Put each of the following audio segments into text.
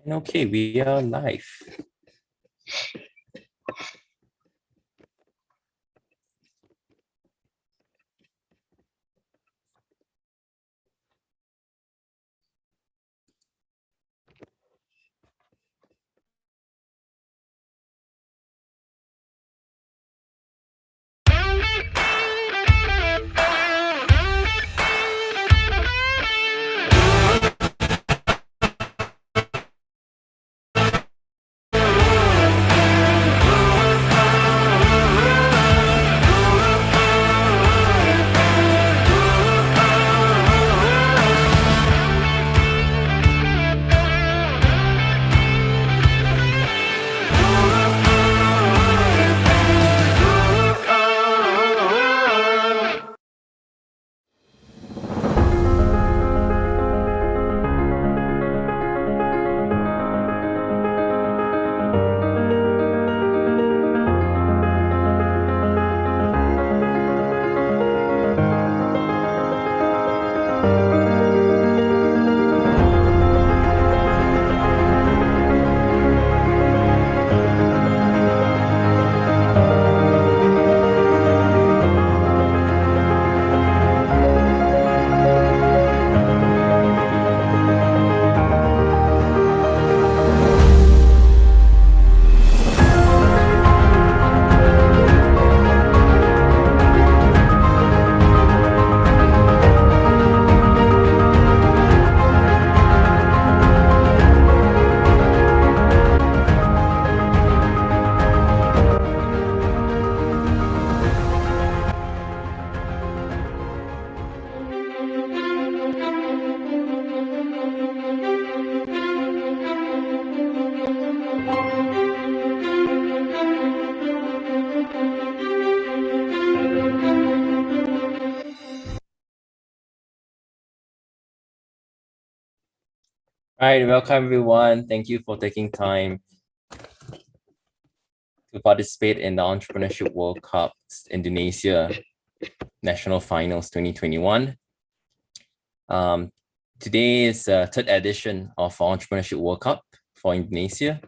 And okay, we are live. All right, welcome everyone. Thank you for taking time to participate in the Entrepreneurship World Cup Indonesia National Finals 2021. Today is the third edition of Entrepreneurship World Cup for Indonesia.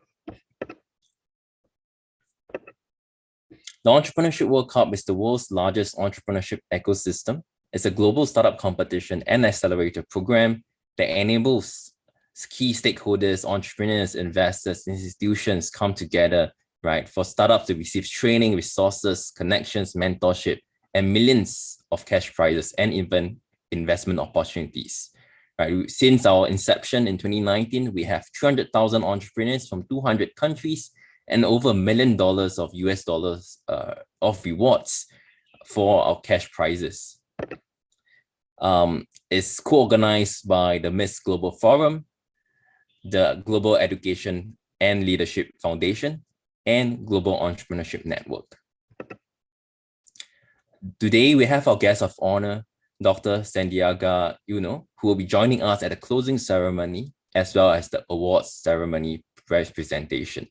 The Entrepreneurship World Cup is the world's largest entrepreneurship ecosystem. It's a global startup competition and accelerator program that enables key stakeholders, entrepreneurs, investors, institutions come together, right, for startups to receive training, resources, connections, mentorship, and millions of cash prizes and even investment opportunities. Right, since our inception in 2019, we have 300,000 entrepreneurs from 200 countries and over $1 million of US dollars of rewards for our cash prizes. It's co-organized by the Miss Global Forum, the Global Education and Leadership Foundation, and Global Entrepreneurship Network. Today, we have our guest of honor, Dr. Sandiaga, who will be joining us at the closing ceremony, as well as the awards ceremony presentation.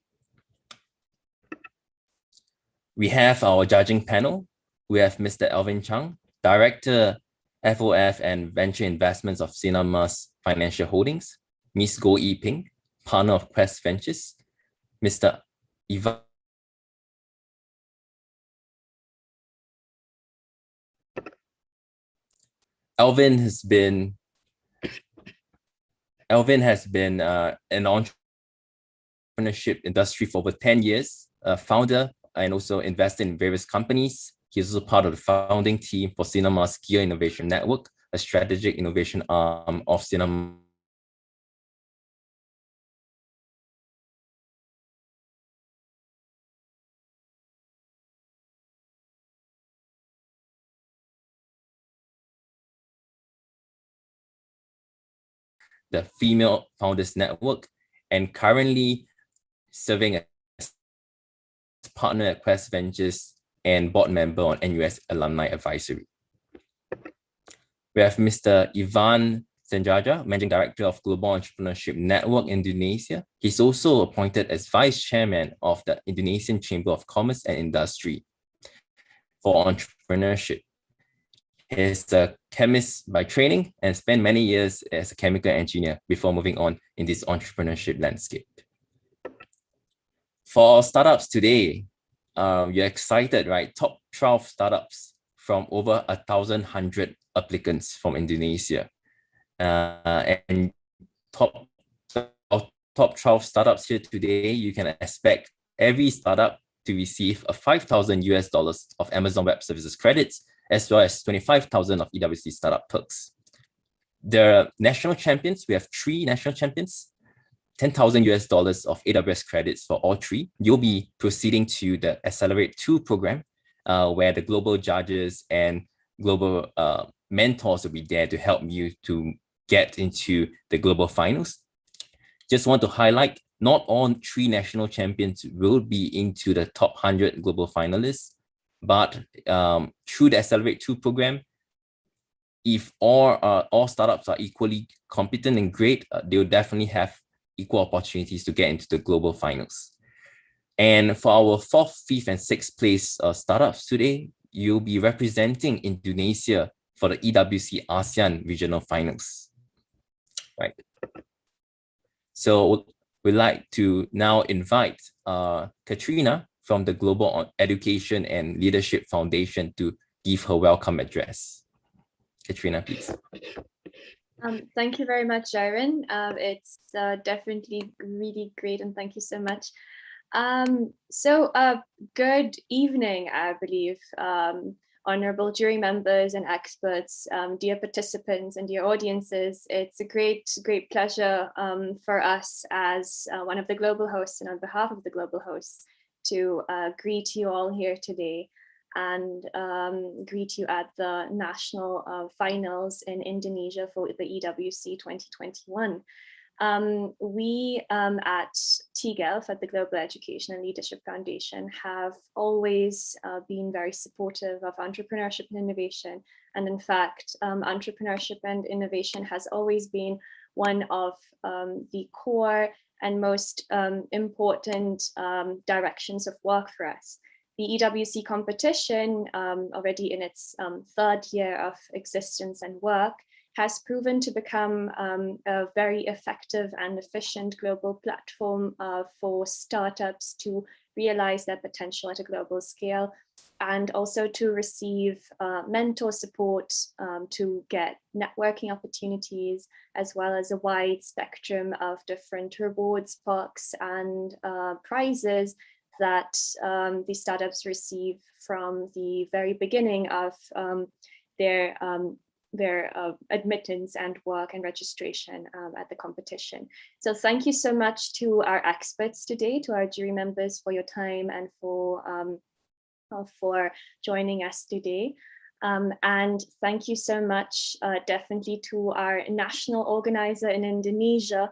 We have our judging panel. We have Mr. Elvin Zhang, Director, FOF and Venture Investments of Sinar Financial Holdings, Ms. Yiping, Partner of Quest Ventures, Mr. Ivan. Elvin has been in entrepreneurship industry for over 10 years, a founder and also invested in various companies. He's also part of the founding team for Sinar's Gear Innovation Network, a strategic innovation arm of Sinar. The Female Founders Network, and currently serving as partner at Quest Ventures and board member on NUS Alumni Advisory. We have Mr. Ivan Sandjaja, Managing Director of Global Entrepreneurship Network Indonesia. He's also appointed as Vice Chairman of the Indonesian Chamber of Commerce and Industry for Entrepreneurship. He's a chemist by training and spent many years as a chemical engineer before moving on in this entrepreneurship landscape. For our startups today, you're excited, right? Top 12 startups from over 1,100 applicants from Indonesia. And top 12 startups here today, you can expect every startup to receive a $5,000 of Amazon Web Services credits, as well as 25,000 of EWC startup perks. The national champions, we have 3 national champions, $10,000 of AWS credits for all 3. You'll be proceeding to the Accelerate 2 program, where the global judges and global mentors will be there to help you to get into the global finals. Just want to highlight, not all 3 national champions will be into the top 100 global finalists, but through the Accelerate 2 program, if all startups are equally competent and great, they'll definitely have equal opportunities to get into the global finals. And for our 4th, 5th, and 6th place startups today, you'll be representing Indonesia for the EWC ASEAN Regional Finals, right? So we'd like to now invite Katrina from the Global Education and Leadership Foundation to give her welcome address. Katrina, please. Thank you very much, Jairan. It's definitely really great, and thank you so much. Good evening, I believe, honorable jury members and experts, dear participants and dear audiences. It's a great pleasure for us as one of the global hosts and on behalf of the global hosts to greet you all here today and greet you at the national finals in Indonesia for the EWC 2021. We at TGELF, at the Global Education and Leadership Foundation, have always been very supportive of entrepreneurship and innovation. And in fact, entrepreneurship and innovation has always been one of the core and most important directions of work for us. The EWC competition, already in its 3rd year of existence and work, has proven to become a very effective and efficient global platform for startups to realize their potential at a global scale, and also to receive mentor support to get networking opportunities, as well as a wide spectrum of different rewards, perks, and prizes that the startups receive from the very beginning of their admittance and work and registration at the competition. So thank you so much to our experts today, to our jury members, for your time and for joining us today. And thank you so much definitely to our national organizer in Indonesia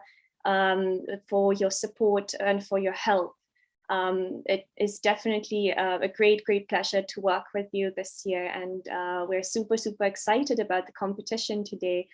for your support and for your help. It is definitely a great pleasure to work with you this year, and we're super excited about the competition today.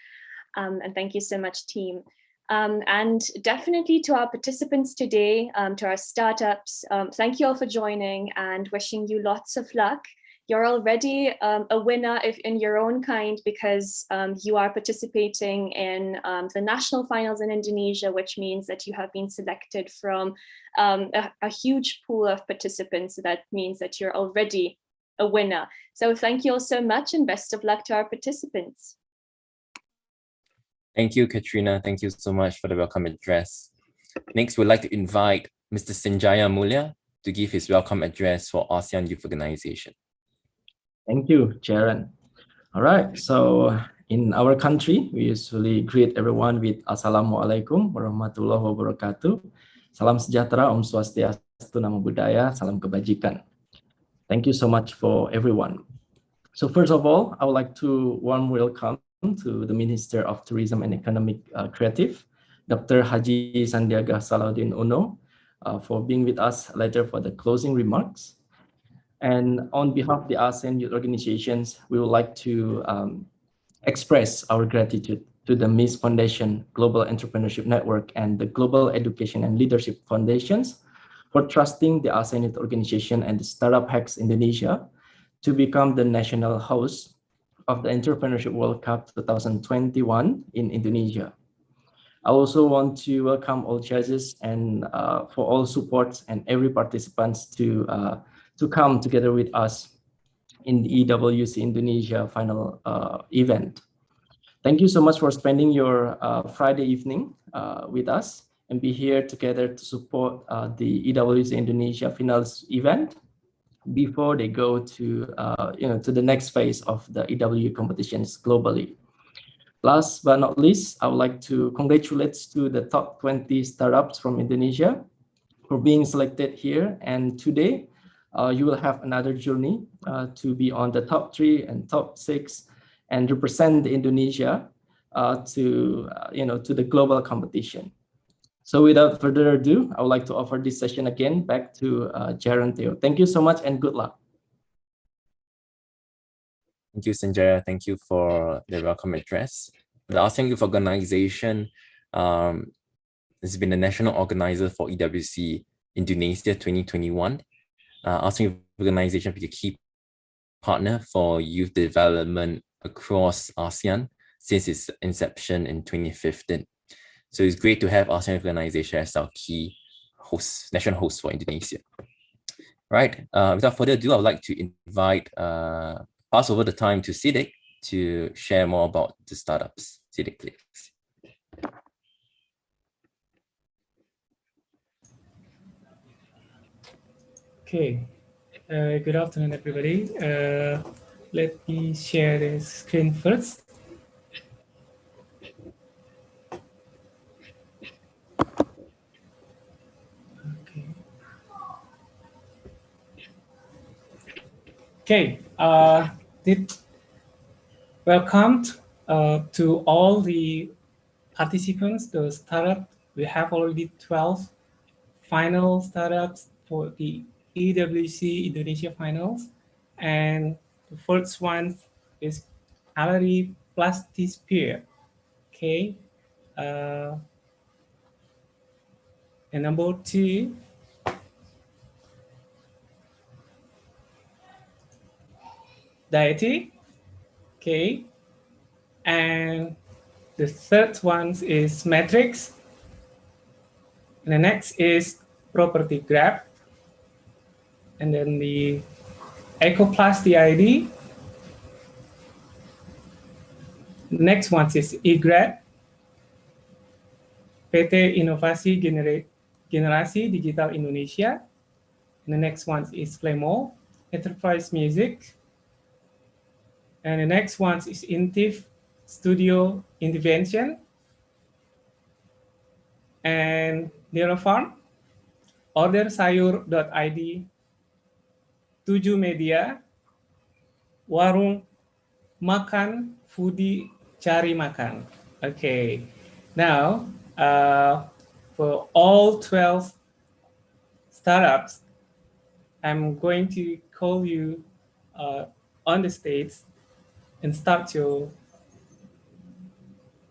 And thank you so much, team. And definitely to our participants today, to our startups, thank you all for joining and wishing you lots of luck. You're already a winner if in your own kind, because you are participating in the national finals in Indonesia, which means that you have been selected from a huge pool of participants. That means that you're already a winner. So thank you all so much, and best of luck to our participants. Thank you, Katrina. Thank you so much for the welcome address. Next, we'd like to invite Mr. Sandjaja Mulya to give his welcome address for ASEAN Youth Organization. Thank you, Jairan. All right, so in our country, we usually greet everyone with Assalamualaikum warahmatullahi wabarakatuh. Salam sejahtera, Om Swastiastu, Namo Buddhaya, Salam Kebajikan. Thank you so much for everyone. So first of all, I would like to warm welcome to the Minister of Tourism and Economic Creative, Dr. Haji Sandiaga Salahuddin Uno, for being with us later for the closing remarks. And on behalf of the ASEAN Youth Organizations, we would like to express our gratitude to the MIS Foundation, Global Entrepreneurship Network, and the Global Education and Leadership Foundations for trusting the ASEAN Youth Organization and the Startup Hacks Indonesia to become the national host of the Entrepreneurship World Cup 2021 in Indonesia. I also want to welcome all judges and for all supports and every participants to come together with us in the EWC Indonesia final event. Thank you so much for spending your Friday evening with us and be here together to support the EWC Indonesia finals event before they go to to the next phase of the EW competitions globally. Last but not least, I would like to congratulate to the top 20 startups from Indonesia for being selected here. And today, you will have another journey to be on the top 3 and top 6 and represent Indonesia to the global competition. So without further ado, I would like to offer this session again back to Jaron Theo. Thank you so much and good luck. Thank you, Sandjaja. Thank you for the welcome address. The ASEAN Youth Organization has been the national organizer for EWC Indonesia 2021. ASEAN Youth Organization will be a key partner for youth development across ASEAN since its inception in 2015. So it's great to have ASEAN Youth Organization as our key host, national host for Indonesia. Right. Without further ado, I would like to invite pass over the time to Siddiq to share more about the startups. Siddiq, please. Okay, good afternoon, everybody. Let me share the screen first. Okay, welcome to all the participants, the startup. We have already 12 final startups for the EWC Indonesia finals. And the first one is ALLERI Plastisphere. Okay. And number 2, DIETY. Okay. And the third one is METRIX. And the next is Propertigrab. And then the EcoplastID. The next one is eGrad. PT Inovasi Generasi Digital Indonesia. And the next one is FLEMMO, Enterprise Music. And the next one is Intivestudio, Intivention. And Neurafarm, Ordersayur.id, TUJJU Media, Warung Makan, Foodie, Cari Makan. Okay, now for all 12 startups, I'm going to call you on the stage and start your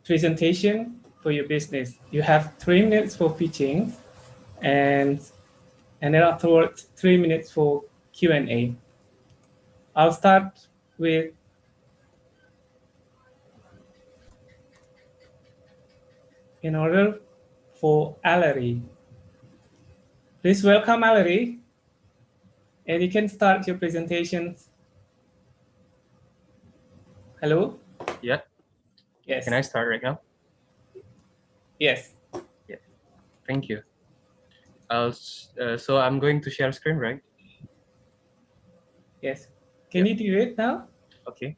presentation for your business. You have 3 minutes for pitching, and then afterwards 3 minutes for Q&A. I'll start with in order for ALLERI. Please welcome ALLERI, and you can start your presentations. Hello? Yeah. Yes. Can I start right now? Yes. Yeah. Thank you. So I'm going to share screen, right? Yes. Can you do it now? Okay.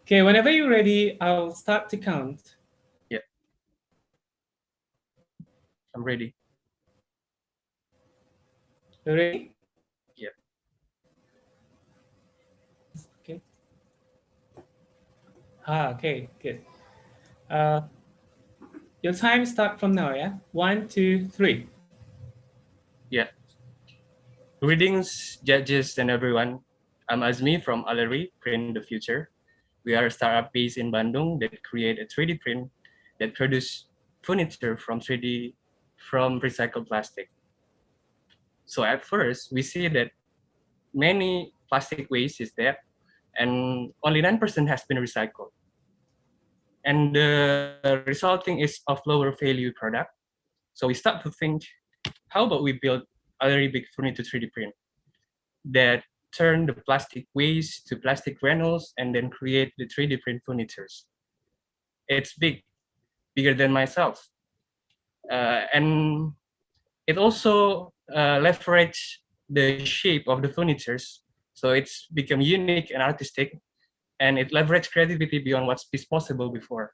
Okay, whenever you're ready, I'll start to count. Yeah. I'm ready. You ready? Yeah. Okay. Okay, good. Your time start from now, yeah? 1, 2, 3. Yeah. Greetings, judges and everyone. I'm Azmi from ALLERI, Print the Future. We are a startup based in Bandung that create a 3D print that produce furniture from recycled plastic. So at first, we see that many plastic waste is there, and only 9% has been recycled. And the resulting is of lower value product. So we start to think, how about we build a very big furniture 3D print that turn the plastic waste to plastic granules and then create the 3D print furnitures. It's bigger than myself. And it also leverage the shape of the furnitures. So it's become unique and artistic, and it leverage creativity beyond what's possible before.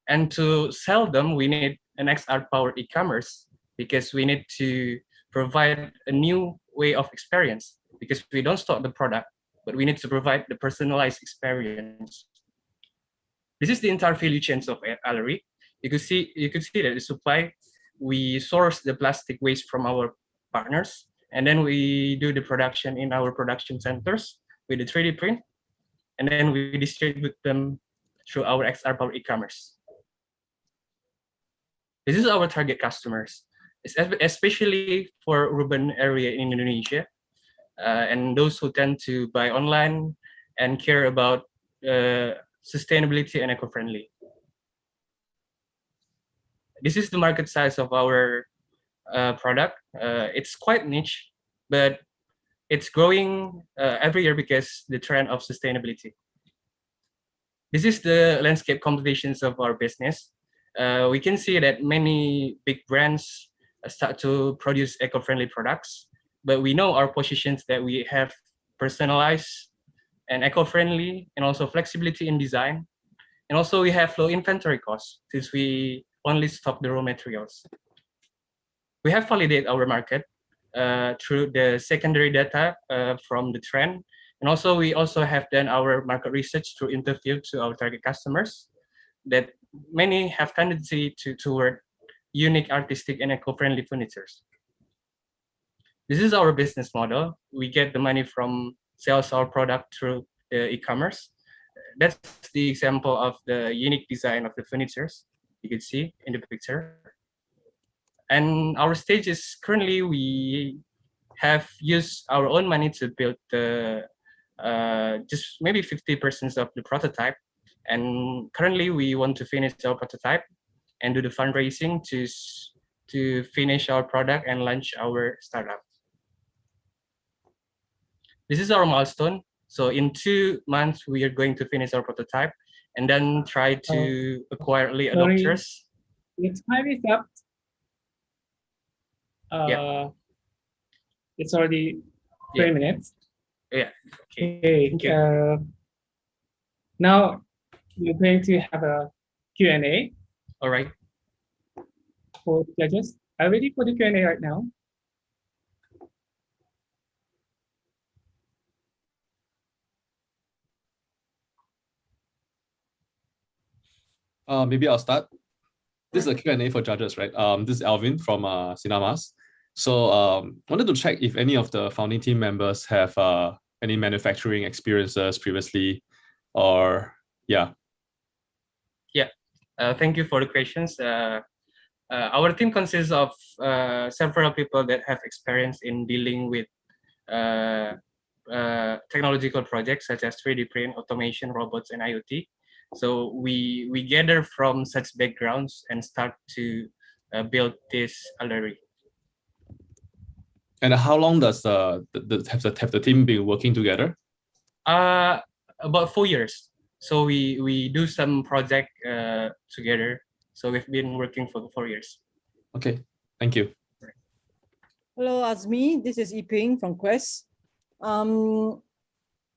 And to sell them, we need an XR-powered e-commerce because we need to provide a new way of experience because we don't stock the product, but we need to provide the personalized experience. This is the entire value chain of ALLERI. You could see that the supply, we source the plastic waste from our partners, and then we do the production in our production centers with the 3D print, and then we distribute them through our XR-powered e-commerce. This is our target customers, especially for urban area in Indonesia, and those who tend to buy online and care about sustainability and eco-friendly. This is the market size of our product. It's quite niche, but it's growing every year because the trend of sustainability. This is the landscape competitions of our business. We can see that many big brands start to produce eco-friendly products, but we know our positions that we have personalized and eco-friendly and also flexibility in design. And also we have low inventory costs since we only stock the raw materials. We have validated our market through the secondary data from the trend. And also we also have done our market research through interview to our target customers that many have tendency toward unique, artistic, and eco-friendly furnitures. This is our business model. We get the money from sales our product through the e-commerce. That's the example of the unique design of the furnitures you can see in the picture. And our stage is currently we have used our own money to build the just maybe 50% of the prototype. And currently we want to finish our prototype and do the fundraising to finish our product and launch our startup. This is our milestone. So in 2 months, we are going to finish our prototype and then try to acquire early adopters. It's time is up. Yeah. It's already 3 minutes. Yeah. Okay. Thank you. Now we're going to have a Q&A. All right. For the judges. Are you ready for the Q&A right now? Maybe I'll start. This is a Q&A for judges, right? This is Elvin from Sinar. So wanted to check if any of the founding team members have any manufacturing experiences previously, or yeah. Yeah, thank you for the questions. Our team consists of several people that have experience in dealing with technological projects such as 3D print, automation, robots, and IoT. So we gather from such backgrounds and start to build this ALLERI. And how long does have the team been working together? About 4 years. So we do some project together. So we've been working for 4 years. Okay, thank you. Hello, Azmi. This is Yiping from Quest.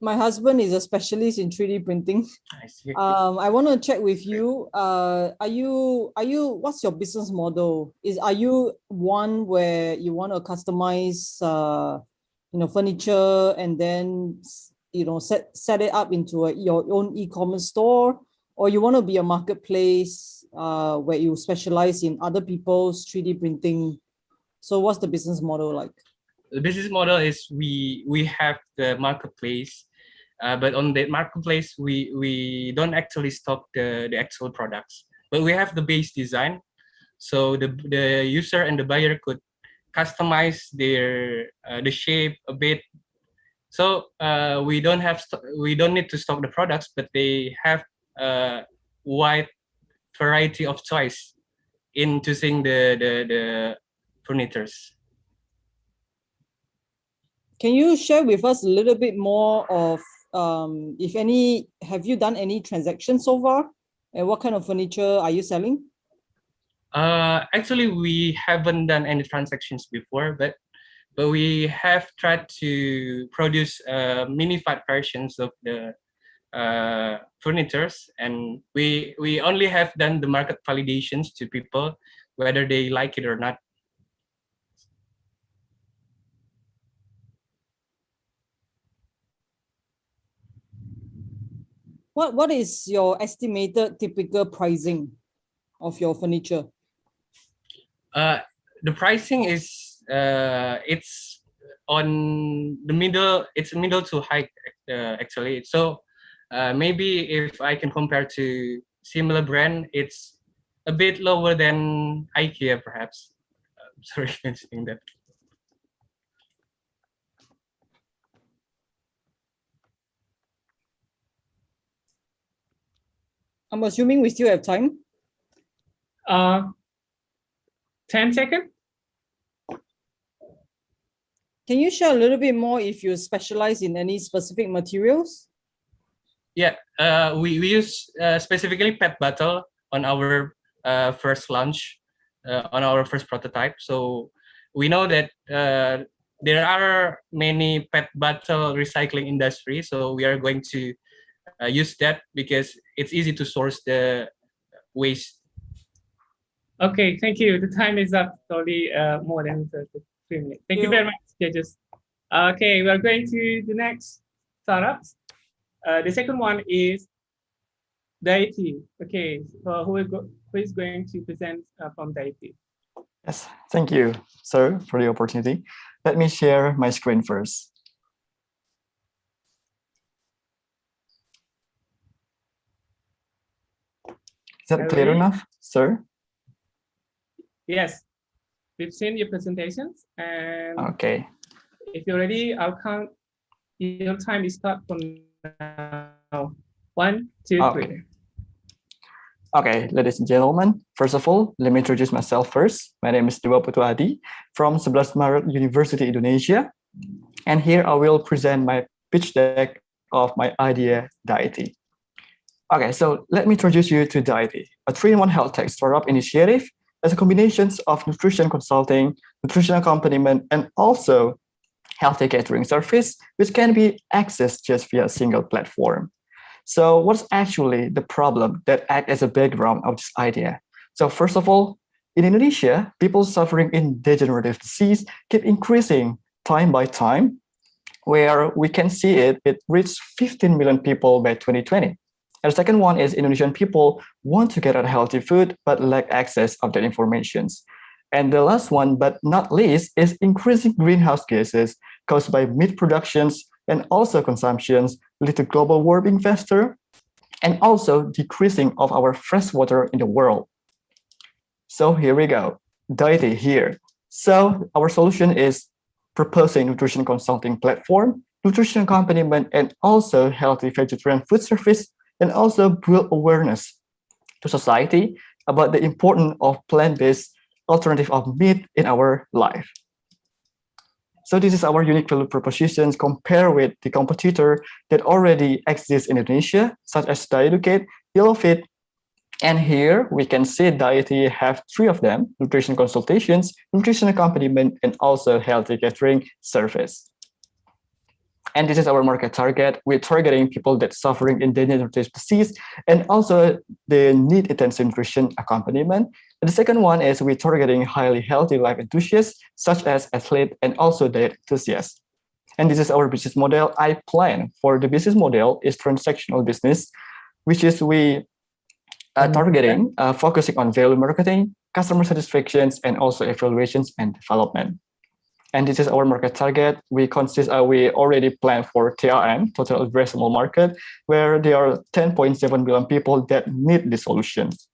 My husband is a specialist in 3D printing. I see. I want to check with you. What's your business model? Are you one where you want to customize, furniture and then, set it up into your own e-commerce store, or you want to be a marketplace where you specialize in other people's 3D printing? So what's the business model like? the business model is we have the marketplace, but on the marketplace we don't actually stock the actual products, but we have the base design, so the user and the buyer could customize their the shape a bit. So we don't need to stock the products, but they have a wide variety of choice in choosing the furnitures. Can you share with us a little bit more of, if any, have you done any transactions so far? And what kind of furniture are you selling? Actually, we haven't done any transactions before, but we have tried to produce minified versions of the furnitures, and we only have done the market validations to people whether they like it or not. What is your estimated typical pricing of your furniture? The pricing is it's on the middle. It's middle to high actually. So maybe if I can compare to similar brand, it's a bit lower than IKEA perhaps. Sorry, mentioning that. I'm assuming we still have time. 10 seconds. Can you share a little bit more if you specialize in any specific materials? Yeah, we use specifically pet bottle on our first launch, on our first prototype. So we know that there are many pet bottle recycling industry. So we are going to use that because it's easy to source the waste. Okay, thank you. The time is up. Sorry, more than 3 minutes. Thank you very much, judges. Okay, we are going to the next startups. The second one is DIETY. Okay, who is going to present from DIETY? Yes, thank you, sir, for the opportunity. Let me share my screen first. Is that clear enough, sir? Yes, we've seen your presentations, and okay. If you're ready, I'll count. Your time is start from now. 1, 2, 3. Okay, ladies and gentlemen, first of all, let me introduce myself first. My name is Adi from 11 Maret University, Indonesia. And here I will present my pitch deck of my idea, DIETY. Okay, so let me introduce you to DIETY, a 3-in-1 health tech startup initiative as a combination of nutrition consulting, nutrition accompaniment, and also healthy catering service, which can be accessed just via a single platform. So what's actually the problem that acts as a background of this idea? So first of all, in Indonesia, people suffering in degenerative disease keep increasing time by time, where we can see it reached 15 million people by 2020. And the second one is Indonesian people want to get at healthy food, but lack access of that information. And the last one, but not least, is increasing greenhouse gases caused by meat productions and also consumptions lead to global warming faster, and also decreasing of our fresh water in the world. So here we go, DIETY here. So our solution is proposing nutrition consulting platform, nutrition accompaniment, and also healthy vegetarian food service, and also build awareness to society about the importance of plant-based alternative of meat in our life. So this is our unique value propositions compared with the competitor that already exists in Indonesia, such as DIETY, YellowFit, and here we can see DIETY have 3 of them: nutrition consultations, nutrition accompaniment, and also healthy catering service. And this is our market target. We're targeting people that suffering in degenerative disease and also they need intensive nutrition accompaniment. And the second one is we're targeting highly healthy life enthusiasts, such as athletes and also diet enthusiasts. And this is our business model. I plan for the business model is transactional business, which is we are targeting, focusing on value marketing, customer satisfactions, and also evaluations and development. And this is our market target. We already plan for TRM, total addressable market, where there are 10.7 billion people that need the solutions.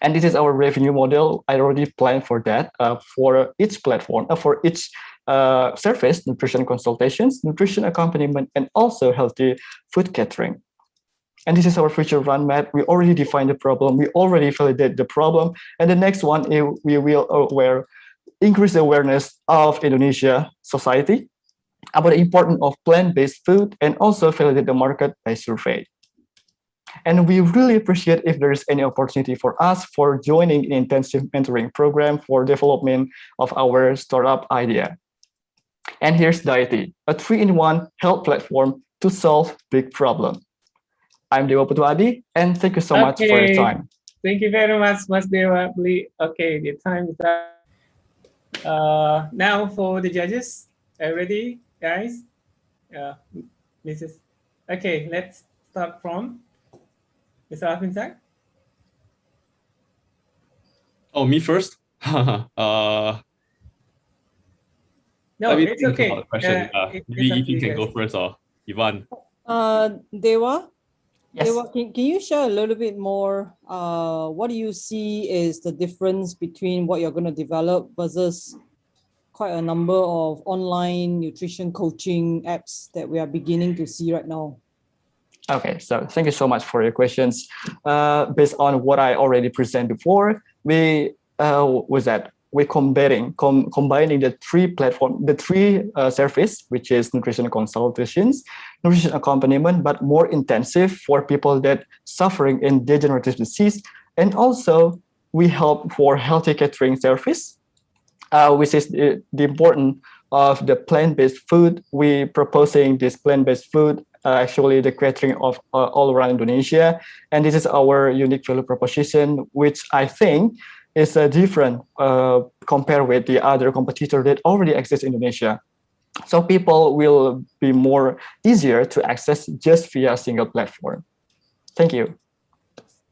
And this is our revenue model. I already planned for that for each platform, for each service, nutrition consultations, nutrition accompaniment, and also healthy food catering. And this is our future roadmap. We already defined the problem. We already validated the problem. And the next one, we will increase the awareness of Indonesia society about the importance of plant-based food and also validate the market by survey. And we really appreciate if there is any opportunity for us for joining an intensive mentoring program for development of our startup idea. And here's DIETY, a 3-in-1 health platform to solve big problems. I'm Dewa Putuadi, and thank you so much for your time. Thank you very much, Mas Dewa. Okay, the time is up. Now for the judges, are you ready, guys? Okay, let's start from Mr. Elvin. Oh, me first? No, it's okay. Maybe Yiping can go first, or Ivan. Dewa? Yes. Dewa, can you share a little bit more? What do you see is the difference between what you're going to develop versus quite a number of online nutrition coaching apps that we are beginning to see right now? Okay, so thank you so much for your questions. Based on what I already presented before, we're combining the three service, which is nutrition consultations, nutrition accompaniment, but more intensive for people that suffering in degenerative disease. And also we help for healthy catering service, which is the importance of the plant-based food. We proposing this plant-based food, actually the catering of all around Indonesia. And this is our unique value proposition, which I think is different compared with the other competitor that already exist in Indonesia. So people will be more easier to access just via a single platform. Thank you.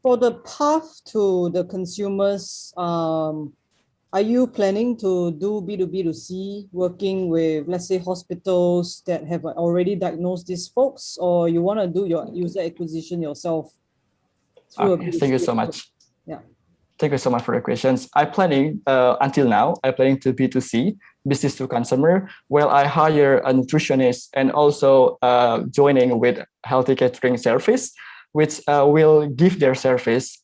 For the path to the consumers, are you planning to do B2B2C, working with, let's say, hospitals that have already diagnosed these folks, or you want to do your user acquisition yourself? Okay, thank you so much. Yeah. Thank you so much for the questions. I'm planning, until now, I'm planning to B2C, business to consumer, where I hire a nutritionist and also joining with healthy catering service, which will give their service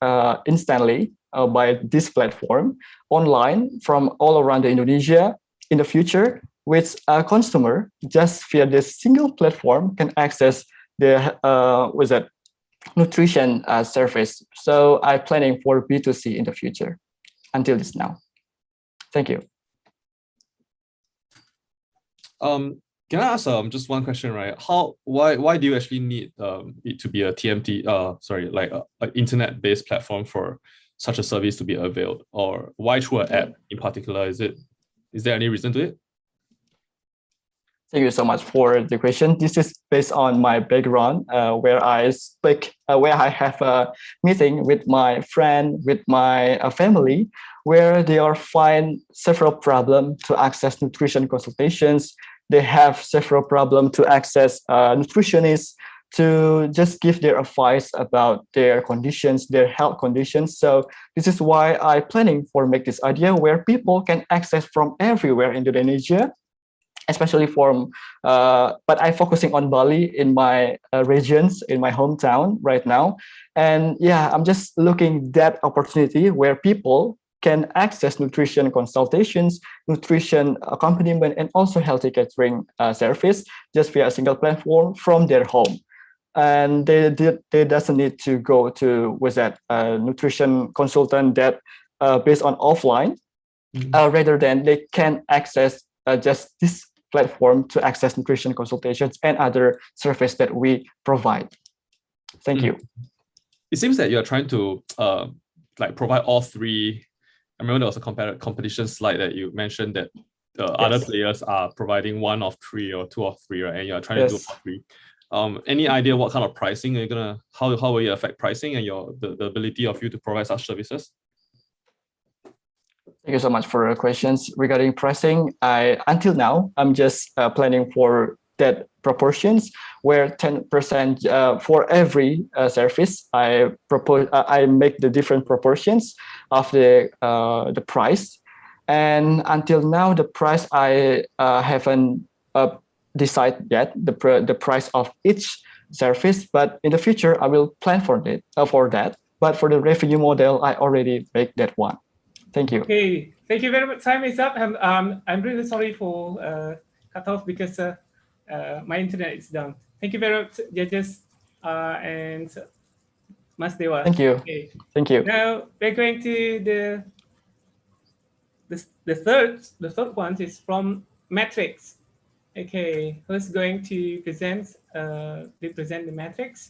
instantly by this platform online from all around Indonesia in the future, which a consumer just via this single platform can access the nutrition service. So I'm planning for B2C in the future until this now. Thank you. Can I ask just one question, right? Why do you actually need it to be a TMT, like an internet-based platform for such a service to be availed, or why through an app in particular? Is there any reason to it? Thank you so much for the question. This is based on my background, where I have a meeting with my friend, with my family, where they are find several problems to access nutrition consultations. They have several problems to access nutritionists to just give their advice about their conditions, their health conditions. So this is why I'm planning for make this idea where people can access from everywhere in Indonesia, especially from, but I'm focusing on Bali in my regions, in my hometown right now. And yeah, I'm just looking that opportunity where people can access nutrition consultations, nutrition accompaniment, and also healthy catering service just via a single platform from their home. And they doesn't need to go to nutrition consultant that based on offline, rather than they can access just this platform to access nutrition consultations and other service that we provide. Thank you. It seems that you're trying to provide all three. I remember there was a competition slide that you mentioned that other players are providing one of three or two of three, right? And you're trying to do all three. Any idea what kind of pricing you're gonna? How will you affect pricing and the ability of you to provide such services? Thank you so much for your questions regarding pricing. Until now, I'm just planning for that proportions where 10% for every service. I propose I make the different proportions of the price, and until now the price I haven't decided yet the price of each service. But in the future I will plan for that. But for the revenue model, I already make that one. Thank you. Okay, thank you very much. Time is up. I'm really sorry for cut off because my internet is down. Thank you very much, judges and Mas Dewa. Thank you. Okay. Thank you. Now we're going to the third one is from METRIX. Okay, who's going to present represent the METRIX?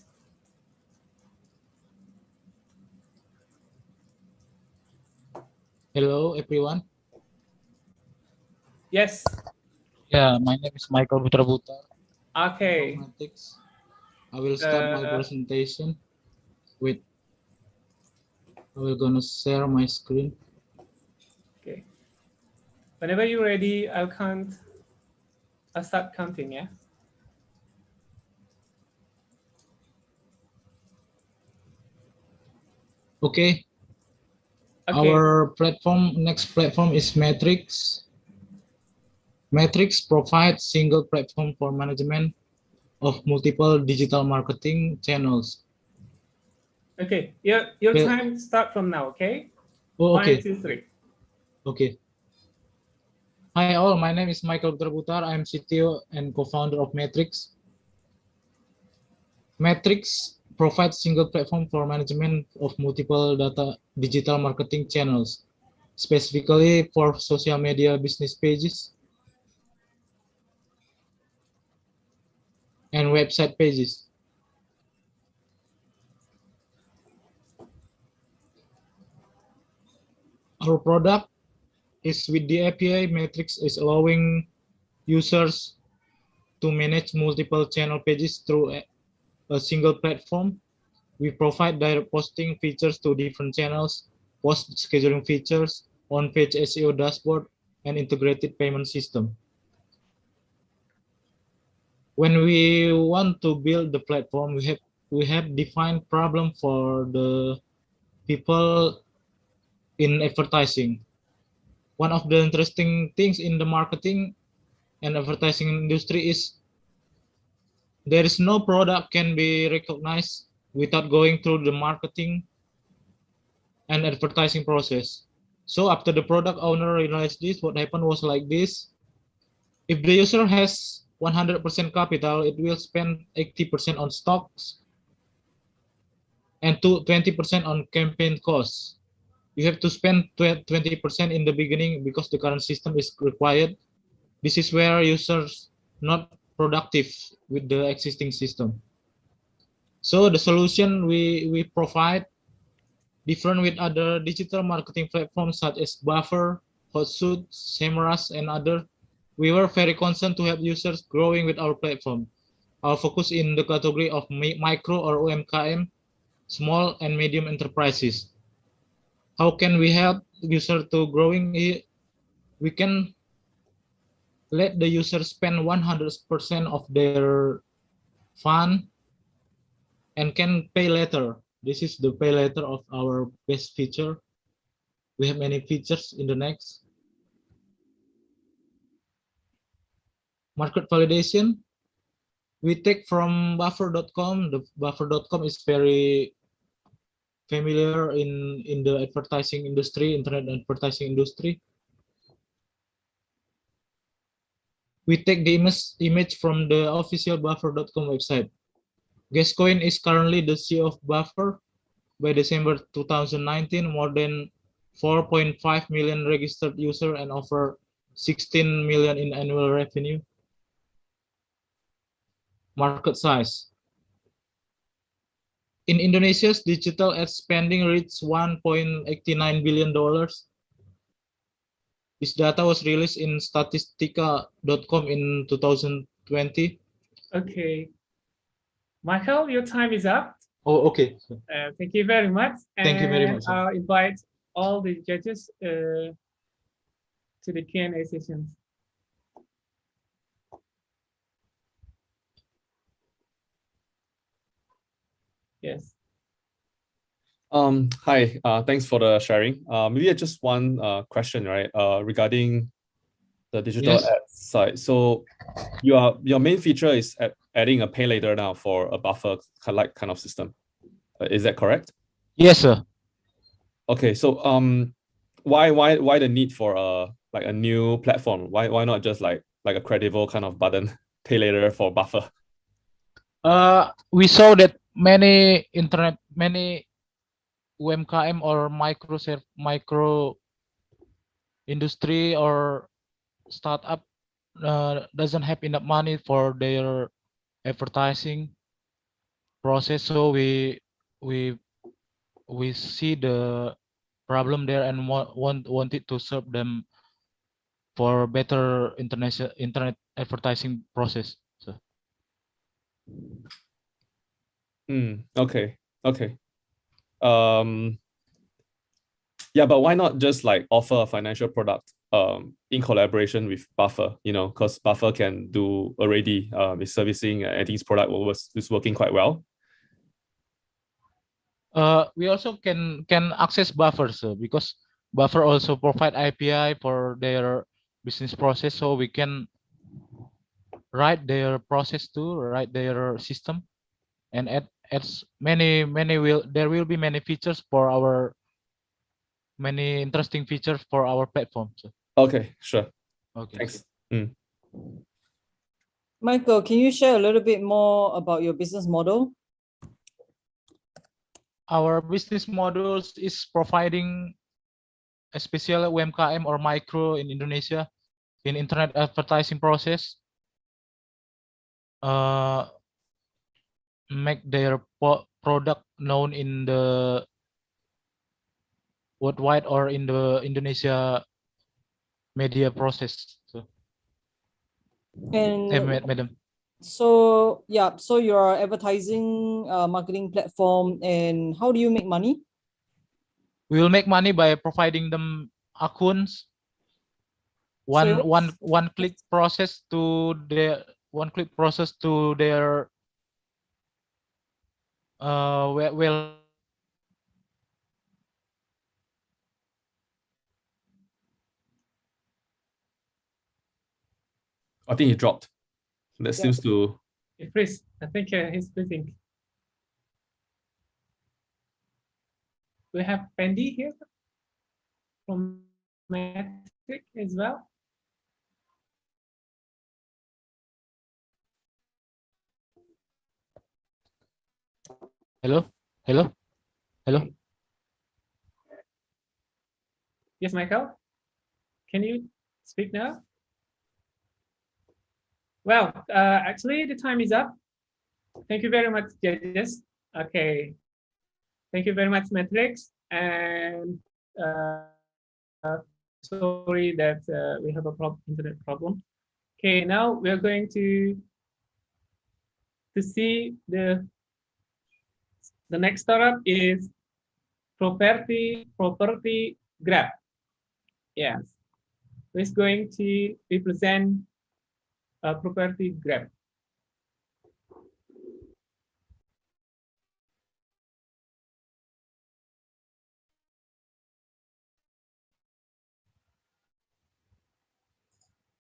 Hello, everyone. Yes. Yeah, my name is Michael Butar. Okay. I will start my presentation with. I will gonna share my screen. Okay. Whenever you're ready, I'll start counting. Yeah. Okay. Our next platform is METRIX. METRIX provides single platform for management of multiple digital marketing channels. Okay, your time start from now, okay? Oh, okay. 1, 2, 3. Okay. Hi all, my name is Michael Butar. I'm CTO and co-founder of METRIX. METRIX provides single platform for management of multiple digital marketing channels, specifically for social media business pages and website pages. Our product is with the API. METRIX is allowing users to manage multiple channel pages through a single platform. We provide direct posting features to different channels, post scheduling features, on-page SEO dashboard, and integrated payment system. When we want to build the platform, we have defined problem for the people in advertising. One of the interesting things in the marketing and advertising industry is there is no product can be recognized without going through the marketing and advertising process. So after the product owner realized this, what happened was like this. If the user has 100% capital, it will spend 80% on stocks and 20% on campaign costs. You have to spend 20% in the beginning because the current system is required. This is where users not productive with the existing system. So the solution we provide different with other digital marketing platforms such as Buffer, Hotsuite, Semrush, and other. We were very concerned to help users growing with our platform. Our focus in the category of micro or OMKM, small and medium enterprises. How can we help user to growing? We can let the user spend 100% of their fund and can pay later. This is the pay later of our best feature. We have many features in the next. Market validation. We take from buffer.com. The buffer.com is very familiar in the advertising industry, internet advertising industry. We take the image from the official buffer.com website. Gascoigne is currently the CEO of Buffer. By December 2019, more than 4.5 million registered users and over 16 million in annual revenue. Market size. In Indonesia's digital ad spending reached $1.89 billion. This data was released in statistica.com in 2020. Okay. Michael, your time is up. Oh, okay. Thank you very much. Thank you very much. I'll invite all the judges to the Q&A sessions. Yes. Hi, thanks for the sharing. Maybe just one question, right? Regarding the digital Yes. ad side. So your main feature is adding a pay later now for a buffer kind of system. Is that correct? Yes, sir. Okay, so why the need for a new platform? Why not just like a credible kind of button pay later for buffer? We saw that many UMKM or micro industry or startup doesn't have enough money for their advertising process, so we see the problem there and wanted to serve them for better internet advertising process. So Okay. Yeah, but why not just like offer a financial product in collaboration with Buffer, because Buffer can do already is servicing, I think his product is working quite well. we also can access Buffer, sir, because Buffer also provide API for their business process, so we can write their process to write their system and add there will be many features for our many interesting features for our platform. So. Okay, sure. Okay. Thanks. Michael, can you share a little bit more about your business model? Our business models is providing a special UMKM or micro in Indonesia in internet advertising process. Make their product known in the worldwide or in the Indonesia media process. So, And madam. so yeah, so you're advertising marketing platform, and how do you make money? We will make money by providing them accounts. One click process to their well. I think he dropped. That seems to. Chris, I think he's busy. We have Pendy here from METRIX as well. Hello. Yes, Michael. Can you speak now? Well, actually, the time is up. Thank you very much, judges. Okay. Thank you very much, METRIX. And sorry that we have a internet problem. Okay, now we're going to see the next startup is Propertigrab. Yes, who's going to represent Propertigrab?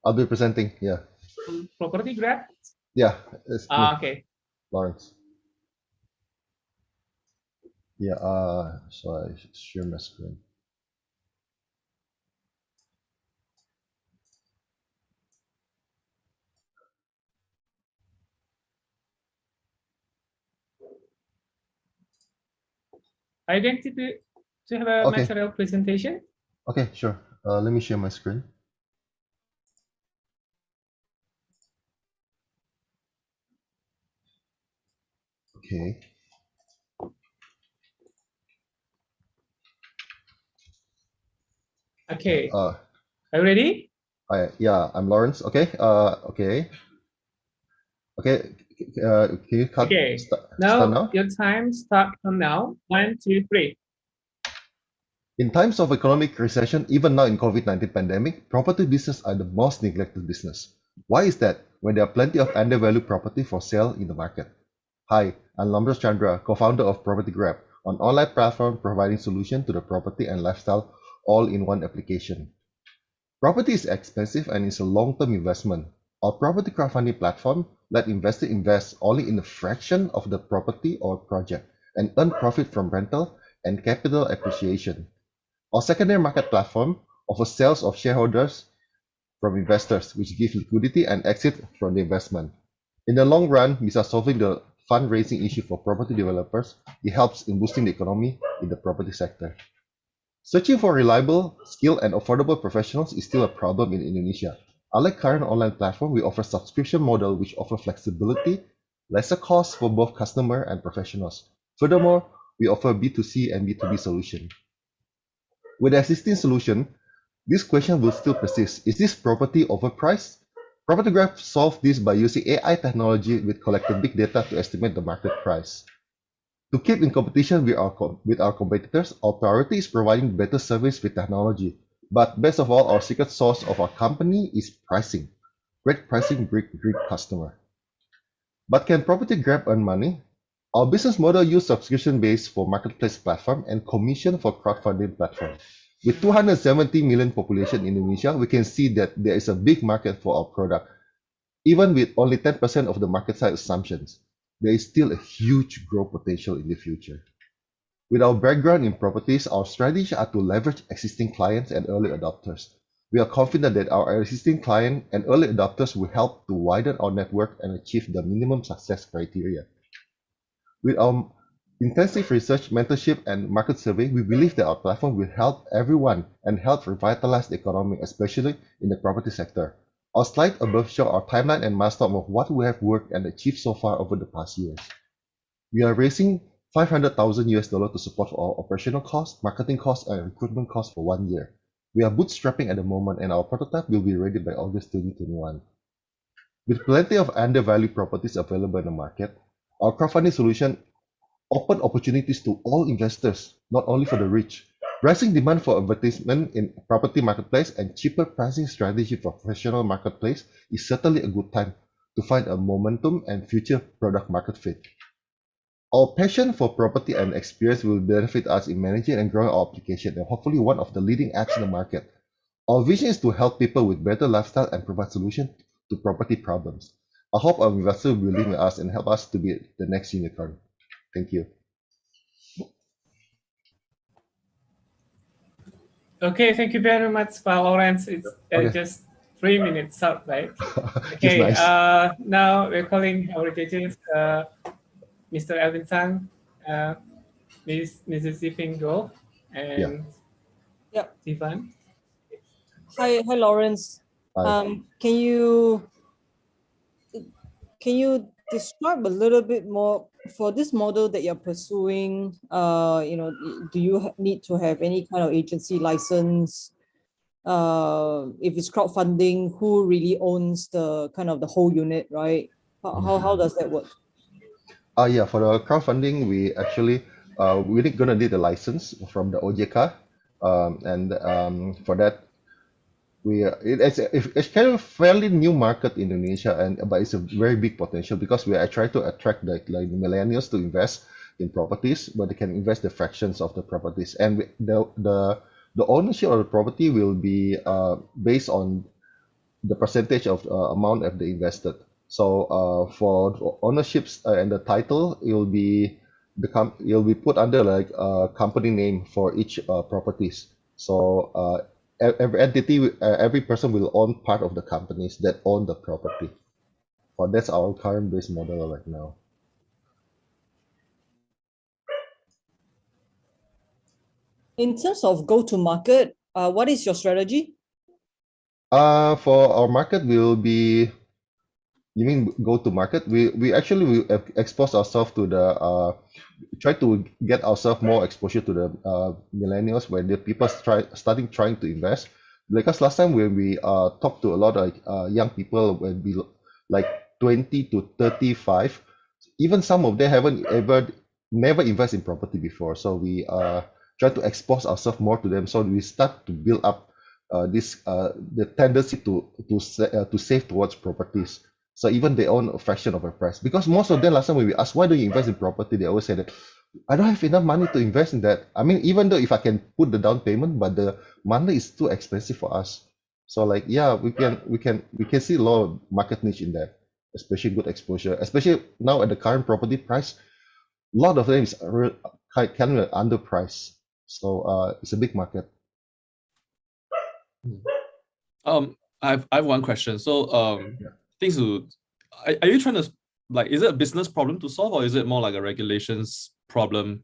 I'll be presenting, yeah. Propertigrab? Yeah, it's me, okay. Lawrence. Yeah, so I share my screen. Are you going to have a material presentation? Okay, sure. Let me share my screen. Okay. Okay. Are you ready? Yeah, I'm Lawrence. Okay. Okay. Okay. Can you cut? Okay. Start now now? your time starts from now. 1, 2, 3. In times of economic recession, even now in COVID-19 pandemic, property business are the most neglected business. Why is that when there are plenty of undervalued property for sale in the market? Hi, I'm Lamros Chandra, co-founder of Propertigrab, an online platform providing solution to the property and lifestyle all in one application. Property is expensive and is a long-term investment. Our property crowdfunding platform let investors invest only in a fraction of the property or project and earn profit from rental and capital appreciation. Our secondary market platform offers sales of shareholders from investors, which give liquidity and exit from the investment. In the long run, besides solving the fundraising issue for property developers, it helps in boosting the economy in the property sector. Searching for reliable, skilled, and affordable professionals is still a problem in Indonesia. Unlike current online platform, we offer subscription model which offer flexibility, lesser costs for both customer and professionals. Furthermore, we offer B2C and B2B solution. With the existing solution, this question will still persist. Is this property overpriced? Propertigrab solved this by using AI technology with collecting big data to estimate the market price. To keep in competition with our competitors, our priority is providing better service with technology. But best of all, our secret sauce of our company is pricing. Great pricing, great customer. But can Propertigrab earn money? Our business model uses subscription-based for marketplace platform and commission for crowdfunding platform. With 270 million population in Indonesia, we can see that there is a big market for our product. Even with only 10% of the market size assumptions, there is still a huge growth potential in the future. With our background in properties, our strategies are to leverage existing clients and early adopters. We are confident that our existing client and early adopters will help to widen our network and achieve the minimum success criteria. With our intensive research, mentorship, and market survey, we believe that our platform will help everyone and help revitalize the economy, especially in the property sector. Our slide above shows our timeline and milestone of what we have worked and achieved so far over the past years. We are raising $500,000 to support our operational costs, marketing costs, and recruitment costs for 1 year. We are bootstrapping at the moment, and our prototype will be ready by August 2021. With plenty of undervalued properties available in the market, our crowdfunding solution open opportunities to all investors, not only for the rich. Rising demand for advertisement in property marketplace and cheaper pricing strategy for professional marketplace is certainly a good time to find a momentum and future product market fit. Our passion for property and experience will benefit us in managing and growing our application and hopefully one of the leading apps in the market. Our vision is to help people with better lifestyle and provide solutions to property problems. I hope our investors will believe in us and help us to be the next unicorn. Thank you. Okay, thank you very much, Pak Lawrence. It's just 3 minutes up, right? Okay, nice. Now we're calling our judges, Mr. Elvin Zhang, Mrs. Yiping Go, and Stephen. Hi, Lawrence. Hi. Can you describe a little bit more for this model that you're pursuing? Do you need to have any kind of agency license? If it's crowdfunding, who really owns the kind of the whole unit, right? How does that work? Yeah, for the crowdfunding, we actually we're gonna need a license from the OJK, for that. It's kind of fairly new market in Indonesia, but it's a very big potential because we are trying to attract the millennials to invest in properties, but they can invest the fractions of the properties, and the ownership of the property will be based on the percentage of amount that they invested. So for ownerships and the title, it will be put under like a company name for each properties. So every entity, every person will own part of the companies that own the property. Well, that's our current base model right now. In terms of go-to-market, what is your strategy? For our market, will be, you mean go-to-market? We actually will expose ourselves to the try to get ourselves more exposure to the millennials when the people starting trying to invest. Because last time when we talked to a lot of young people, when we like 20 to 35, even some of them never invest in property before. So we try to expose ourselves more to them. So we start to build up the tendency to save towards properties. So even they own a fraction of a price. Because most of them last time when we ask why do you invest in property, they always say that I don't have enough money to invest in that. I mean, even though if I can put the down payment, but the money is too expensive for us. So like yeah, we can see a lot of market niche in that, especially good exposure, especially now at the current property price. A lot of them is kind of underpriced. So it's a big market. I have one question. So things to are you trying to like, is it a business problem to solve, or is it more like a regulations problem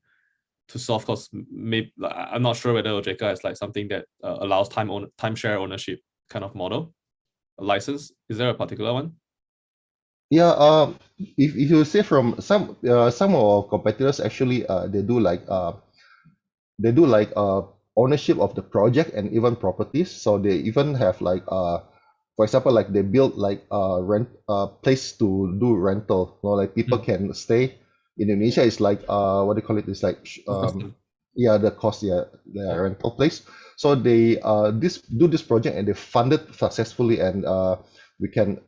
to solve? Because maybe I'm not sure whether OJK is like something that allows timeshare ownership kind of model, a license. Is there a particular one? Yeah, if you say from some of our competitors actually they do like ownership of the project and even properties. So they even have like for example, like they build like rent place to do rental. You know, like people can stay. In Indonesia is like what do you call it? It's like yeah, the cost, yeah, the rental place. So they do this project and they fund it successfully, and then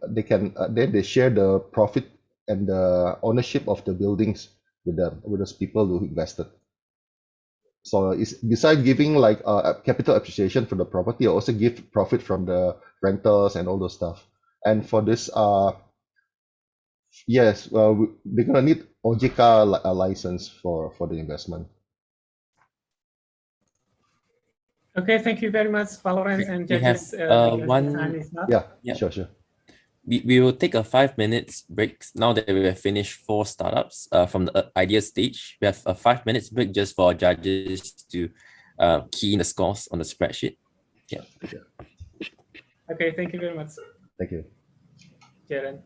they share the profit and the ownership of the buildings with those people who invested. So it's besides giving like capital appreciation for the property, also give profit from the rentals and all those stuff. And for this, yes, they're gonna need OJK license for the investment. Okay, thank you very much, Valorant and We have judges. Because the one. time is up. Yeah, sure. We will take a 5 minutes break now that we have finished 4 startups from the idea stage. We have a 5 minutes break just for judges to key in the scores on the spreadsheet. Yeah. Okay, thank you very much, Thank you. Jaren.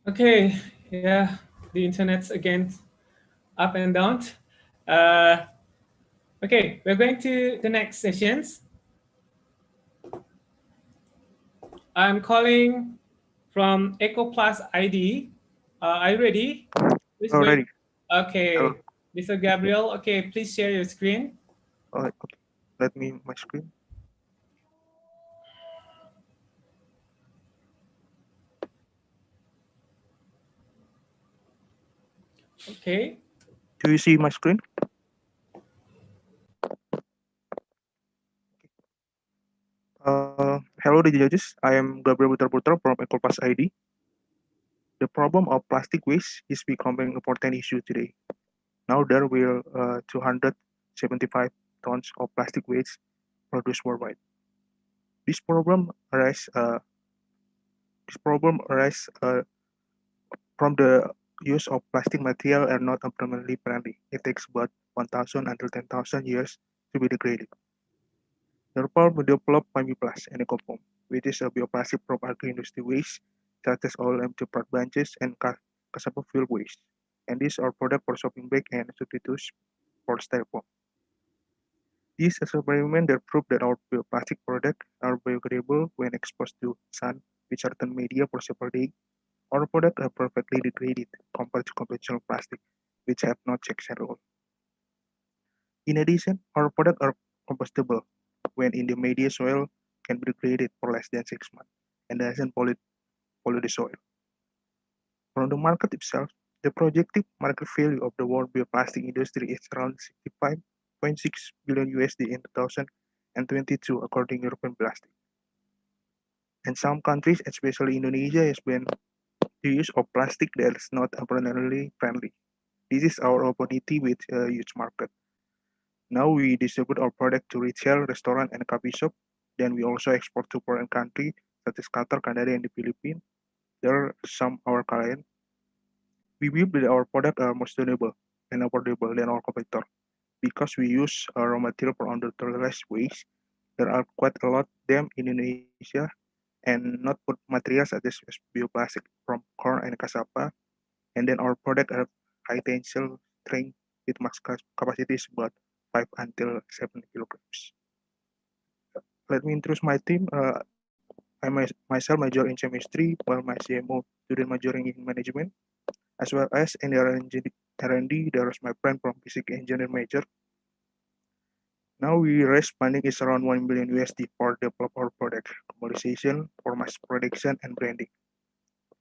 Okay, yeah, the internet's again up and down. Uh, okay, we're going to the next sessions. I'm calling from EcoplastID. Are you ready? Please go ahead. Already. Okay, Hello. Mr. Gabriel. Okay, please share your screen. Okay. Let me my screen. Okay. Do you see my screen? Hello, the judges. I am Gabriel Putra from EcoplastID. The problem of plastic waste is becoming an important issue today. Now there were 275 tons of plastic waste produced worldwide. This problem arises from the use of plastic material are not environmentally friendly. It takes about 1,000 until 10,000 years to be degraded. Neurafarm developed Plus and EcoPom, which is a bioplastic from agri-industry waste, such as oil empty part branches and cassava fuel waste. And these are products for shopping bag and substitutes for styrofoam. These experiments that prove that our bioplastic products are biodegradable when exposed to sun with certain media for several days. Our products are perfectly degraded compared to conventional plastic, which have not changed at all. In addition, our products are compostable when in the media soil can be degraded for less than 6 months and doesn't pollute the soil. From the market itself, the projected market value of the world bioplastic industry is around 65.6 billion USD in 2022, according to European Plastic. And some countries, especially Indonesia, has been the use of plastic that is not environmentally friendly. This is our opportunity with a huge market. Now we distribute our product to retail, restaurant, and coffee shop. Then we also export to foreign countries such as Qatar, Canada, and the Philippines. There are some our clients. We believe that our products are more sustainable and affordable than our competitor because we use raw material for underutilized waste. There are quite a lot of them in Indonesia and not put materials such as bioplastic from corn and cassava. And then our product have high tensile strength with max capacity is about 5 until 7 kilograms. Let me introduce my team. Myself major in chemistry, while my CMO student majoring in management, as well as in the R&D, there is my friend from physics engineer major. Now we raise funding is around 1 billion USD for develop our product, commercialization, for mass production and branding.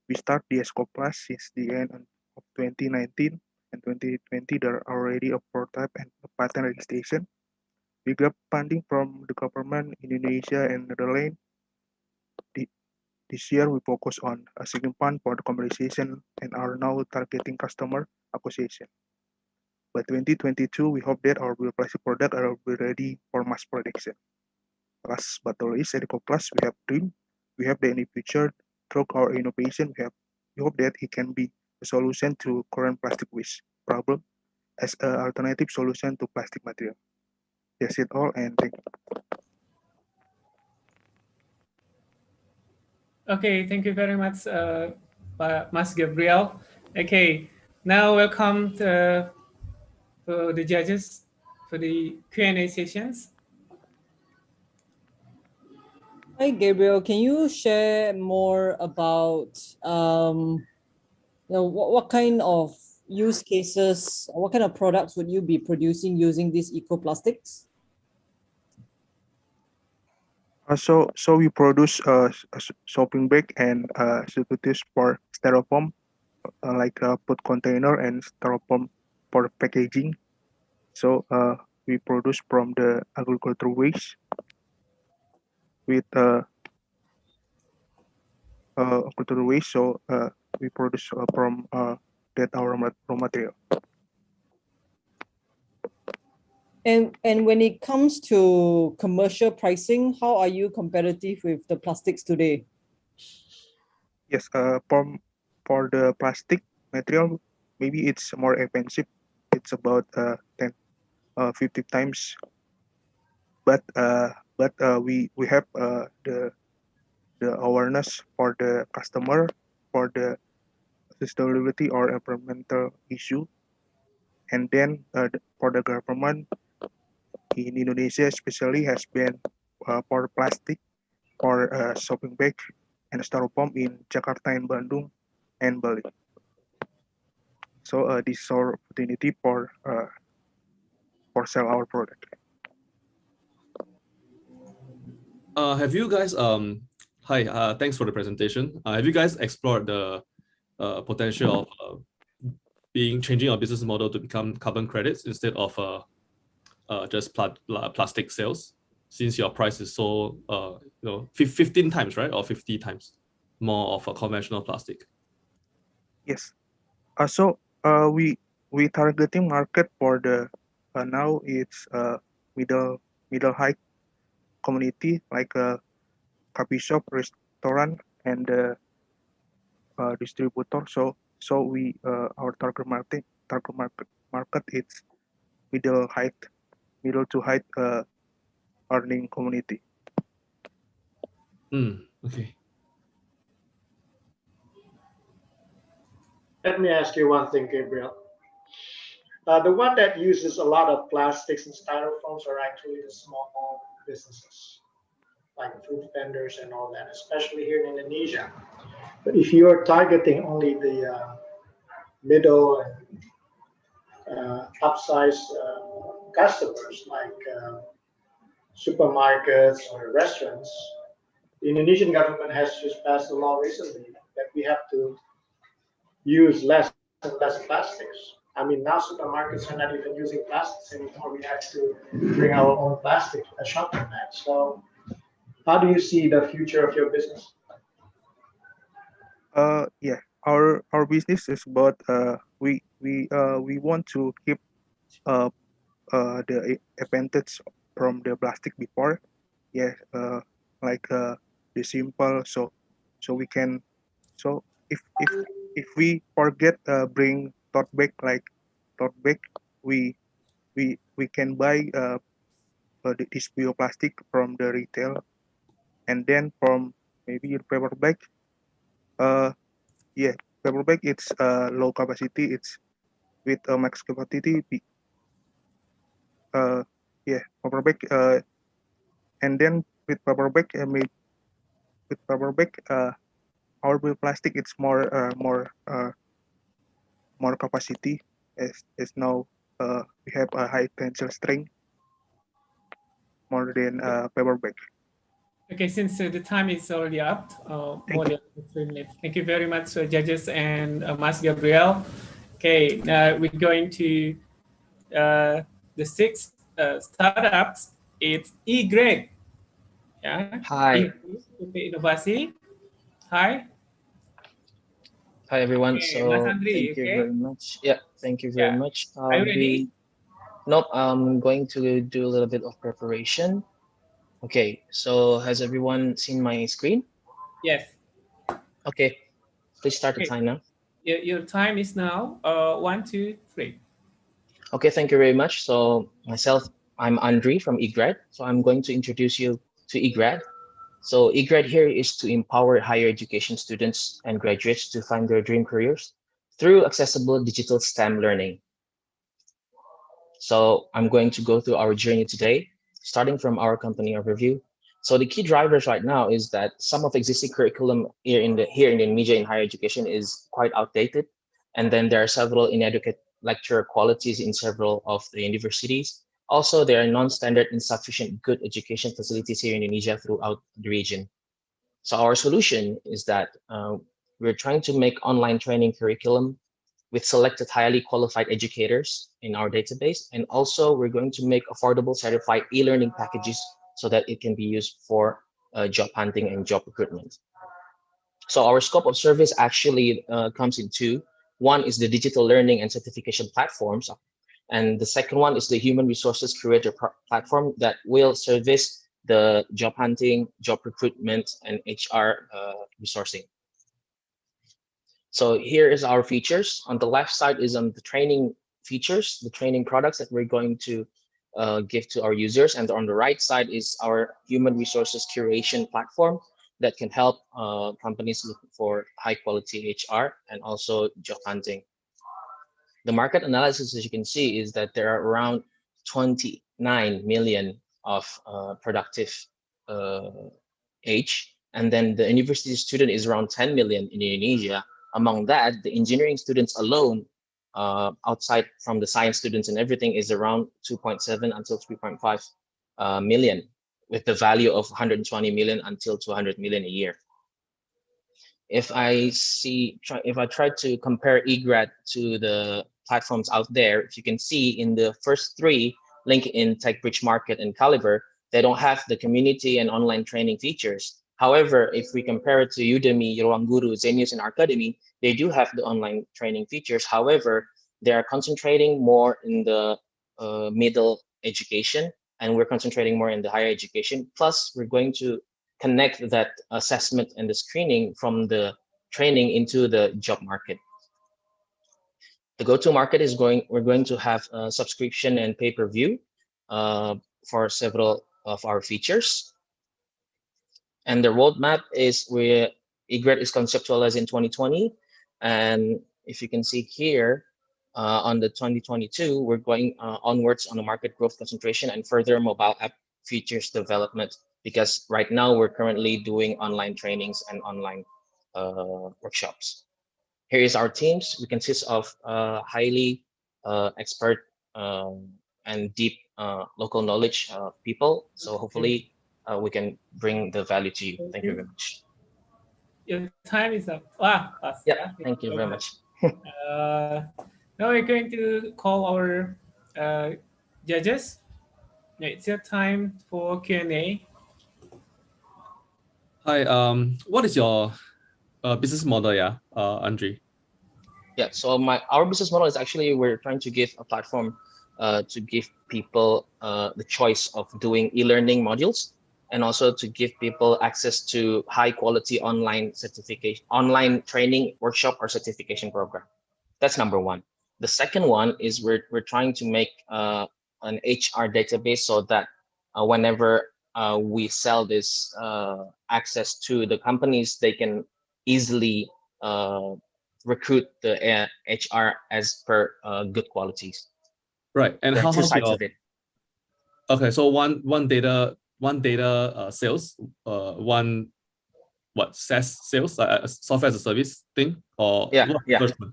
We start the EcoplastID since the end of 2019 and 2020. There are already a prototype and a patent registration. We got funding from the government in Indonesia and Netherlands. This year we focus on a second fund for the commercialization and are now targeting customer acquisition. By 2022, we hope that our bioplastic product are ready for mass production. Last but not least, at EcoPlast, we have dream. We have the future through our innovation. We hope that it can be a solution to current plastic waste problem as an alternative solution to plastic material. That's it all, and thank you. Okay, thank you very much, Mas Gabriel. Okay, now welcome to the judges for the Q&A sessions. Hi, Gabriel. Can you share more about what kind of use cases, what kind of products would you be producing using these ecoplastics? So we produce a shopping bag and substitutes for styrofoam, like a food container and styrofoam for packaging. So we produce from the agricultural waste with agricultural waste. So we produce from that our raw material. And when it comes to commercial pricing, how are you competitive with the plastics today? Yes, for the plastic material, maybe it's more expensive. It's about 50 times. But we have the awareness for the customer, for the sustainability or environmental issue. And then for the government in Indonesia especially has been for plastic, for shopping bag and styrofoam in Jakarta and Bandung and Bali. So this is our opportunity for sell our product. Have you guys hi, thanks for the presentation. Have you guys explored the potential of changing our business model to become carbon credits instead of just plastic sales, since your price is so 15 times, right, or 50 times more of a conventional plastic? Yes. So we targeting market for the now it's middle height community, like a coffee shop, restaurant, and distributor. So we our target market it's middle to high earning community. Okay. Let me ask you one thing, Gabriel. The one that uses a lot of plastics and styrofoams are actually the small businesses, like food vendors and all that, especially here in Indonesia. But if you are targeting only the middle and upsize customers, like supermarkets or restaurants, the Indonesian government has just passed a law recently that we have to use less and less plastics. I mean, now supermarkets are not even using plastics anymore. We have to bring our own plastic shopping bags. So how do you see the future of your business? Yeah, our business is about we want to keep the advantage from the plastic before. Yeah, like the simple. So we can. So if we forget bring tote bag, like tote bag, we can buy this bioplastic from the retail, and then from maybe paper bag. Yeah, paper bag it's low capacity. It's with a max capacity. Yeah, paper bag. And then with paper bag, our bioplastic it's more capacity. As now we have a high tensile strength more than paper bag. Okay, since the time is already up, more than 3 minutes. Thank you very much, judges and Mas Gabriel. Okay, now we're going to the 6 startups. It's eGrad. Yeah. Hi. Inovasi. Hi. Hi everyone. Okay, So Mas Andri, thank you very much. Yeah, thank you very much. Are you ready? Nope, I'm going to do a little bit of preparation. Okay, so has everyone seen my screen? Yes. Okay, please start the time now. Your time is now 1, 2, 3. Okay, thank you very much. So myself, I'm Andri from eGrad. So I'm going to introduce you to eGrad. So eGrad here is to empower higher education students and graduates to find their dream careers through accessible digital STEM learning. So I'm going to go through our journey today, starting from our company overview. So the key drivers right now is that some of existing curriculum here in Indonesia in higher education is quite outdated. And then there are several inadequate lecture qualities in several of the universities. Also, there are non-standard insufficient good education facilities here in Indonesia throughout the region. So our solution is that we're trying to make online training curriculum with selected highly qualified educators in our database. And also we're going to make affordable certified e-learning packages so that it can be used for job hunting and job recruitment. So our scope of service actually comes in 2. One is the digital learning and certification platforms. And the second one is the human resources curator platform that will service the job hunting, job recruitment, and HR resourcing. So here is our features. On the left side is on the training features, the training products that we're going to give to our users. And on the right side is our human resources curation platform that can help companies look for high quality HR and also job hunting. The market analysis, as you can see, is that there are around 29 million of productive age, and then the university student is around 10 million in Indonesia. Among that, the engineering students alone, outside from the science students and everything, is around 2.7 until 3.5 million, with the value of 120 million until 200 million a year. If I try to compare eGrad to the platforms out there, if you can see in the first three, LinkedIn, TechBridge Market, and Caliber, they don't have the community and online training features. However, if we compare it to Udemy, Ruang Guru, Zenius, and Academy, they do have the online training features. However, they are concentrating more in the middle education, and we're concentrating more in the higher education. Plus, we're going to connect that assessment and the screening from the training into the job market. The go-to market is we're going to have a subscription and pay-per-view for several of our features. And the roadmap is where eGrad is conceptualized in 2020. And if you can see here, on the 2022, we're going onwards on the market growth concentration and further mobile app features development, because right now we're currently doing online trainings and online workshops. Here is our teams. We consist of highly expert and deep local knowledge people. So hopefully we can bring the value to you. Thank you very much. Your time is up. Wow. Yeah, thank you very much. Now we're going to call our judges. It's your time for Q&A. Hi, what is your business model, Andre? Yeah, so our business model is actually, we're trying to give a platform to give people the choice of doing e-learning modules, and also to give people access to high quality online certification, online training workshop or certification program. That's number one. The second one is we're trying to make an HR database so that whenever we sell this access to the companies, they can easily recruit the HR as per good qualities. Right, and there how are two sides of it. Okay, so one data sales, one SaaS sales, software as a service thing, or yeah. First one?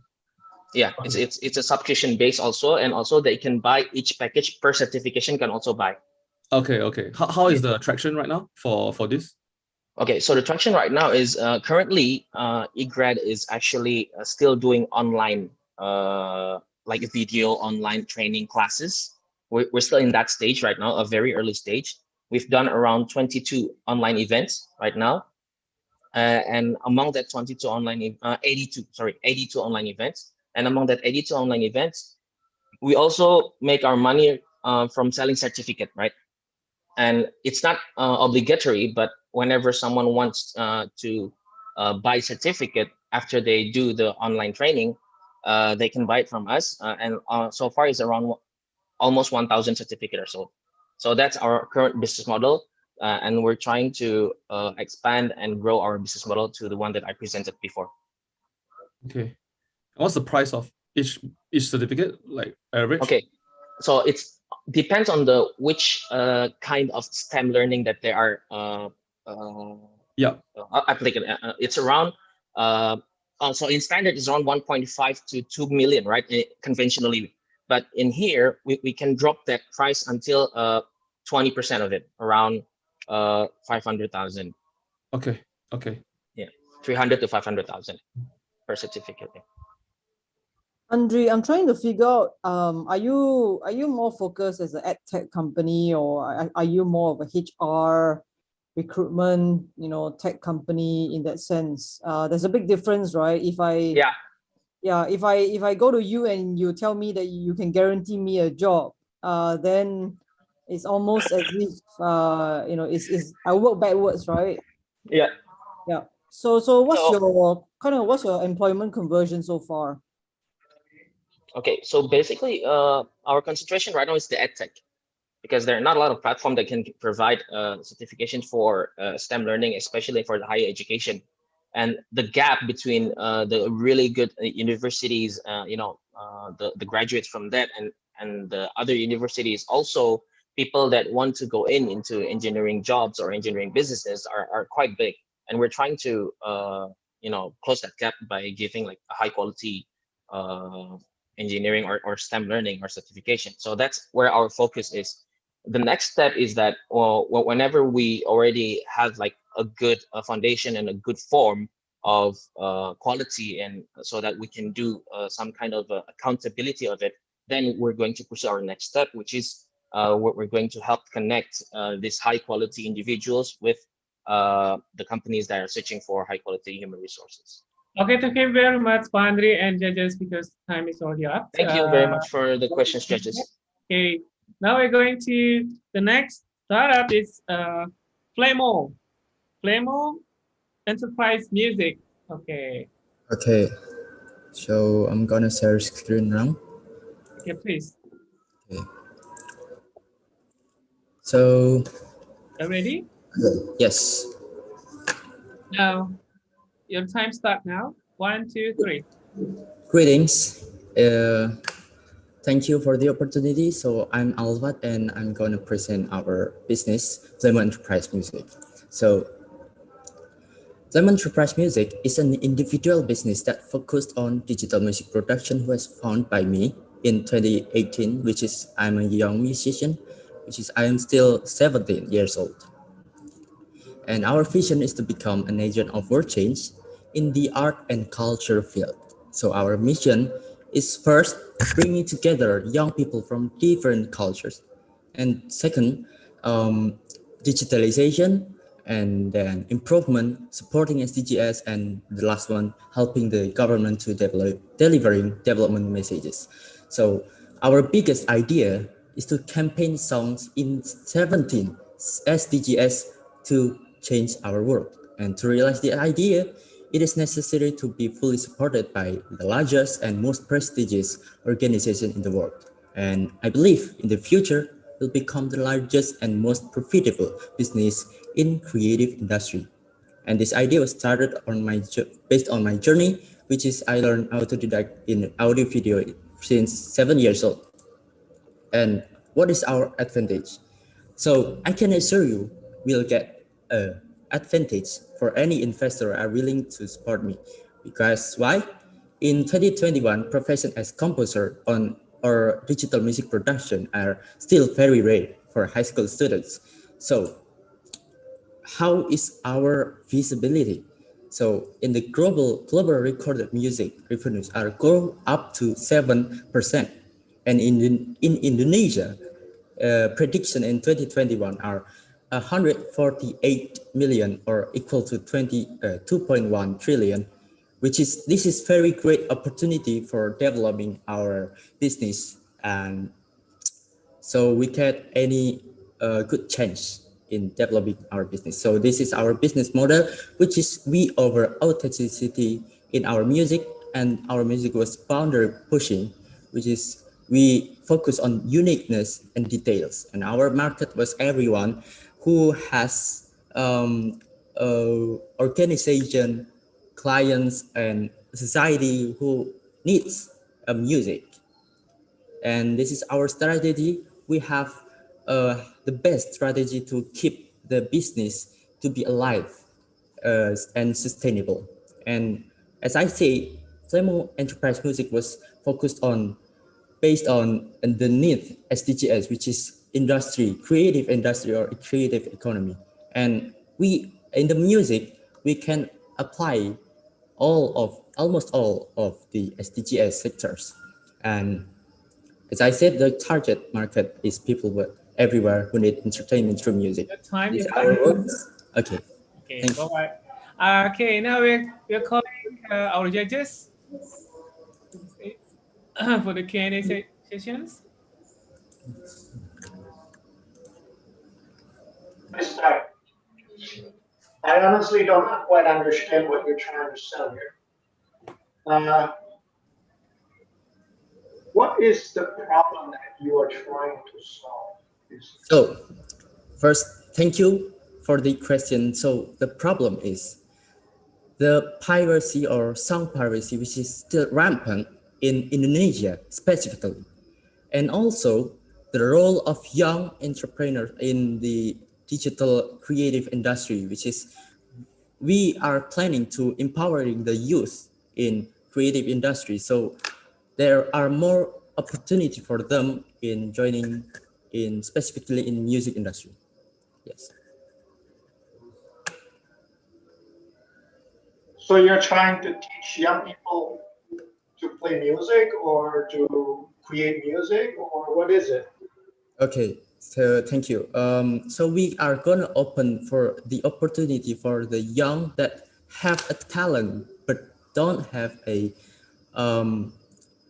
Yeah, it's a subscription base also, and also they can buy each package per certification can also buy. Okay. How is the traction right now for this? Okay, so the traction right now is currently eGrad is actually still doing online, like video online training classes. We're still in that stage right now, a very early stage. We've done around 22 online events right now. And among that 82 online events. And among that 82 online events, we also make our money from selling certificate, right? And it's not obligatory, but whenever someone wants to buy certificate after they do the online training, they can buy it from us. And so far it's around almost 1,000 certificate or so. So that's our current business model. And we're trying to expand and grow our business model to the one that I presented before. Okay. What's the price of each certificate, like average? Okay, so it's depends on the which kind of STEM learning that they are applicable. It's around so in standard it's around 1.5 to 2 million, right? Conventionally, but in here we can drop that price until 20% of it, around 500,000. Okay. Yeah, 300 to 500,000 per certificate. Yeah. Andre, I'm trying to figure out, are you more focused as an ed tech company, or are you more of a HR recruitment, tech company in that sense? There's a big difference, right? If I go to you and you tell me that you can guarantee me a job, then it's almost as if it's I work backwards, right? Yeah. So what's your employment conversion so far? Okay, so basically our concentration right now is the ed tech, because there are not a lot of platforms that can provide certification for STEM learning, especially for the higher education. And the gap between the really good universities, the graduates from that and the other universities, also people that want to go into engineering jobs or engineering businesses are quite big. And we're trying to close that gap by giving like a high quality engineering or STEM learning or certification. So that's where our focus is. The next step is that whenever we already have like a good foundation and a good form of quality, and so that we can do some kind of accountability of it, then we're going to pursue our next step, which is we're going to help connect these high quality individuals with the companies that are searching for high quality human resources. Okay, thank you very much, Pandri and judges, because time is already up. Thank you very much for the questions, judges. Okay, now we're going to the next startup. Is FLEMMO. FLEMMO Enterprise Music. Okay. Okay, so I'm gonna share screen now. Okay, please. Okay. So. Are you ready? Yes. Now, your time start now. 1, 2, 3. Greetings. Thank you for the opportunity. So I'm Alvat and I'm going to present our business, FLEMMO Enterprise Music. So FLEMMO Enterprise Music is an individual business that focused on digital music production, who was founded by me in 2018, which is I'm a young musician, which is I am still 17 years old. And our vision is to become an agent of world change in the art and culture field. So our mission is first, bringing together young people from different cultures. And second, digitalization, and then improvement, supporting SDGs, and the last one, helping the government to delivering development messages. So our biggest idea is to campaign songs in 17 SDGs to change our world. And to realize the idea, it is necessary to be fully supported by the largest and most prestigious organization in the world. And I believe in the future, will become the largest and most profitable business in creative industry. And this idea was started on based on my journey, which is I learned autodidact in audio video since 7 years old. And what is our advantage? So I can assure you, we'll get an advantage for any investor are willing to support me. Because why? In 2021, profession as composer or digital music production are still very rare for high school students. So how is our visibility? So in the global recorded music revenues are grow up to 7%. And in Indonesia, prediction in 2021 are 148 million, or equal to 2.1 trillion, this is very great opportunity for developing our business, and so we get any good chance in developing our business. So this is our business model, which is we over authenticity in our music, and our music was boundary pushing, which is we focus on uniqueness and details. And our market was everyone who has organization, clients, and society who needs music. And this is our strategy. We have the best strategy to keep the business to be alive and sustainable. And as I say, FLEMMO Enterprise Music was focused on based on underneath SDGs, which is industry, creative industry or creative economy. And we, in the music, we can apply almost all of the SDGs sectors. And as I said, the target market is people everywhere who need entertainment through music. The time is Okay. Okay, bye-bye. Okay, now we're calling our judges for the Q&A sessions. I start. I honestly don't quite understand what you're trying to sell here. What is the problem that you are trying to solve? So first, thank you for the question. So the problem is the piracy or song piracy, which is still rampant in Indonesia specifically. And also the role of young entrepreneurs in the digital creative industry, which is we are planning to empowering the youth in creative industry. So there are more opportunity for them in joining in specifically in music industry. Yes. So you're trying to teach young people to play music or to create music, or what is it? Okay, so thank you. So we are gonna open for the opportunity for the young that have a talent but don't have a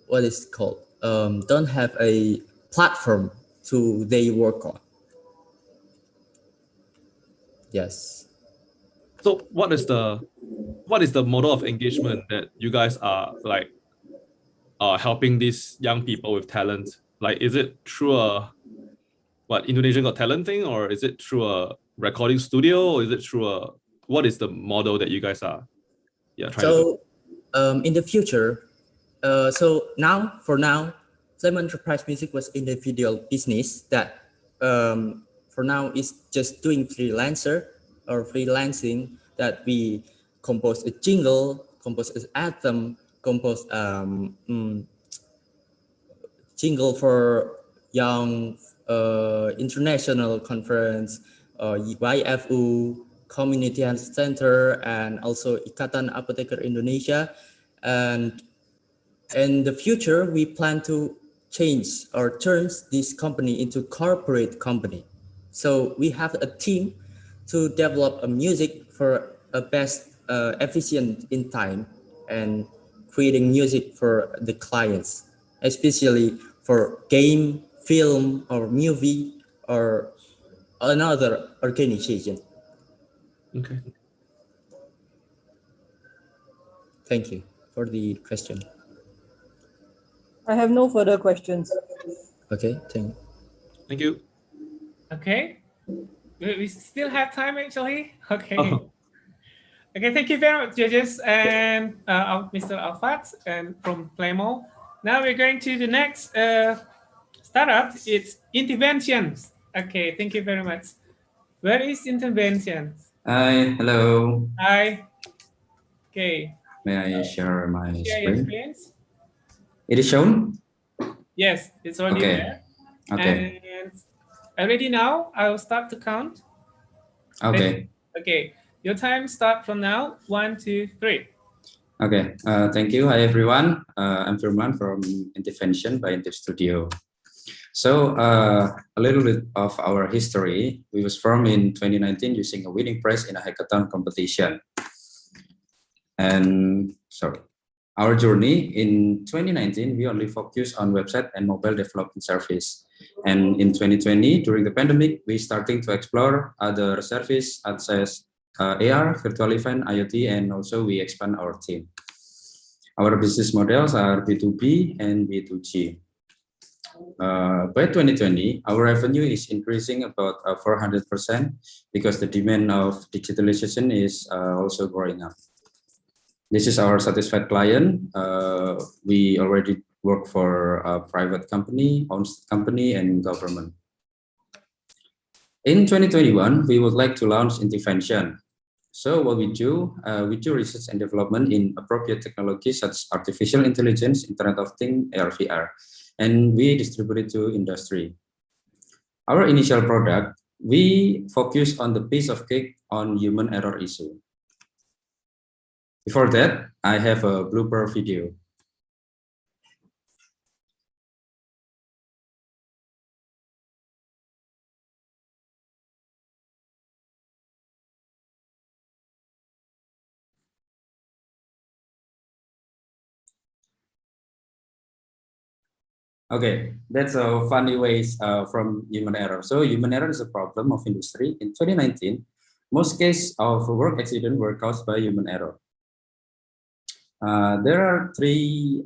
what is it called? Don't have a platform to they work on. Yes. So what is the model of engagement that you guys are like helping these young people with talent? Like, is it through a Indonesian Got Talent thing, or is it through a recording studio, or is it through a what is the model that you guys are trying to do? In the future, so for now, FLEMMO Enterprise Music was individual business that for now is just doing freelancing that we compose a jingle, compose an anthem, compose jingle for young international conference, YFU, Community Health Center, and also Ikatan Apoteker Indonesia. And in the future, we plan to change or turn this company into corporate company. So we have a team to develop a music for a best efficient in time and creating music for the clients, especially for game, film, or movie, or another organization. Okay. Thank you for the question. I have no further questions. Okay, thank you. Okay, we still have time actually. Okay. Okay, thank you very much, judges, and Mr. Alfat and from FLEMMO. Now we're going to the next startup. It's Intivention. Okay, thank you very much. Where is Intivention? Hi, hello. Hi. Okay. May I share my Share your screen? screens. It is shown? Yes, it's already Okay. there. Okay. And already now, I'll start to count. Okay. Okay, your time start from now. 1, 2, 3. Okay. Thank you. Hi, everyone. I'm Firman from Intivention by Intivestudio. So a little bit of our history. We was formed in 2019 using a winning prize in a hackathon competition. And sorry, our journey in 2019, we only focused on website and mobile development service. And in 2020, during the pandemic, we starting to explore other service such as AR, virtual event, IoT, and also we expand our team. Our business models are B2B and B2G. By 2020, our revenue is increasing about 400% because the demand of digitalization is also growing up. This is our satisfied client. We already work for a private company, owned company, and government. In 2021, we would like to launch Intivention. So what we do research and development in appropriate technologies such as artificial intelligence, Internet of Things, AR, VR, and we distribute it to industry. Our initial product, we focus on the piece of cake on human error issue. Before that, I have a blooper video. Okay, that's a funny ways from human error. So human error is a problem of industry. In 2019, most cases of work accident were caused by human error. There are three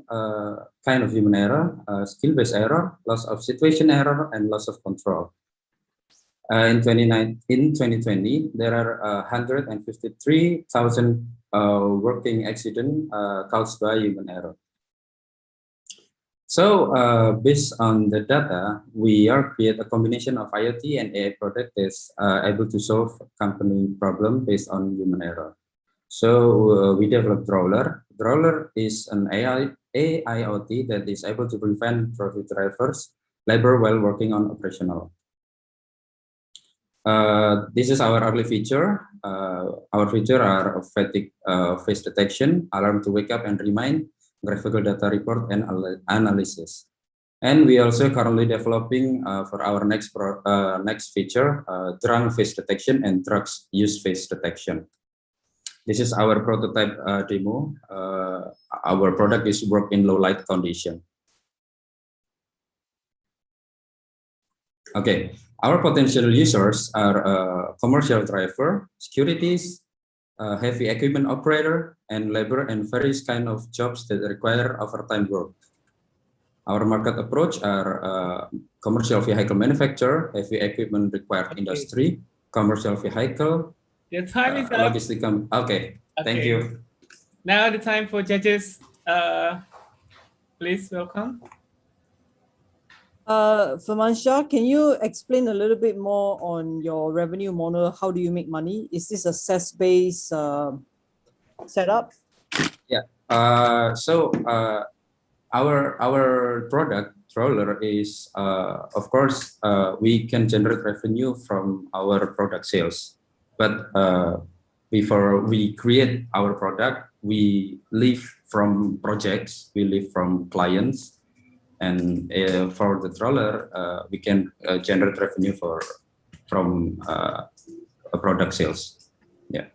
kind of human error: skill-based error, loss of situation error, and loss of control. In 2020, there are 153,000 working accidents caused by human error. So based on the data, we are create a combination of IoT and AI product that's able to solve company problem based on human error. So we developed Droller. Droller is an AIoT that is able to prevent traffic drivers labor while working on operational. This is our early feature. Our feature are fatigue face detection, alarm to wake up and remind, graphical data report and analysis. And we also currently developing for our next feature, drunk face detection and drugs use face detection. This is our prototype demo. Our product is work in low light condition. Okay, our potential users are commercial driver, securities, heavy equipment operator, and labor and various kind of jobs that require overtime work. Our market approach are commercial vehicle manufacturer, heavy equipment required industry, commercial vehicle. Your time is up. Logistic. Okay, thank you. Now the time for judges. Please welcome. Firmansyah, can you explain a little bit more on your revenue model? How do you make money? Is this a SaaS-based setup? Yeah. So our product Droller is of course we can generate revenue from our product sales, but before we create our product, we live from projects, we live from clients. And for the Droller, we can generate revenue from a product sales. Yeah.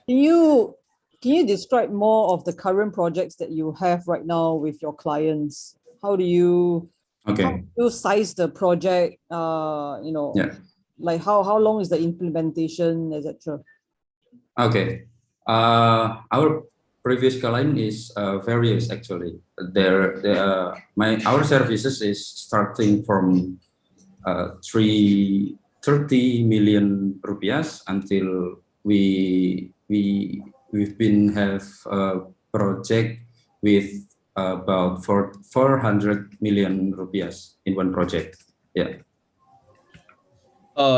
Can you describe more of the current projects that you have right now with your clients? How do you size the project? Like how long is the implementation, etc. Okay. Our previous client is various actually. Our services is starting from 30 million rupiah until we've been have a project with about 400 million rupiah in one project. Yeah.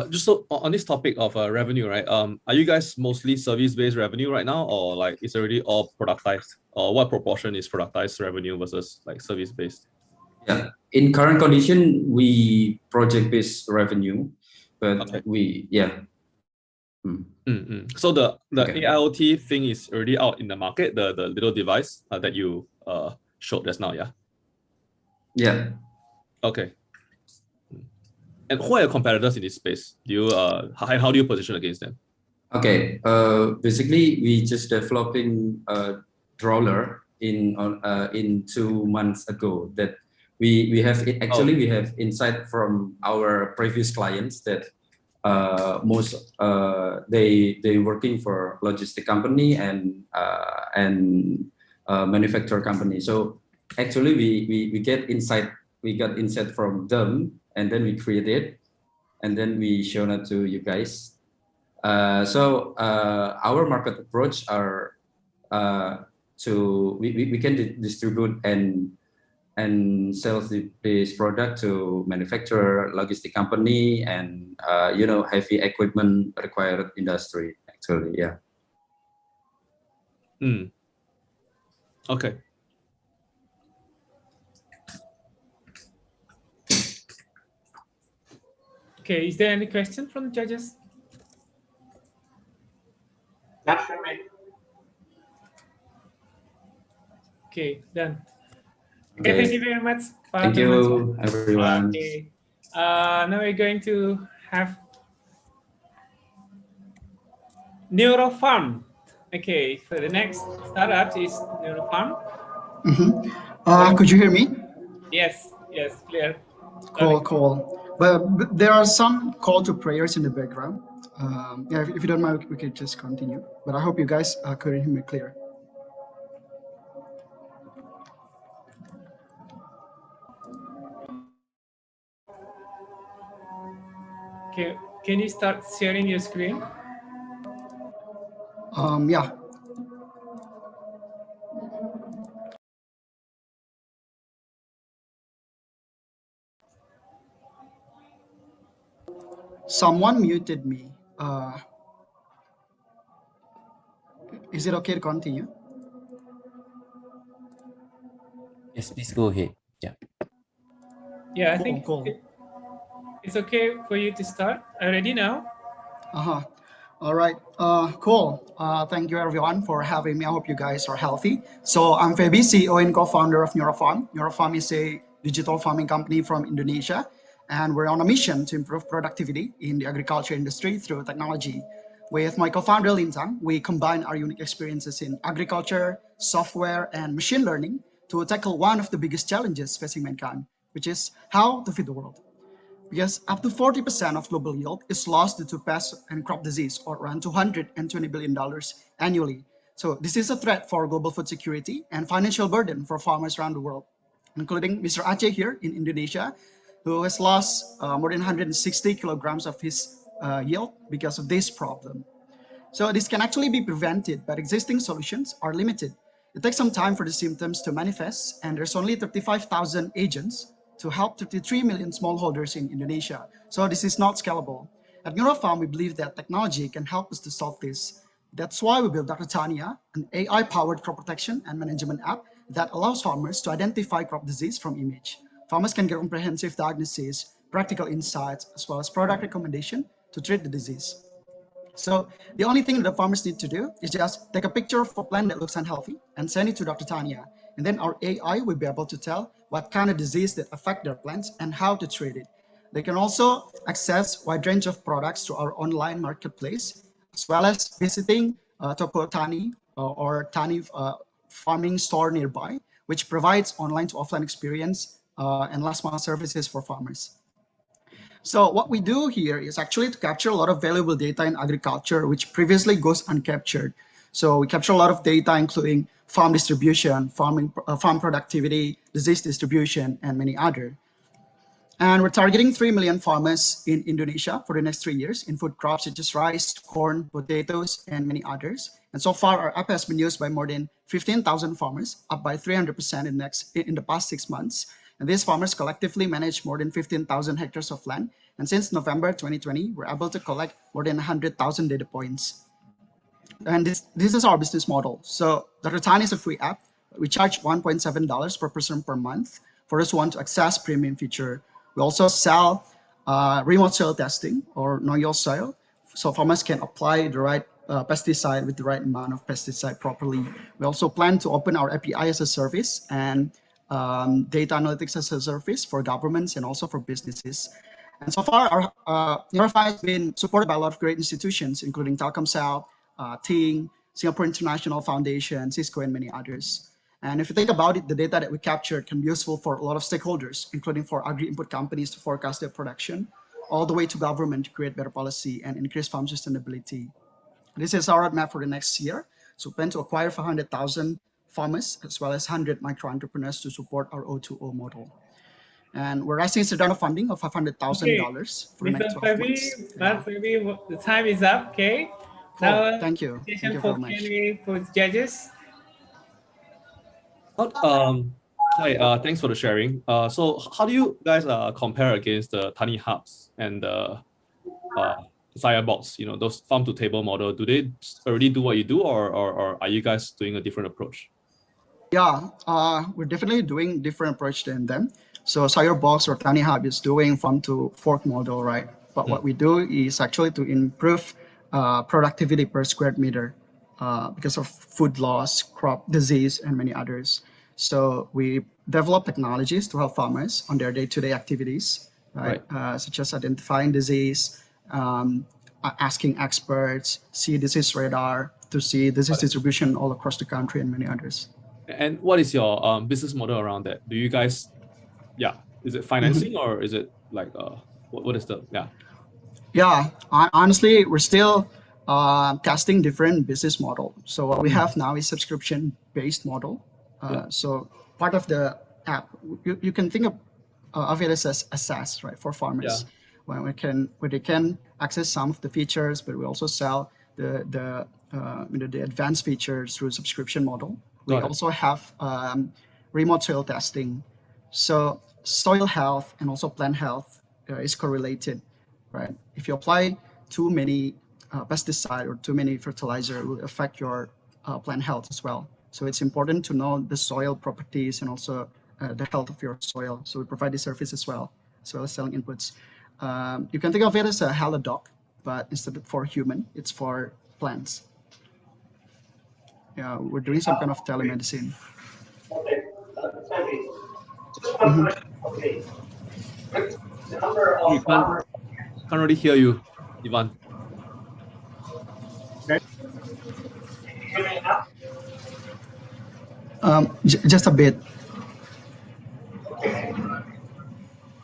Just so on this topic of revenue, right? Are you guys mostly service-based revenue right now, or like it's already all productized? Or what proportion is productized revenue versus like service-based? Yeah, in current condition, we project-based revenue, but So the AIoT thing is already out in the market, the little device that you showed just now, yeah? Yeah. Okay. And who are your competitors in this space? Do you how do you position against them? Okay. Basically, we just developing a Droller in 2 months ago. That we have we have insight from our previous clients that most they working for logistic company and manufacturer company. So actually we get insight. We got insight from them, and then we created, and then we shown it to you guys. So our market approach are we can distribute and sell this product to manufacturer, logistic company, and heavy equipment required industry. Actually, yeah. Okay. Okay, is there any question from the judges? Not for me. Okay, done. Okay, thank you very much. Thank you, everyone. Okay. Now we're going to have Neurafarm. Okay, so the next startup is Neurafarm. Could you hear me? Yes, clear. Cool. But there are some call to prayers in the background. Yeah, if you don't mind, we could just continue. But I hope you guys could hear me clear. Can you start sharing your screen? Yeah. Someone muted me. Is it okay to continue? Yes, please go ahead. Yeah. Yeah, I Cool, think cool. it's okay for you to start. Are you ready now? All right. Cool. Thank you everyone for having me. I hope you guys are healthy. So I'm Feby, CEO and co-founder of Neurafarm. Neurafarm is a digital farming company from Indonesia, and we're on a mission to improve productivity in the agriculture industry through technology. With my co-founder Zhang, we combine our unique experiences in agriculture, software, and machine learning to tackle one of the biggest challenges facing mankind, which is how to feed the world. Because up to 40% of global yield is lost due to pest and crop disease, or around $220 billion annually. So this is a threat for global food security and financial burden for farmers around the world, including Mr. Aceh here in Indonesia, who has lost more than 160 kilograms of his yield because of this problem. So this can actually be prevented, but existing solutions are limited. It takes some time for the symptoms to manifest, and there's only 35,000 agents to help 33 million smallholders in Indonesia. So this is not scalable. At Neurafarm, we believe that technology can help us to solve this. That's why we built Dr. Tania, an AI-powered crop protection and management app that allows farmers to identify crop disease from image. Farmers can get comprehensive diagnosis, practical insights, as well as product recommendation to treat the disease. So the only thing that farmers need to do is just take a picture of a plant that looks unhealthy and send it to Dr. Tania. And then our AI will be able to tell what kind of disease that affect their plants and how to treat it. They can also access a wide range of products through our online marketplace, as well as visiting Toko Tani or Tani farming store nearby, which provides online to offline experience and last mile services for farmers. So what we do here is actually to capture a lot of valuable data in agriculture, which previously goes uncaptured. So we capture a lot of data, including farm distribution, farm productivity, disease distribution, and many other. And we're targeting 3 million farmers in Indonesia for the next 3 years in food crops such as rice, corn, potatoes, and many others. And so far, our app has been used by more than 15,000 farmers, up by 300% in the past 6 months. And these farmers collectively manage more than 15,000 hectares of land. And since November 2020, we're able to collect more than 100,000 data points. And this is our business model. So Dr. Tani is a free app. We charge $1.7 per person per month for those who want to access premium feature. We also sell remote soil testing or know your soil, so farmers can apply the right pesticide with the right amount of pesticide properly. We also plan to open our API as a service and data analytics as a service for governments and also for businesses. And so far, our Neurafarm has been supported by a lot of great institutions, including Telkomsel, Ting, Singapore International Foundation, Cisco, and many others. And if you think about it, the data that we captured can be useful for a lot of stakeholders, including for agri-input companies to forecast their production, all the way to government to create better policy and increase farm sustainability. This is our roadmap for the next year. So we plan to acquire 500,000 farmers, as well as 100 micro entrepreneurs to support our O2O model. And we're raising a round of funding of $500,000 for the next 12 months. Maybe the time is up, okay? Cool. Now, Thank you. Thank you very much. For judges. Hi, thanks for the sharing. So how do you guys compare against the Tani Hubs and the Firebox, those farm to table model? Do they already do what you do, or are you guys doing a different approach? Yeah, we're definitely doing different approach than them. So Firebox or Tani Hub is doing farm to fork model, right? But what we do is actually to improve productivity per square meter because of food loss, crop disease, and many others. So we develop technologies to help farmers on their day-to-day activities, right? Such as identifying disease, asking experts, see disease radar to see disease distribution all across the country, and many others. And what is your business model around that? Do you guys, is it financing or is it like, what is the, Yeah, honestly, we're still testing different business model. So what we have now is subscription-based model. So part of the app, you can think of it as a SaaS, right, for farmers. where they can access some of the features, but we also sell the advanced features through subscription model. We Got it. also have remote soil testing. So soil health and also plant health is correlated, right? If you apply too many pesticide or too many fertilizer, it will affect your plant health as well. So it's important to know the soil properties and also the health of your soil. So we provide this service as well as selling inputs. You can think of it as a hello doc, but instead of for human, it's for plants. Yeah, we're doing some kind of telemedicine. Okay. Mhm. Okay. The number We of farmers. can't really hear you, Ivan. Just a bit.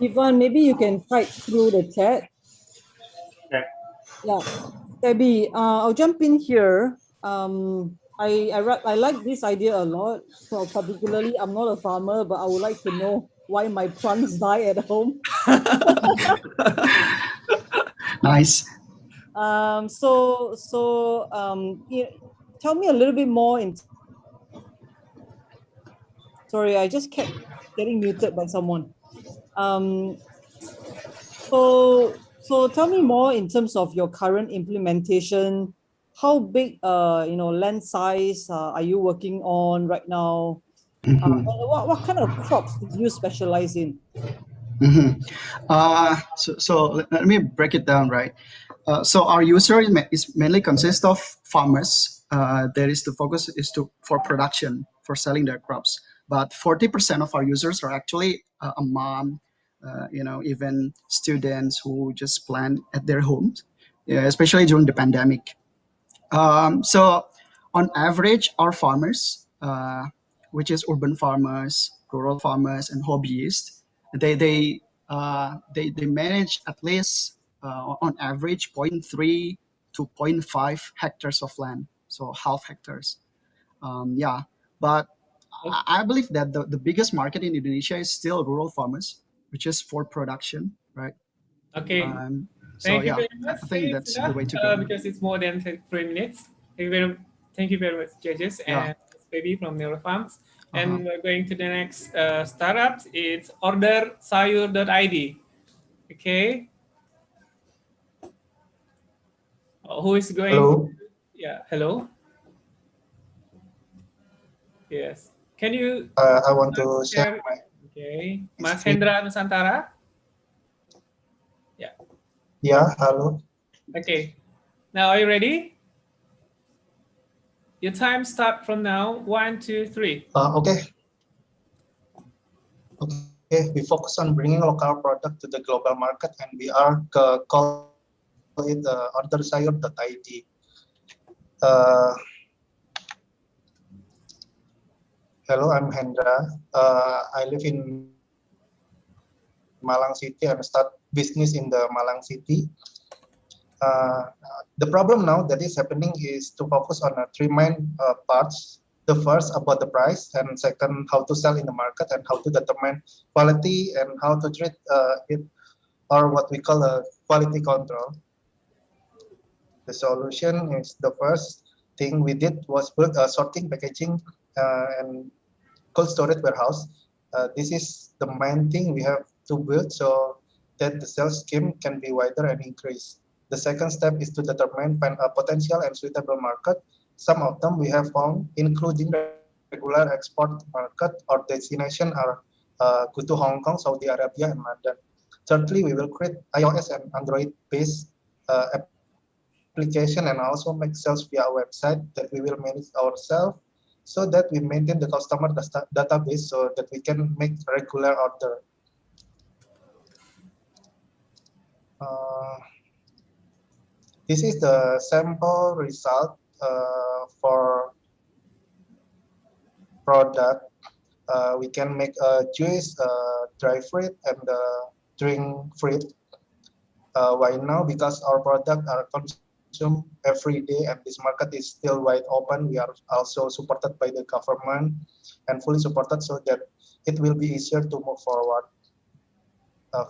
Ivan, maybe you can type through the chat. Okay. Yeah, Debbie, I'll jump in here. I like this idea a lot. So particularly, I'm not a farmer, but I would like to know why my plants die at home. Nice. Tell me a little bit more. Sorry, I just kept getting muted by someone. So tell me more in terms of your current implementation. How big, land size are you working on right now? What kind of crops do you specialize in? Mm-hmm. So let me break it down, right? So our user is mainly consist of farmers. There is the focus is for production, for selling their crops. But 40% of our users are actually a mom, even students who just plant at their homes, especially during the pandemic. So on average, our farmers, which is urban farmers, rural farmers, and hobbyists, they manage at least on average 0.3 to 0.5 hectares of land, so half hectares. But I believe that the biggest market in Indonesia is still rural farmers, which is for production, right? Okay. So Thank you yeah, very much. I think that's the way to go. Because it's more than 3 minutes. Thank you very much, judges, and baby from Neurafarm. And we're going to the next startup. It's Ordersayur.id. Okay. Who is going? Hello. Yeah. Hello. Yes. Can you? I want to share my. Okay. Mas Hendra Nusantara. Yeah. Yeah. Hello. Okay. Now, are you ready? Your time start from now. 1, 2, 3. Okay. Okay. We focus on bringing local product to the global market, and we are call it Ordersayur.id. Hello, I'm Hendra. I live in Malang City and start business in the Malang City. The problem now that is happening is to focus on 3 main parts. The first about the price, and second how to sell in the market, and how to determine quality and how to treat it, or what we call a quality control. The solution is the first thing we did was build a sorting, packaging, and cold storage warehouse. This is the main thing we have to build so that the sales scheme can be wider and increase. The second step is to determine a potential and suitable market. Some of them we have found, including regular export market or destination are go to Hong Kong, Saudi Arabia, and London. Thirdly, we will create iOS and Android-based application and also make sales via our website that we will manage ourselves, so that we maintain the customer database so that we can make regular order. This is the sample result for product. We can make a juice, dry fruit, and drink fruit. Why now? Because our product are consumed every day, and this market is still wide open. We are also supported by the government and fully supported so that it will be easier to move forward.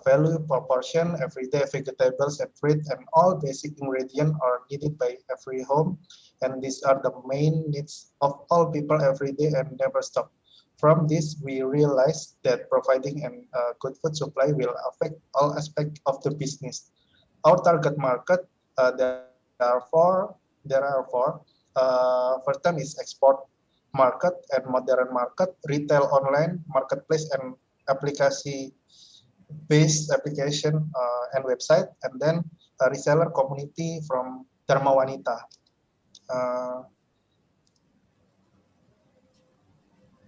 value proportion, everyday vegetables and fruit, and all basic ingredients are needed by every home. And these are the main needs of all people every day and never stop. From this, we realize that providing a good food supply will affect all aspects of the business. Our target market, there are four. First one is export market and modern market, retail online, marketplace, and application-based application and website, and then a reseller community from Dharma Wanita.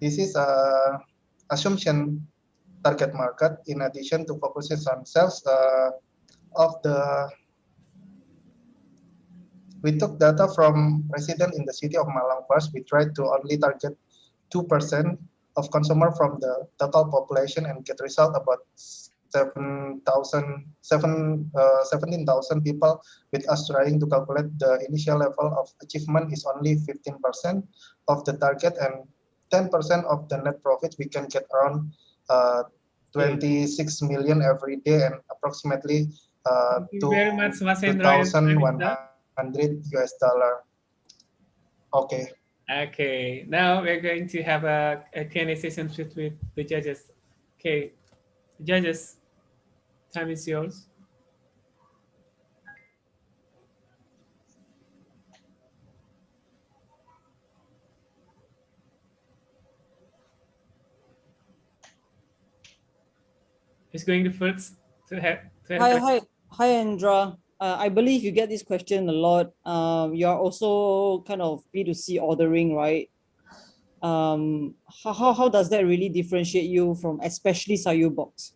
This is a assumption target market in addition to focuses on sales we took data from residents in the city of Malang first. We tried to only target 2% of consumer from the total population and get result about 17,000 people, with us trying to calculate the initial level of achievement is only 15% of the target, and 10% of the net profit. We can get around 26 million every day and approximately $2,100 US. Okay. Okay, now we're going to have a Q&A session with the judges. Okay, judges, time is yours. Who's going to first to have? Hi, Andra. I believe you get this question a lot. You are also kind of B2C ordering, right? How does that really differentiate you from especially Sayur Box?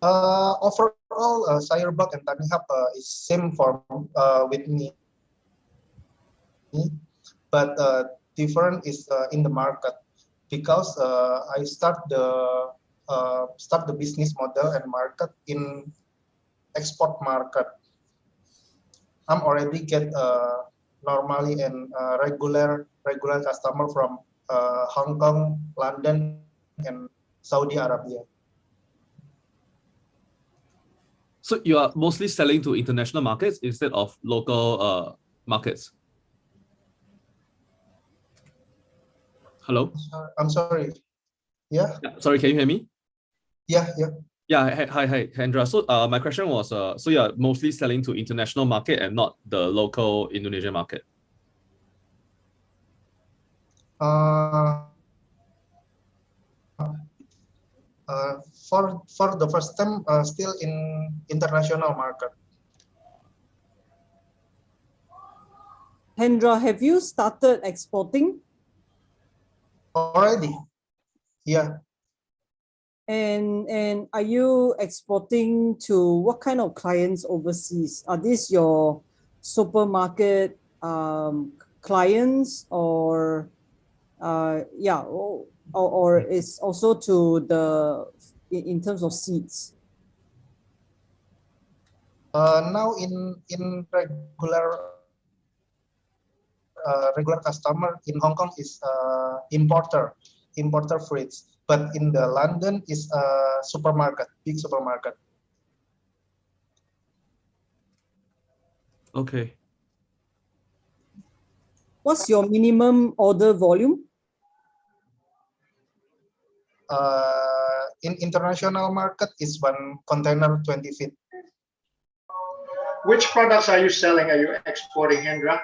Overall, Sayur Box and Tani Hub is same for with me, but different is in the market, because I start the business model and market in export market. I'm already get normally and regular customer from Hong Kong, London, and Saudi Arabia. So you are mostly selling to international markets instead of local markets? Hello? I'm sorry. Yeah. Sorry, can you hear me? Yeah. Yeah, hi, Hendra. So my question was, so you're mostly selling to international market and not the local Indonesian market? For the first time, still in international market. Hendra, have you started exporting? Already, yeah. And are you exporting to what kind of clients overseas? Are these your supermarket clients, or or is also to the in terms of seeds? Now in regular customer in Hong Kong is importer fruits, but in the London is supermarket, big supermarket. Okay. What's your minimum order volume? In international market is one container 20 feet. Which products are you selling? Are you exporting, Hendra?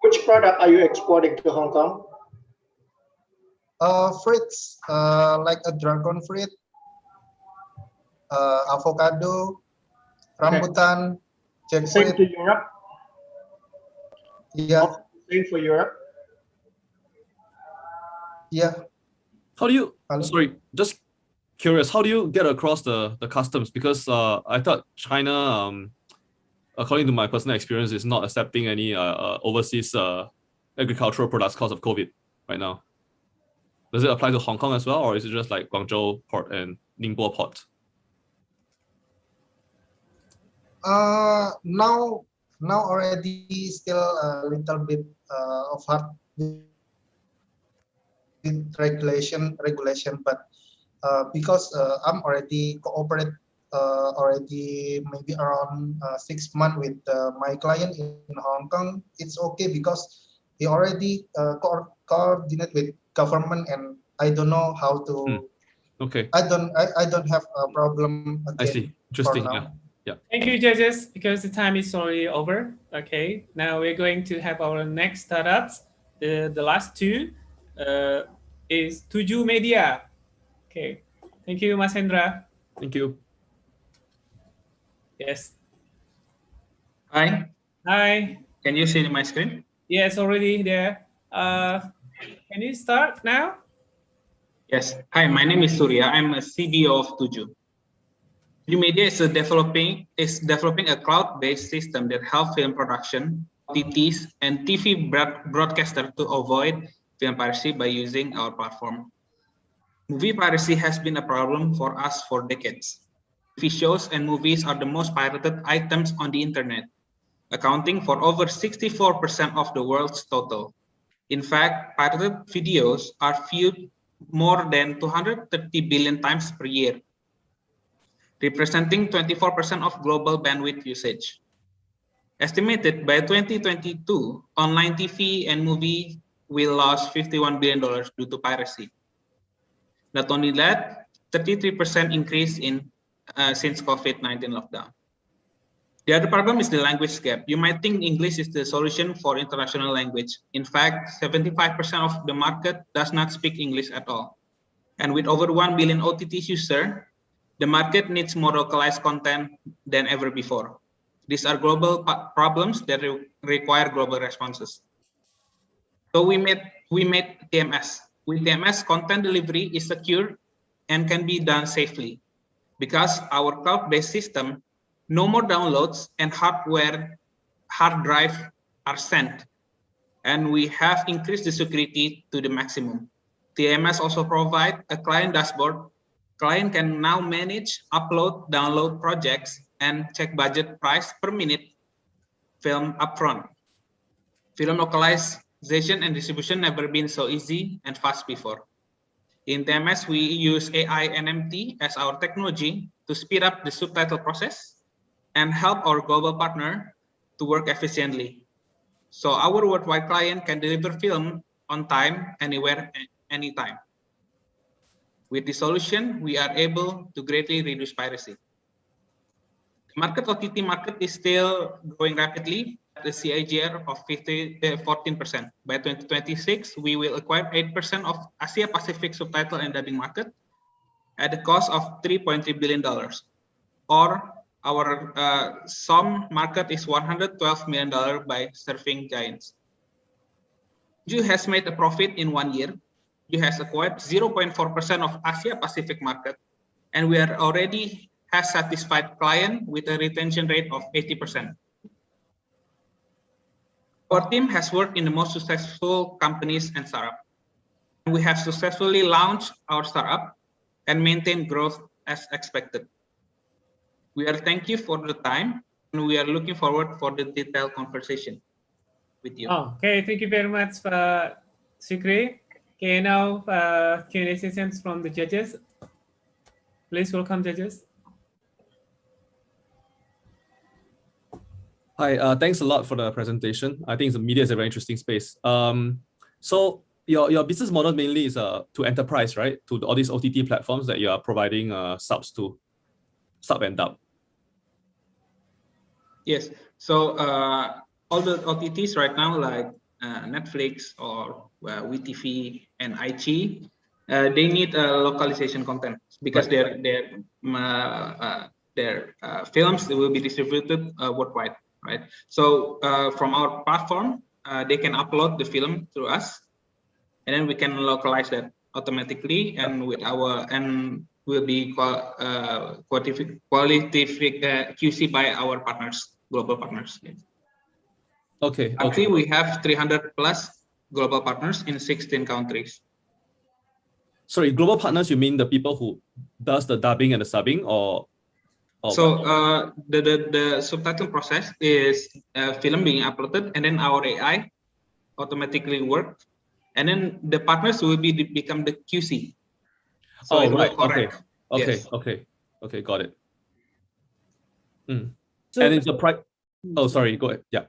Which product are you exporting to Hong Kong? Fruits, like a dragon fruit, avocado, rambutan, jackfruit. Same to Europe? Yeah. Same for Europe? Yeah. How do you, sorry, just curious, how do you get across the customs? Because I thought China, according to my personal experience, is not accepting any overseas agricultural products because of COVID right now. Does it apply to Hong Kong as well, or is it just like Guangzhou port and Ningbo port? Now already still a little bit of hard regulation, but because I'm already cooperate already maybe around 6 months with my client in Hong Kong, it's okay because he already coordinate with government, and I don't know how to. Okay. I don't have a problem again. I see. Interesting. For now. Yeah. Yeah. Thank you, judges, because the time is already over. Okay, now we're going to have our next startups. The last two is TUJJU Media. Okay, thank you, Mas Hendra. Thank you. Yes. Hi. Hi. Can you see my screen? Yes, already there. Can you start now? Yes. Hi, my name is Surya. I'm a CBO of TUJJU. TUJJU Media is developing a cloud-based system that helps film production, OTTs, and TV broadcaster to avoid film piracy by using our platform. Movie piracy has been a problem for us for decades. TV shows and movies are the most pirated items on the internet, accounting for over 64% of the world's total. In fact, pirated videos are viewed more than 230 billion times per year, representing 24% of global bandwidth usage. Estimated by 2022, online TV and movie will lose $51 billion due to piracy. Not only that, 33% increase in since COVID-19 lockdown. The other problem is the language gap. You might think English is the solution for international language. In fact, 75% of the market does not speak English at all. And with over 1 billion OTT users, the market needs more localized content than ever before. These are global problems that require global responses. So we made TMS. With TMS, content delivery is secure and can be done safely. Because our cloud-based system, no more downloads and hard drive are sent. And we have increased the security to the maximum. TMS also provide a client dashboard. Client can now manage, upload, download projects, and check budget price per minute film upfront. Film localization and distribution never been so easy and fast before. In TMS, we use AI NMT as our technology to speed up the subtitle process and help our global partner to work efficiently. So our worldwide client can deliver film on time, anywhere, anytime. With the solution, we are able to greatly reduce piracy. The OTT market is still growing rapidly at a CAGR of 14%. By 2026, we will acquire 8% of Asia Pacific subtitle and dubbing market at a cost of $3.3 billion. Or our sum market is $112 million by serving giants. TUJJU has made a profit in 1 year. TUJJU has acquired 0.4% of Asia Pacific market, and we are already has satisfied client with a retention rate of 80%. Our team has worked in the most successful companies and startups. We have successfully launched our startup and maintained growth as expected. We are thank you for the time, and we are looking forward for the detailed conversation with you. Oh, okay, thank you very much, Sukri. Okay, now Q&A sessions from the judges. Please welcome judges. Hi, thanks a lot for the presentation. I think the media is a very interesting space. So your business model mainly is to enterprise, right? To all these OTT platforms that you are providing subs to, sub and dub. Yes. So all the OTTs right now, like Netflix or WeTV and iQIYI, they need localization content because their films will be distributed worldwide. Right. So from our platform, they can upload the film through us, and then we can localize that automatically, and with our will be qualified QC by our partners, global partners. Okay. Actually, we have 300 plus global partners in 16 countries. Sorry, global partners, you mean the people who does the dubbing and the subbing, or so the subtitle process is film being uploaded, and then our AI automatically work and then the partners will become the QC. So Oh, it will right. Okay. correct. Okay. Yes. Okay. Okay. Got it. So, And it's a price. Oh, sorry. Go ahead. Yeah.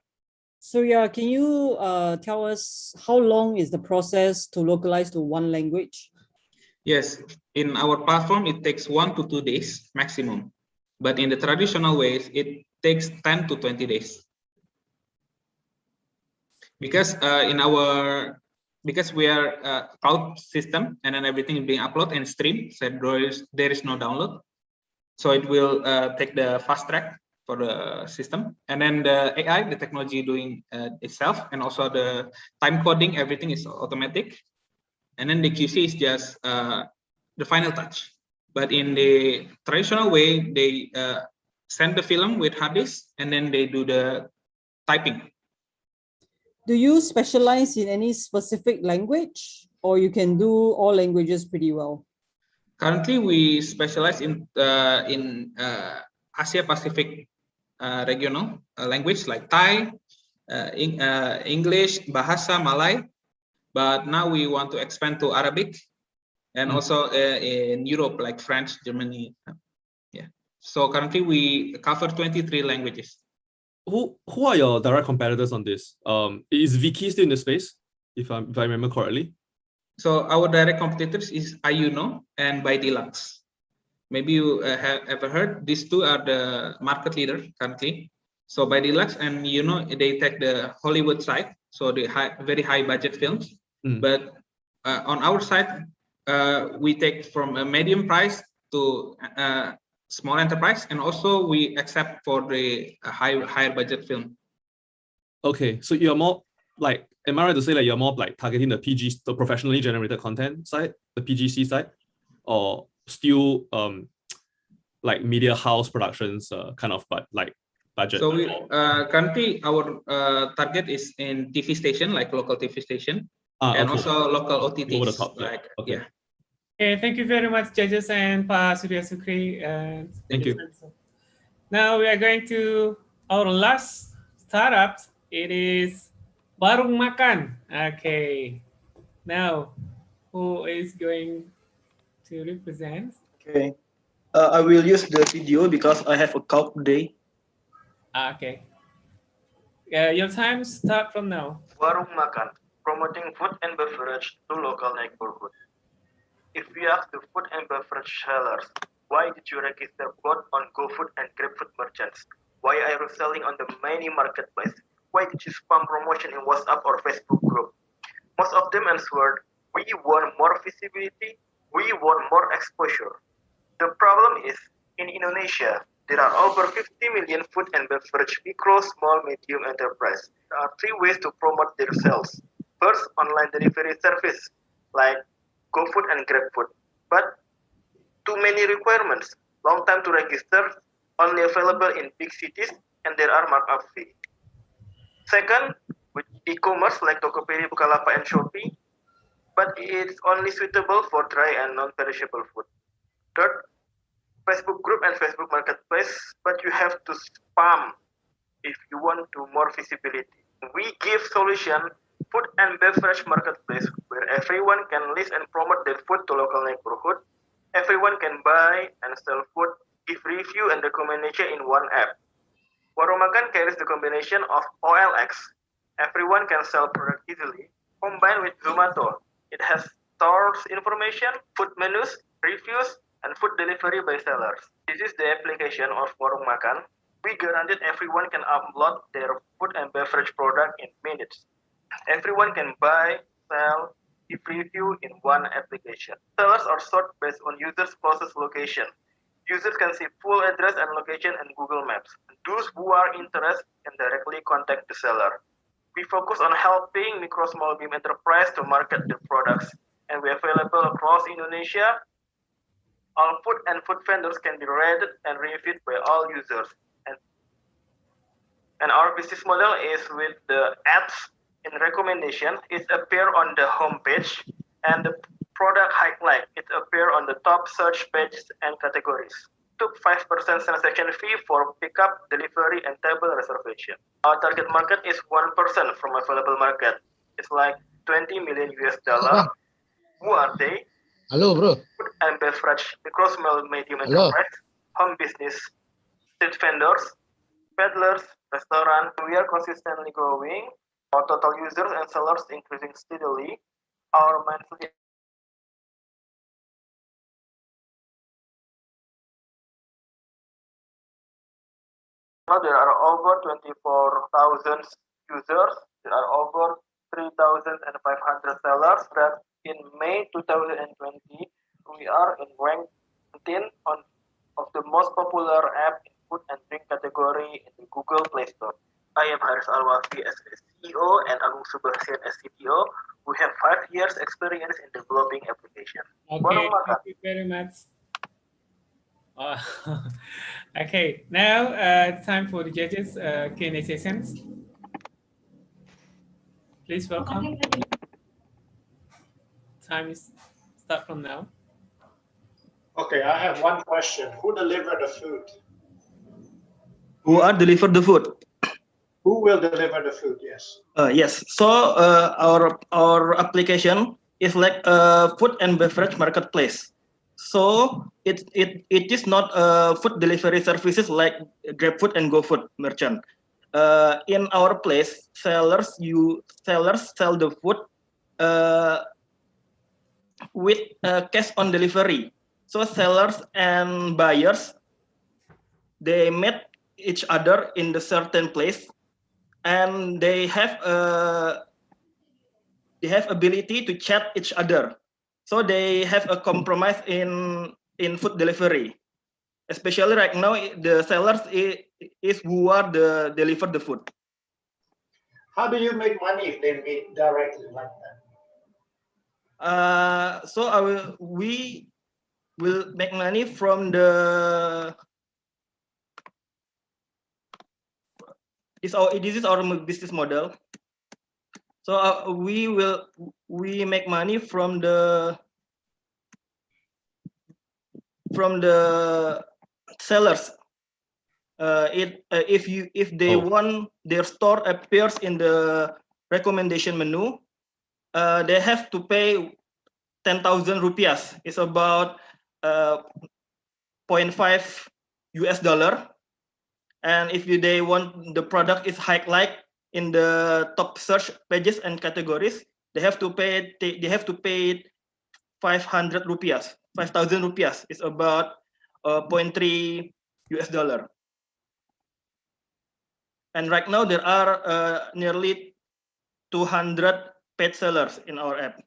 So yeah, can you tell us how long is the process to localize to one language? Yes, in our platform, it takes 1 to 2 days maximum. But in the traditional ways, it takes 10 to 20 days. Because because we are a cloud system, and then everything is being uploaded and streamed, so there is no download. So it will take the fast track for the system, and then the AI, the technology doing itself, and also the time coding, everything is automatic. And then the QC is just the final touch. But in the traditional way, they send the film with hard disk, and then they do the typing. Do you specialize in any specific language, or you can do all languages pretty well? Currently, we specialize in Asia Pacific regional language like Thai, English, Bahasa, Malay. But now we want to expand to Arabic, and also in Europe like French, Germany. Yeah. So currently we cover 23 languages. Who are your direct competitors on this? Is Viki still in the space, if I remember correctly? So our direct competitors is Ayuno and By Deluxe. Maybe you have ever heard, these two are the market leader currently. So By Deluxe and they take the Hollywood side, so the very high budget films. But on our side, we take from a medium price to small enterprise, and also we accept for the higher budget film. Okay, so you're more like, am I right to say that you're more like targeting the the professionally generated content side, the PGC side, or still like media house productions kind of, but like budget? So we currently our target is in TV station, like local TV station, and okay. also local OTTs. Over the top, like okay. Yeah. Okay, thank you very much, judges and Pak Surya Sukri. Thank you. Now we are going to our last startup. It is Warung Makan. Okay. Now, who is going to represent? Okay. I will use the video because I have a cough today. Okay. Your time start from now. Warung Makan, promoting food and beverage to local neighborhood. If we ask the food and beverage sellers, why did you register both on GoFood and GrabFood merchants? Why are you selling on the many marketplace? Why did you spam promotion in WhatsApp or Facebook group? Most of them answered, we want more visibility, we want more exposure. The problem is, in Indonesia, there are over 50 million food and beverage micro, small, medium enterprise. There are 3 ways to promote their sales. First, online delivery service, like GoFood and GrabFood. But too many requirements, long time to register, only available in big cities, and there are markup fee. Second, with e-commerce like Tokopedia, Bukalapak, and Shopee, but it's only suitable for dry and non-perishable food. Third, Facebook group and Facebook marketplace, but you have to spam if you want to more visibility. We give solution food and beverage marketplace where everyone can list and promote their food to local neighborhood. Everyone can buy and sell food, give review and recommendation in one app. Warung Makan carries the combination of OLX. Everyone can sell product easily, combined with Zomato. It has stores information, food menus, reviews, and food delivery by sellers. This is the application of Warung Makan. We guarantee everyone can upload their food and beverage product in minutes. Everyone can buy, sell, give review in one application. Sellers are sorted based on users' closest location. Users can see full address and location in Google Maps. Those who are interested can directly contact the seller. We focus on helping micro, small, medium enterprise to market their products, and we are available across Indonesia. All food and food vendors can be rated and reviewed by all users. And our business model is with the ads in recommendation. It appears on the homepage, and the product highlight, it appears on the top search pages and categories. Took 5% transaction fee for pickup, delivery, and table reservation. Our target market is 1% from available market. It's like 20 million US dollar. Who are they? Halo bro. Food and beverage, micro, small, medium Halo. enterprise, home business, street vendors, peddlers, restaurant. We are consistently growing. Our total users and sellers increasing steadily. Our monthly now there are over 24,000 users. There are over 3,500 sellers. That in May 2020, we are in rank 10 of the most popular app in food and drink category in the Google Play Store. I am Haris Alwafi as CEO and Agung Subahsian as CTO. We have 5 years experience in developing application. Okay, thank you very much. Okay, now time for the judges Q&A sessions. Please welcome. Time is start from now. Okay, I have one question. Who delivered the food? Who are deliver the food? Who will deliver the food? Yes. Yes. So our application is like a food and beverage marketplace. So it is not food delivery services like GrabFood and GoFood merchant. In our place, sellers sell the food with cash on delivery. So sellers and buyers, they meet each other in the certain place, and they have ability to chat each other. So they have a compromise in food delivery. Especially right now, the sellers is who are deliver the food. How do you make money if they meet directly like that? So we will make money from the this is our business model. So we make money from the sellers. If they want their store appears in the recommendation menu, they have to pay 10,000 rupiahs. It's about 0.5 US dollar. And if they want the product is like in the top search pages and categories, they have to pay 500 rupiahs, 5,000 rupiahs. It's about 0.3 US dollar. And right now there are nearly 200 paid sellers in our app.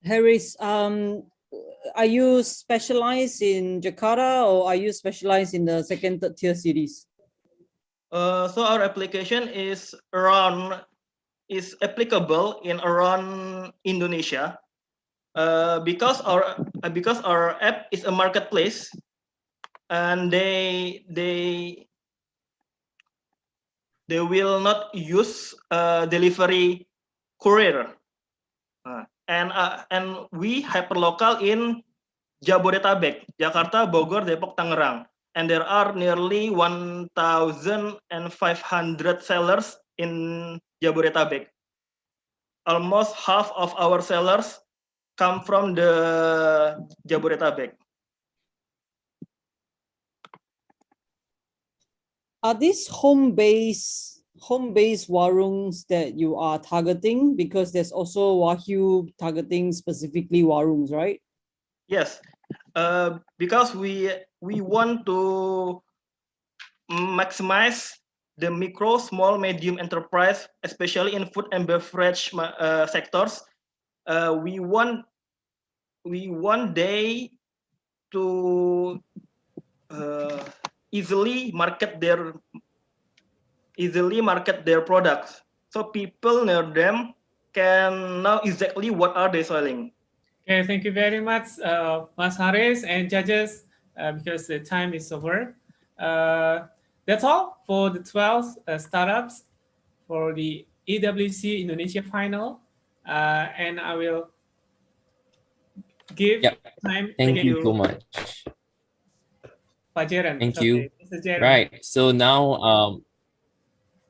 Haris, are you specialized in Jakarta or are you specialized in the second, third tier cities? So our application is applicable in around Indonesia, because our app is a marketplace, and they will not use delivery courier. And we hyperlocal in Jabodetabek, Jakarta, Bogor, Depok, Tangerang. And there are nearly 1,500 sellers in Jabodetabek. Almost half of our sellers come from the Jabodetabek. Are these home-based warungs that you are targeting? Because there's also Wahyu targeting specifically warungs, right? Yes, because we want to maximize the micro, small, medium enterprise, especially in food and beverage sectors. We want they to easily market their products, so people near them can know exactly what are they selling. Okay, thank you very much, Mas Haris and judges, because the time is over. That's all for the 12 startups for the EWC Indonesia final, and I will give time. Thank you so much. Pak Jeren. Thank you. Mr. Jeren. Right. So now,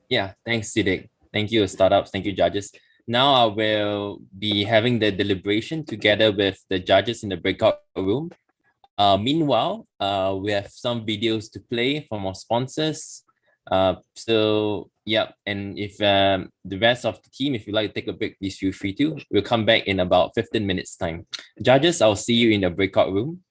yeah, thanks, Sidik. Thank you, startups. Thank you, judges. Now I will be having the deliberation together with the judges in the breakout room. Meanwhile, we have some videos to play from our sponsors. So yeah, and if the rest of the team, if you like to take a break, please feel free to. We'll come back in about 15 minutes time. Judges, I'll see you in the breakout room.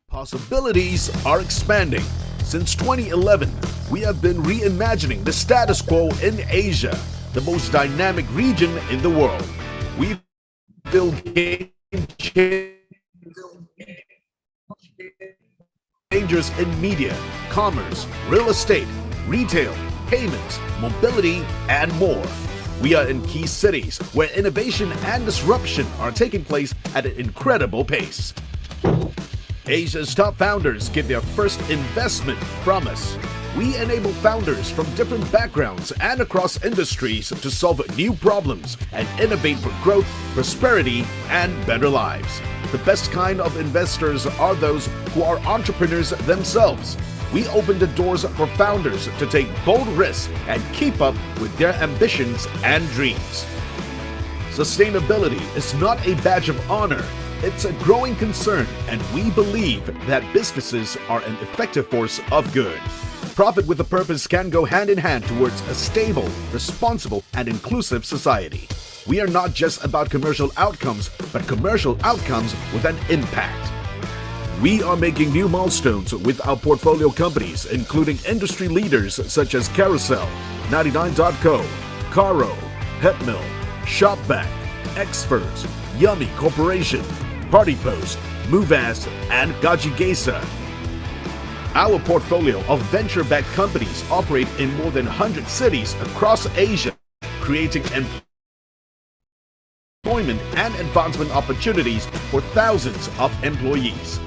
Possibilities are expanding. Since 2011, we have been reimagining the status quo in Asia, the most dynamic region in the world. We build game changers in media, commerce, real estate, retail, payments, mobility, and more. We are in key cities where innovation and disruption are taking place at an incredible pace. Asia's top founders get their first investment from us. We enable founders from different backgrounds and across industries to solve new problems and innovate for growth, prosperity, and better lives. The best kind of investors are those who are entrepreneurs themselves. We open the doors for founders to take bold risks and keep up with their ambitions and dreams. Sustainability is not a badge of honor. It's a growing concern, and we believe that businesses are an effective force of good. Profit with a purpose can go hand in hand towards a stable, responsible, and inclusive society. We are not just about commercial outcomes, but commercial outcomes with an impact. We are making new milestones with our portfolio companies, including industry leaders such as Carousel, 99.co, Caro, Hetmill, Shopback, Experts, Yummy Corporation, Party Post, MoveAs, and Gaji Gesa. Our portfolio of venture-backed companies operate in more than 100 cities across Asia, creating employment and advancement opportunities for thousands of employees.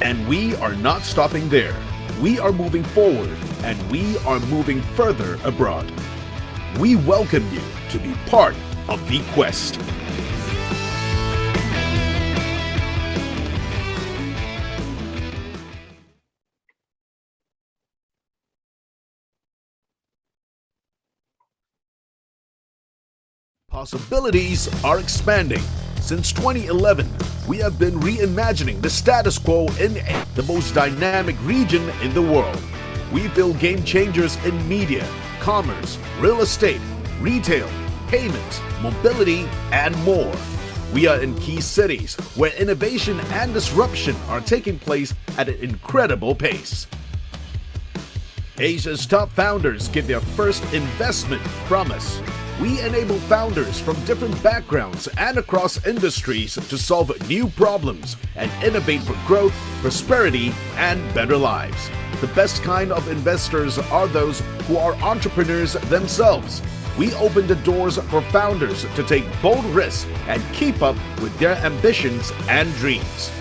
And we are not stopping there. We are moving forward, and we are moving further abroad. We welcome you to be part of the quest. Possibilities are expanding. Since 2011, we have been reimagining the status quo in the most dynamic region in the world. We build game changers in media, commerce, real estate, retail, payments, mobility, and more. We are in key cities where innovation and disruption are taking place at an incredible pace. Asia's top founders get their first investment from us. We enable founders from different backgrounds and across industries to solve new problems and innovate for growth, prosperity, and better lives. The best kind of investors are those who are entrepreneurs themselves. We open the doors for founders to take bold risks and keep up with their ambitions and dreams.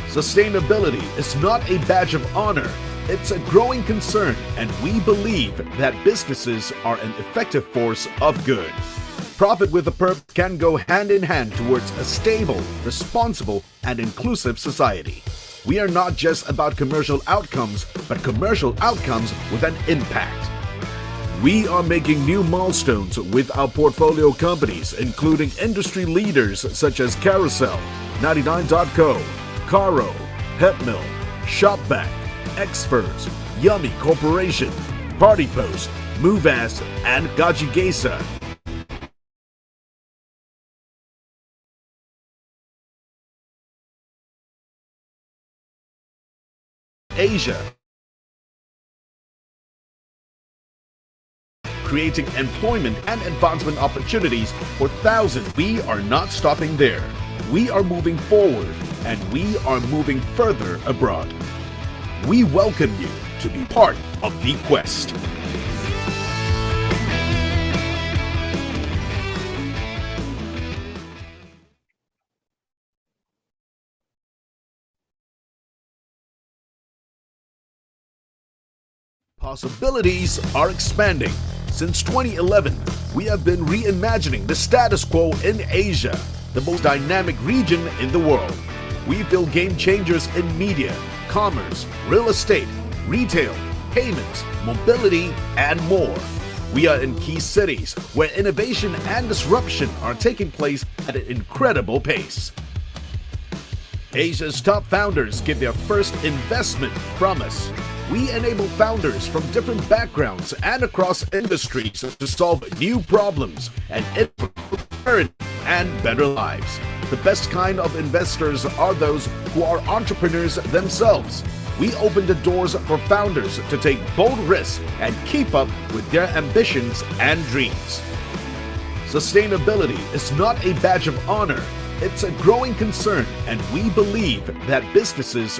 Sustainability is not a badge of honor. It's a growing concern, and we believe that businesses are an effective force of good. Profit with a purpose can go hand in hand towards a stable, responsible, and inclusive society. We are not just about commercial outcomes, but commercial outcomes with an impact. We are making new milestones with our portfolio companies, including industry leaders such as Carousel, 99.co, Caro, Hetmill, Shopback, Experts, Yummy Corporation, Party Post, MoveAs, and Gaji Gesa. Asia, creating employment and advancement opportunities for thousands. We are not stopping there. We are moving forward, and we are moving further abroad. we welcome you to be part of the quest. Possibilities are expanding. Since 2011, we have been reimagining the status quo in Asia, the most dynamic region in the world. We build game changers in media, commerce, real estate, retail, payments, mobility, and more. We are in key cities where innovation and disruption are taking place at an incredible pace. Asia's top founders get their first investment from us. We enable founders from different backgrounds and across industries to solve new problems and prosperity and better lives. The best kind of investors are those who are entrepreneurs themselves. We open the doors for founders to take bold risks and keep up with their ambitions and dreams. Sustainability is not a badge of honor. It's a growing concern, and we believe that businesses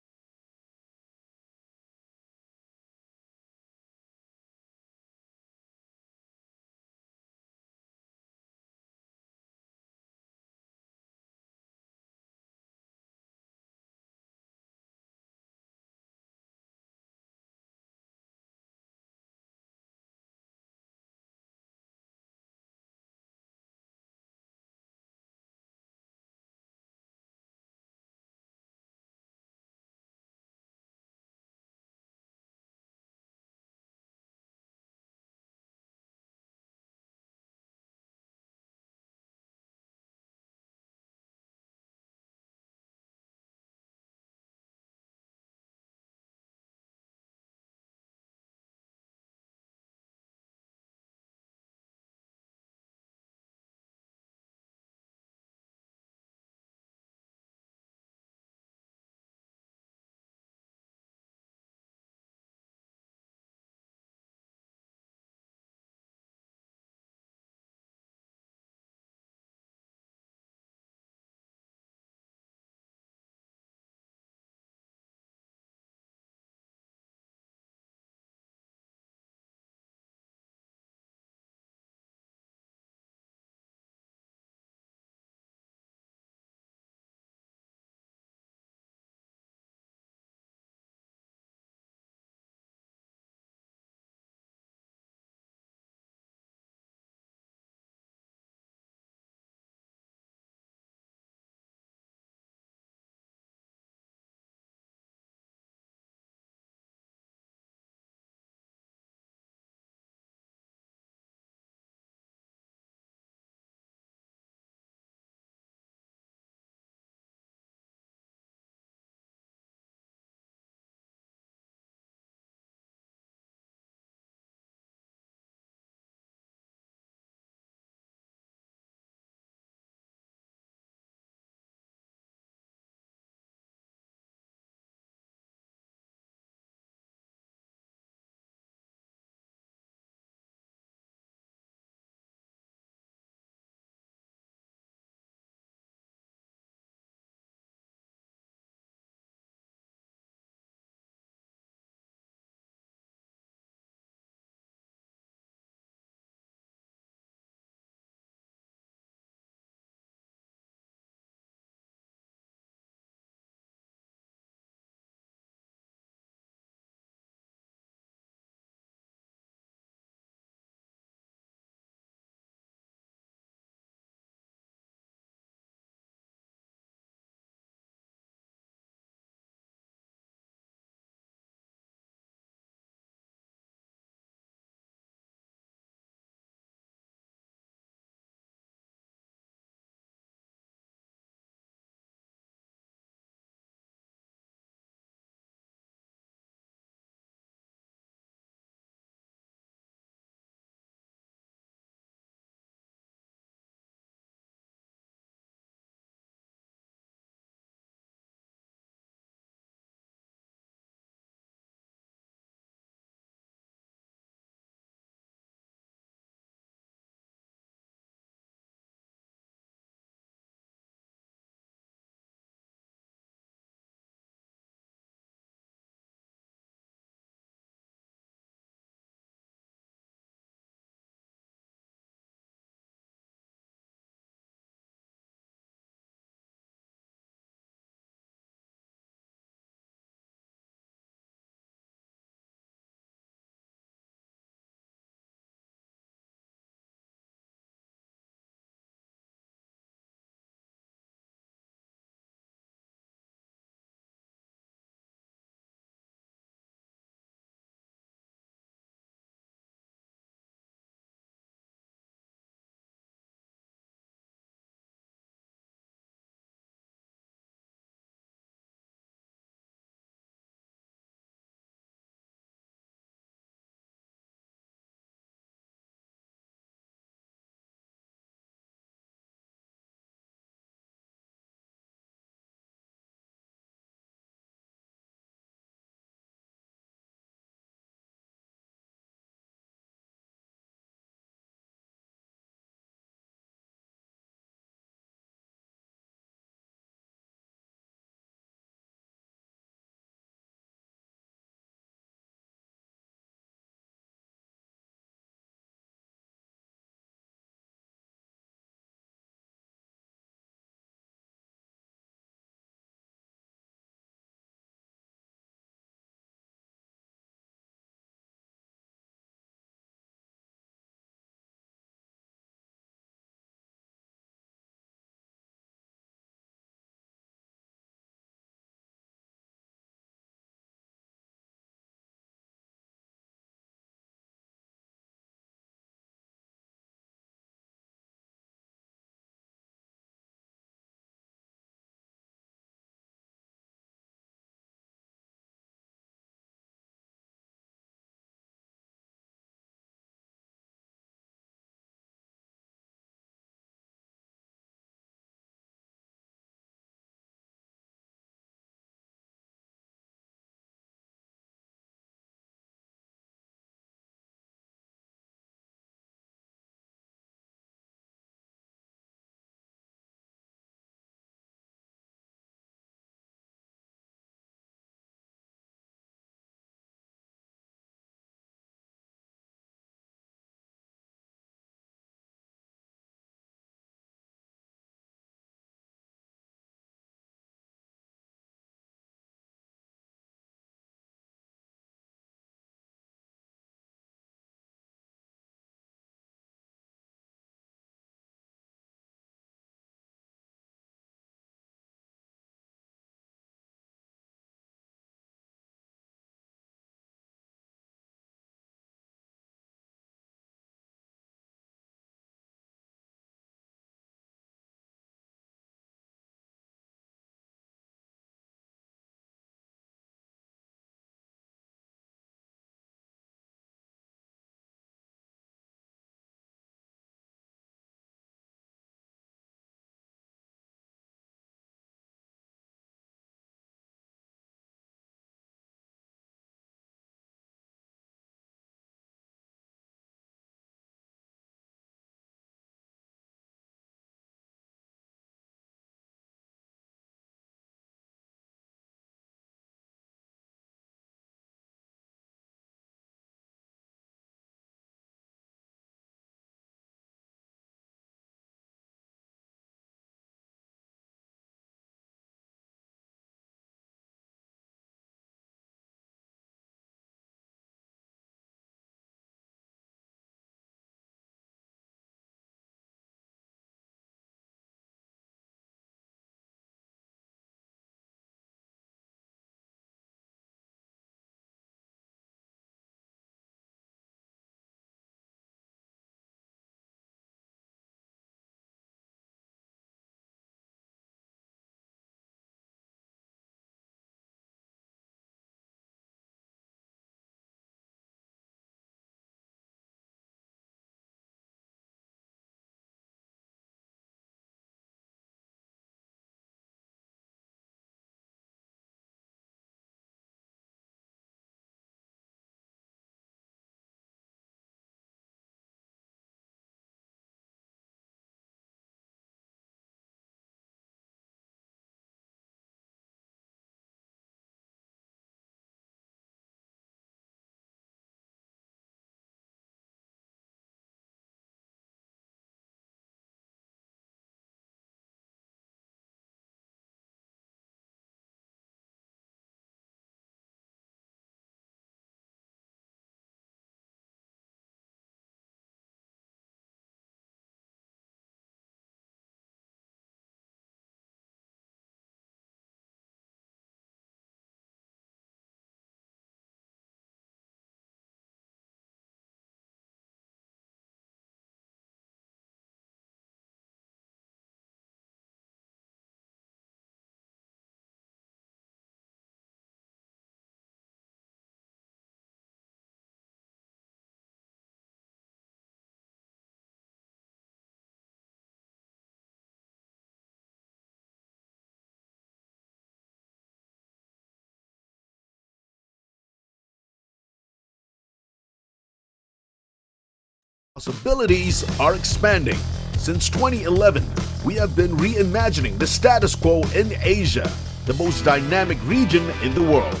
Possibilities are expanding. Since 2011, we have been reimagining the status quo in Asia, the most dynamic region in the world.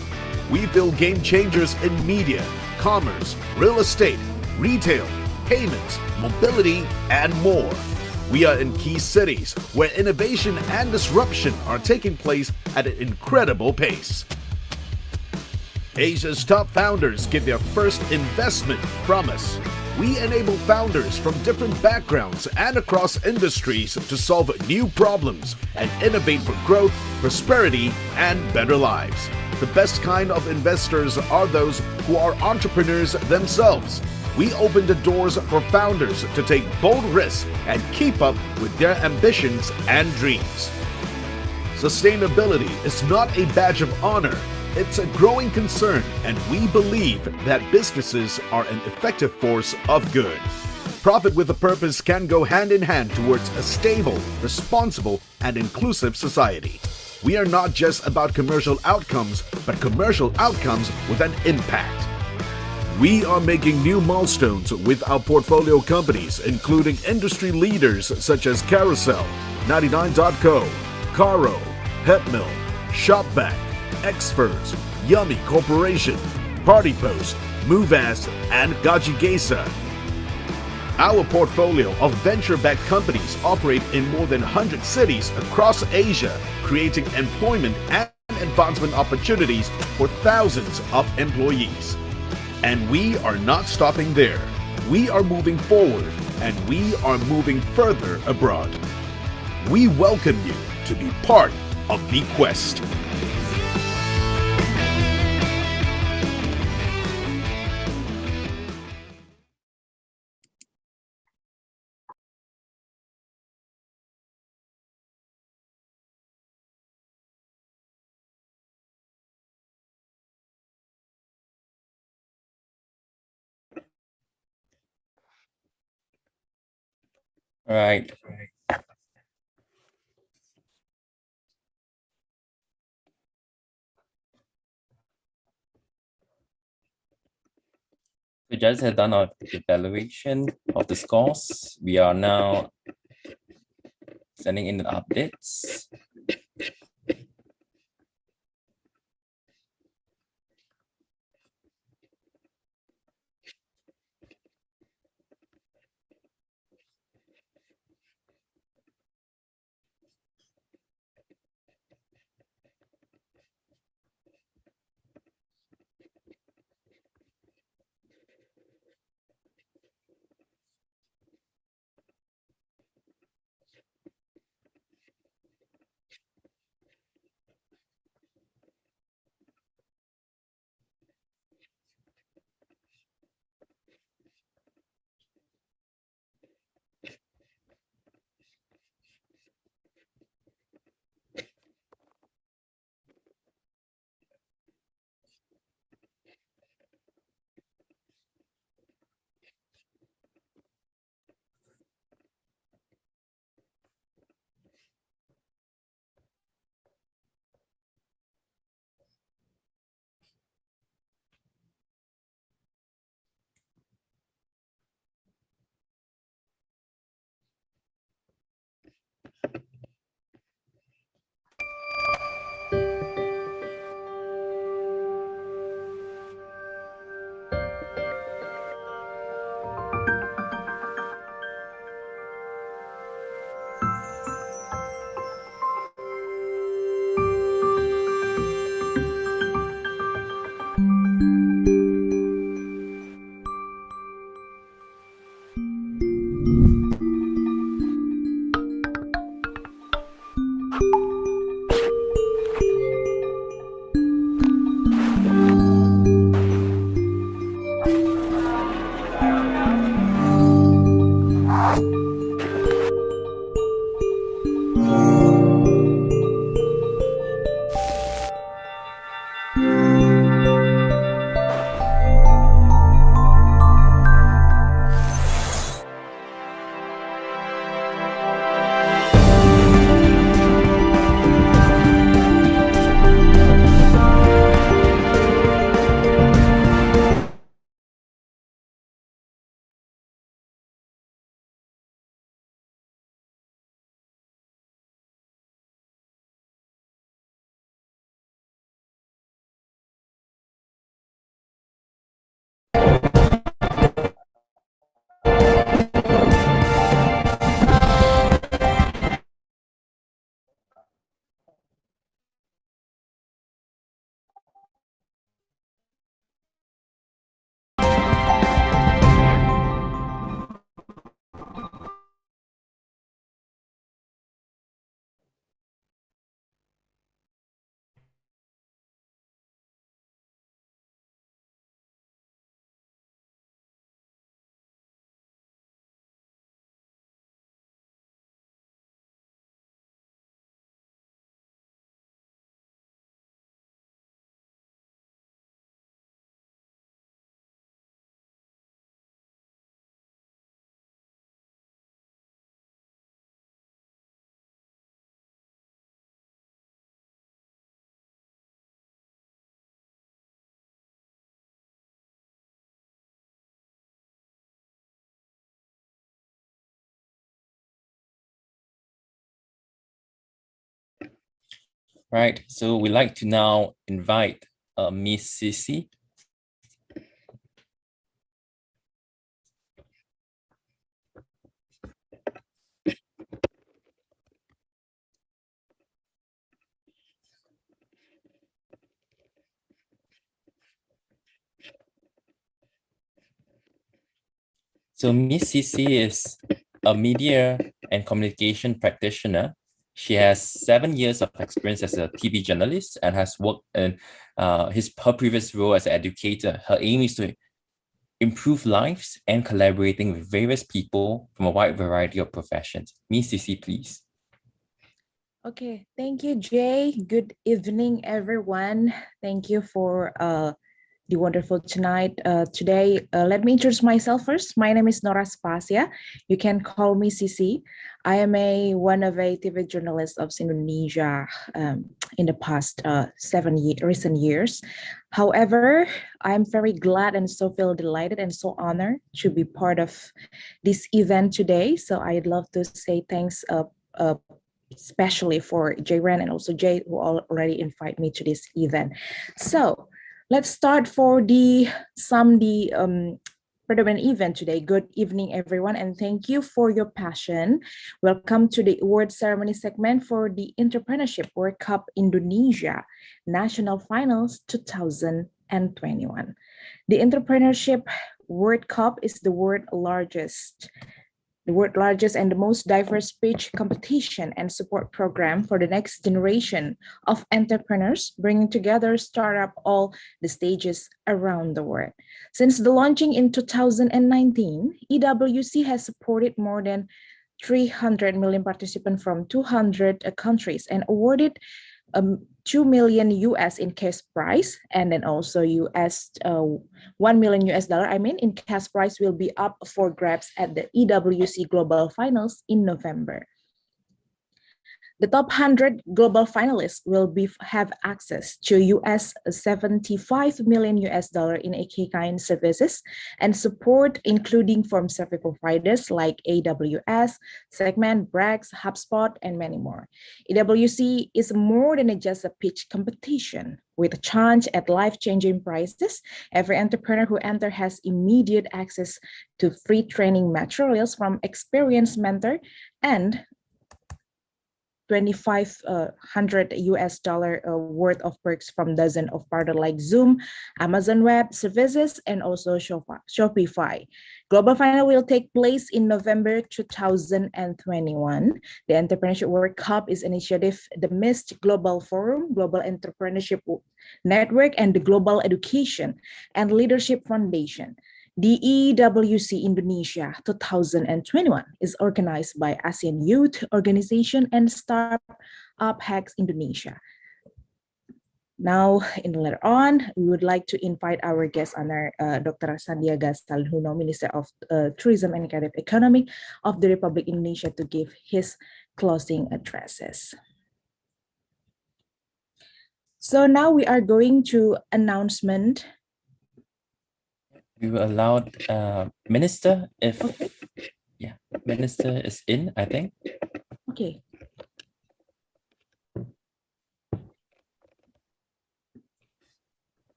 We build game changers in media, commerce, real estate, retail, payments, mobility, and more. We are in key cities where innovation and disruption are taking place at an incredible pace. Asia's top founders get their first investment from us. We enable founders from different backgrounds and across industries to solve new problems and innovate for growth, prosperity, and better lives. The best kind of investors are those who are entrepreneurs themselves. We open the doors for founders to take bold risks and keep up with their ambitions and dreams. Sustainability is not a badge of honor. It's a growing concern, and we believe that businesses are an effective force of good. Profit with a purpose can go hand in hand towards a stable, responsible, and inclusive society. We are not just about commercial outcomes, but commercial outcomes with an impact. We are making new milestones with our portfolio companies, including industry leaders such as Carousel, 99.co, Caro, Hetmill, Shopback, Xfers, Yummy Corporation, Party Post, MoveAs, and Gajigesa. Our portfolio of venture-backed companies operate in more than 100 cities across Asia, creating employment and advancement opportunities for thousands of employees. And we are not stopping there. We are moving forward, and we are moving further abroad. We welcome you to be part of the quest. Right. The judges have done our evaluation of the scores. We are now sending in the updates. Right, so we'd like to now invite Miss Sissy. So Miss Sissy is a media and communication practitioner. She has 7 years of experience as a TV journalist and has worked in her previous role as an educator. Her aim is to improve lives and collaborating with various people from a wide variety of professions. Miss Sissy, please. Okay, thank you, Jay. Good evening, everyone. Thank you for the wonderful tonight. Today, let me introduce myself first. My name is Nora Spasia. You can call me Sissy. I am one of a TV journalist of Indonesia in the past recent years. However, I'm very glad and so feel delighted and so honored to be part of this event today. So I'd love to say thanks especially for Jayran and also Jay, who already invited me to this event. So let's start for the predominant event today. Good evening, everyone, and thank you for your passion. Welcome to the award ceremony segment for the Entrepreneurship World Cup Indonesia National Finals 2021. The Entrepreneurship World Cup is the world's largest and the most diverse speech competition and support program for the next generation of entrepreneurs, bringing together startup all the stages around the world. Since the launching in 2019, EWC has supported more than 300 million participants from 200 countries and awarded 2 million US in cash prize, and then also $1 million in cash prize will be up for grabs at the EWC Global Finals in November. The top 100 global finalists will have access to $75 million in kind services and support, including from service providers like AWS, Segment, Brax, HubSpot, and many more. EWC is more than just a pitch competition. With a chance at life-changing prizes, every entrepreneur who enters has immediate access to free training materials from experienced mentor and $2,500 worth of perks from dozens of partners like Zoom, Amazon Web Services, and also Shopify. Global Final will take place in November 2021. The Entrepreneurship World Cup is initiative the MIST Global Forum, Global Entrepreneurship Network, and the Global Education and Leadership Foundation. The EWC Indonesia 2021 is organized by ASEAN Youth Organization and Startup Hacks Indonesia. Now, later on, we would like to invite our guest honor, Dr. Sandiaga, Minister of Tourism and Creative Economy of the Republic of Indonesia, to give his closing addresses. So now we are going to announcement. We will allow Minister if Minister is in, I think. Okay.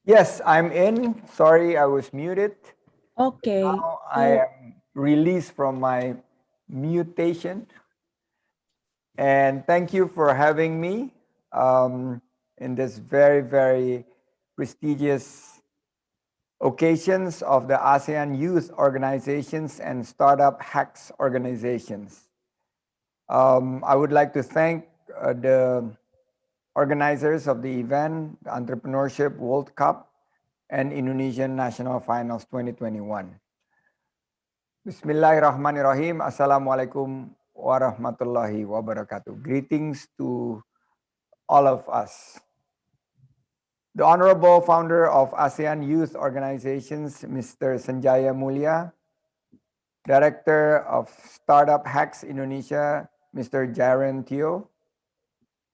Yes, I'm in. Sorry, I was muted. Okay. Now I am released from my mutation. And thank you for having me in this very, very prestigious occasions of the ASEAN Youth Organizations and Startup Hacks Organizations. I would like to thank the organizers of the event, the Entrepreneurship World Cup and Indonesian National Finals 2021. Bismillahirrahmanirrahim. Assalamualaikum warahmatullahi wabarakatuh. Greetings to all of us. The Honorable Founder of ASEAN Youth Organizations, Mr. Sandjaja Mulia, Director of Startup Hacks Indonesia, Mr. Jaren Teo.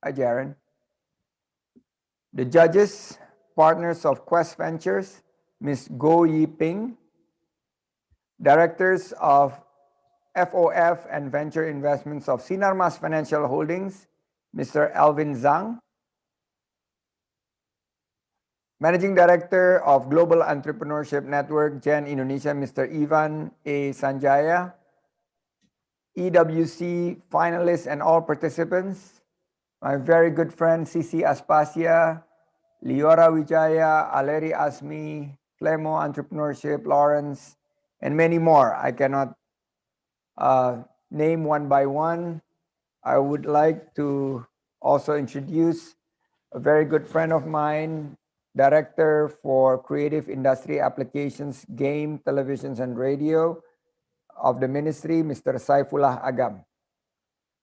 Hi, Jaren. The judges, partners of Quest Ventures, Ms. Go Yiping, directors of FOF and venture investments of Sinar Financial Holdings, Mr. Elvin Zhang, Managing Director of Global Entrepreneurship Network, Gen Indonesia, Mr. Ivan A. Sandjaja, EWC finalists and all participants, my very good friend Sisi Aspasia, Liora Wijaya, ALLERI Asmi, FLEMMO Entrepreneurship, Lawrence, and many more. I cannot name one by one. I would like to also introduce a very good friend of mine, Director for Creative Industry Applications, Game, Televisions, and Radio of the Ministry, Mr. Saifullah Agam.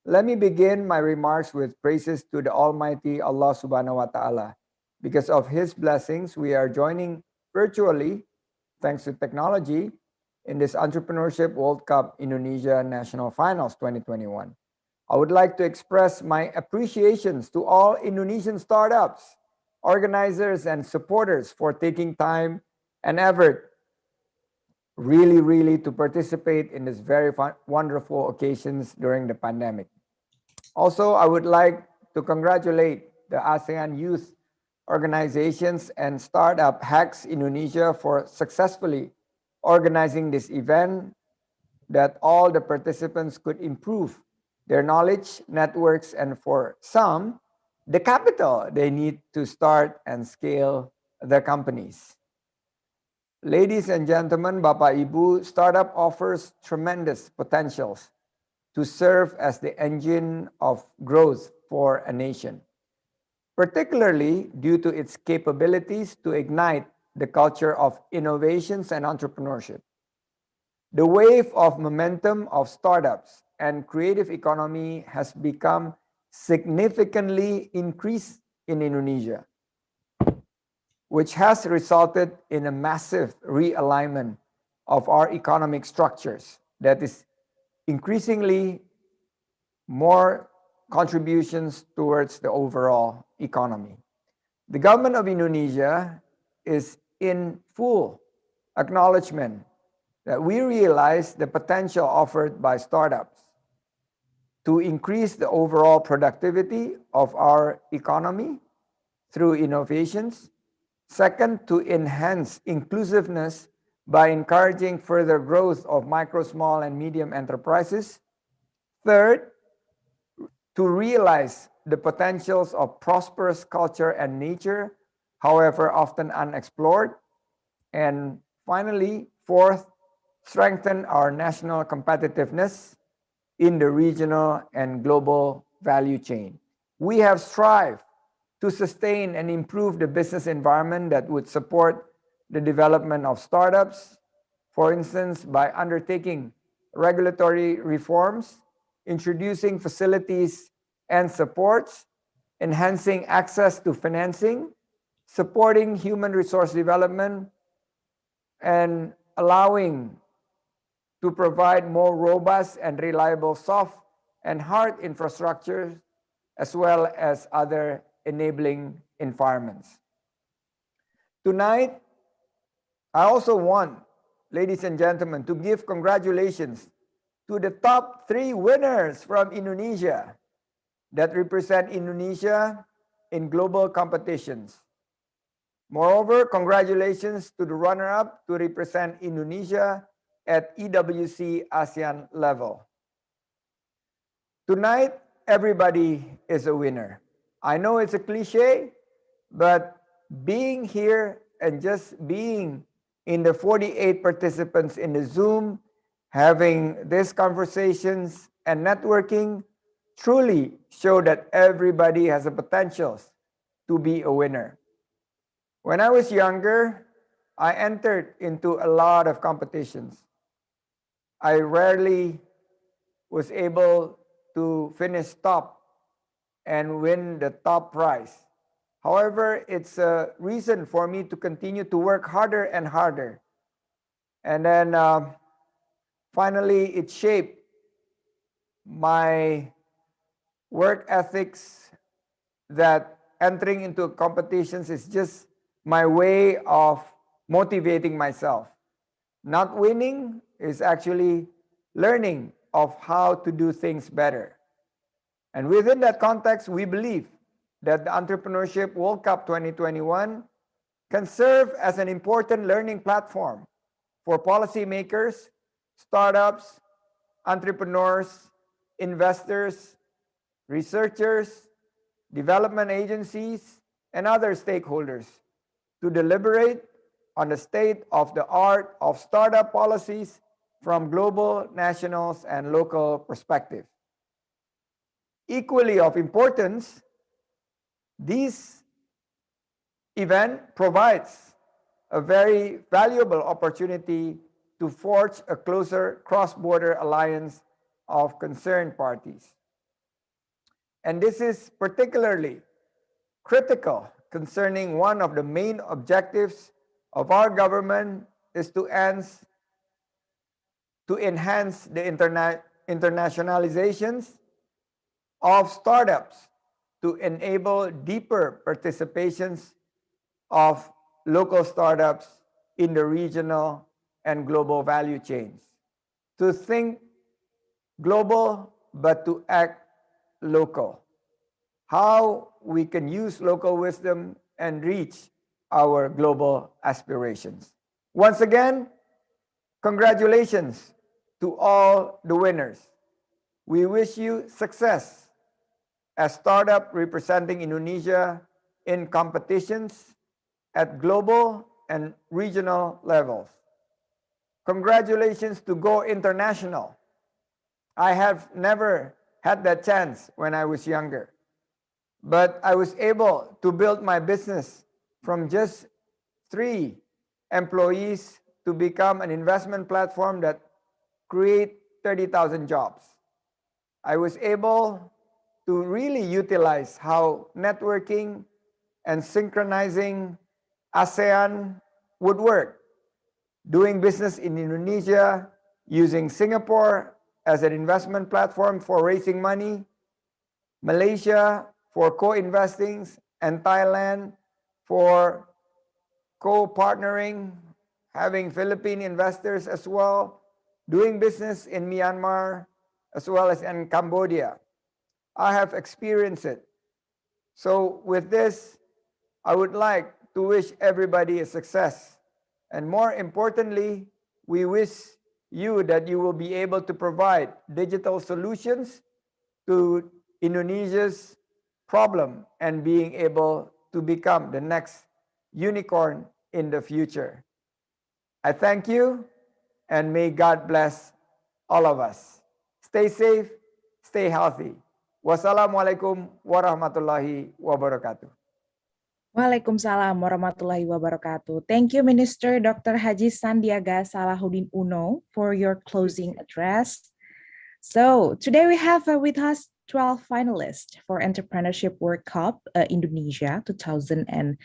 Let me begin my remarks with praises to the Almighty Allah Subhanahu wa Ta'ala. Because of His blessings, we are joining virtually, thanks to technology, in this Entrepreneurship World Cup Indonesia National Finals 2021. I would like to express my appreciations to all Indonesian startups, organizers, and supporters for taking time and effort really to participate in this very wonderful occasions during the pandemic. Also, I would like to congratulate the ASEAN Youth Organizations and Startup Hacks Indonesia for successfully organizing this event that all the participants could improve their knowledge, networks, and for some, the capital they need to start and scale their companies. Ladies and gentlemen, Bapak Ibu, startup offers tremendous potentials to serve as the engine of growth for a nation, particularly due to its capabilities to ignite the culture of innovations and entrepreneurship. The wave of momentum of startups and creative economy has become significantly increased in Indonesia, which has resulted in a massive realignment of our economic structures that is increasingly more contributions towards the overall economy. The government of Indonesia is in full acknowledgement that we realize the potential offered by startups to increase the overall productivity of our economy through innovations. Second, to enhance inclusiveness by encouraging further growth of micro, small, and medium enterprises. Third, to realize the potentials of prosperous culture and nature, however often unexplored. And finally, fourth, strengthen our national competitiveness in the regional and global value chain. We have strived to sustain and improve the business environment that would support the development of startups, for instance, by undertaking regulatory reforms, introducing facilities and supports, enhancing access to financing, supporting human resource development, and allowing to provide more robust and reliable soft and hard infrastructure, as well as other enabling environments. Tonight, I also want, ladies and gentlemen, to give congratulations to the top 3 winners from Indonesia that represent Indonesia in global competitions. Moreover, congratulations to the runner-up to represent Indonesia at EWC ASEAN level. Tonight, everybody is a winner. I know it's a cliche, but being here and just being in the 48 participants in the Zoom, having these conversations and networking truly show that everybody has a potential to be a winner. When I was younger, I entered into a lot of competitions. I rarely was able to finish top and win the top prize. However, it's a reason for me to continue to work harder and harder. And then finally, it shaped my work ethics that entering into competitions is just my way of motivating myself. Not winning is actually learning of how to do things better. And within that context, we believe that the Entrepreneurship World Cup 2021 can serve as an important learning platform for policymakers, startups, entrepreneurs, investors, researchers, development agencies, and other stakeholders to deliberate on the state of the art of startup policies from global, nationals, and local perspective. Equally of importance, this event provides a very valuable opportunity to forge a closer cross-border alliance of concerned parties. And this is particularly critical concerning one of the main objectives of our government is to enhance the internationalizations of startups to enable deeper participations of local startups in the regional and global value chains. To think global, but to act local. How we can use local wisdom and reach our global aspirations. Once again, congratulations to all the winners. We wish you success as startup representing Indonesia in competitions at global and regional levels. Congratulations to Go International. I have never had that chance when I was younger, but I was able to build my business from just 3 employees to become an investment platform that create 30,000 jobs. I was able to really utilize how networking and synchronizing ASEAN would work. Doing business in Indonesia, using Singapore as an investment platform for raising money, Malaysia for co-investing, and Thailand for co-partnering, having Philippine investors as well, doing business in Myanmar as well as in Cambodia. I have experienced it. So with this, I would like to wish everybody a success. And more importantly, we wish you that you will be able to provide digital solutions to Indonesia's problem and being able to become the next unicorn in the future. I thank you and may God bless all of us. Stay safe, stay healthy. Wassalamualaikum warahmatullahi wabarakatuh. Waalaikumsalam warahmatullahi wabarakatuh. Thank you, Minister Dr. Haji Sandiaga Salahuddin Uno, for your closing address. So today we have with us 12 finalists for Entrepreneurship World Cup Indonesia 2021.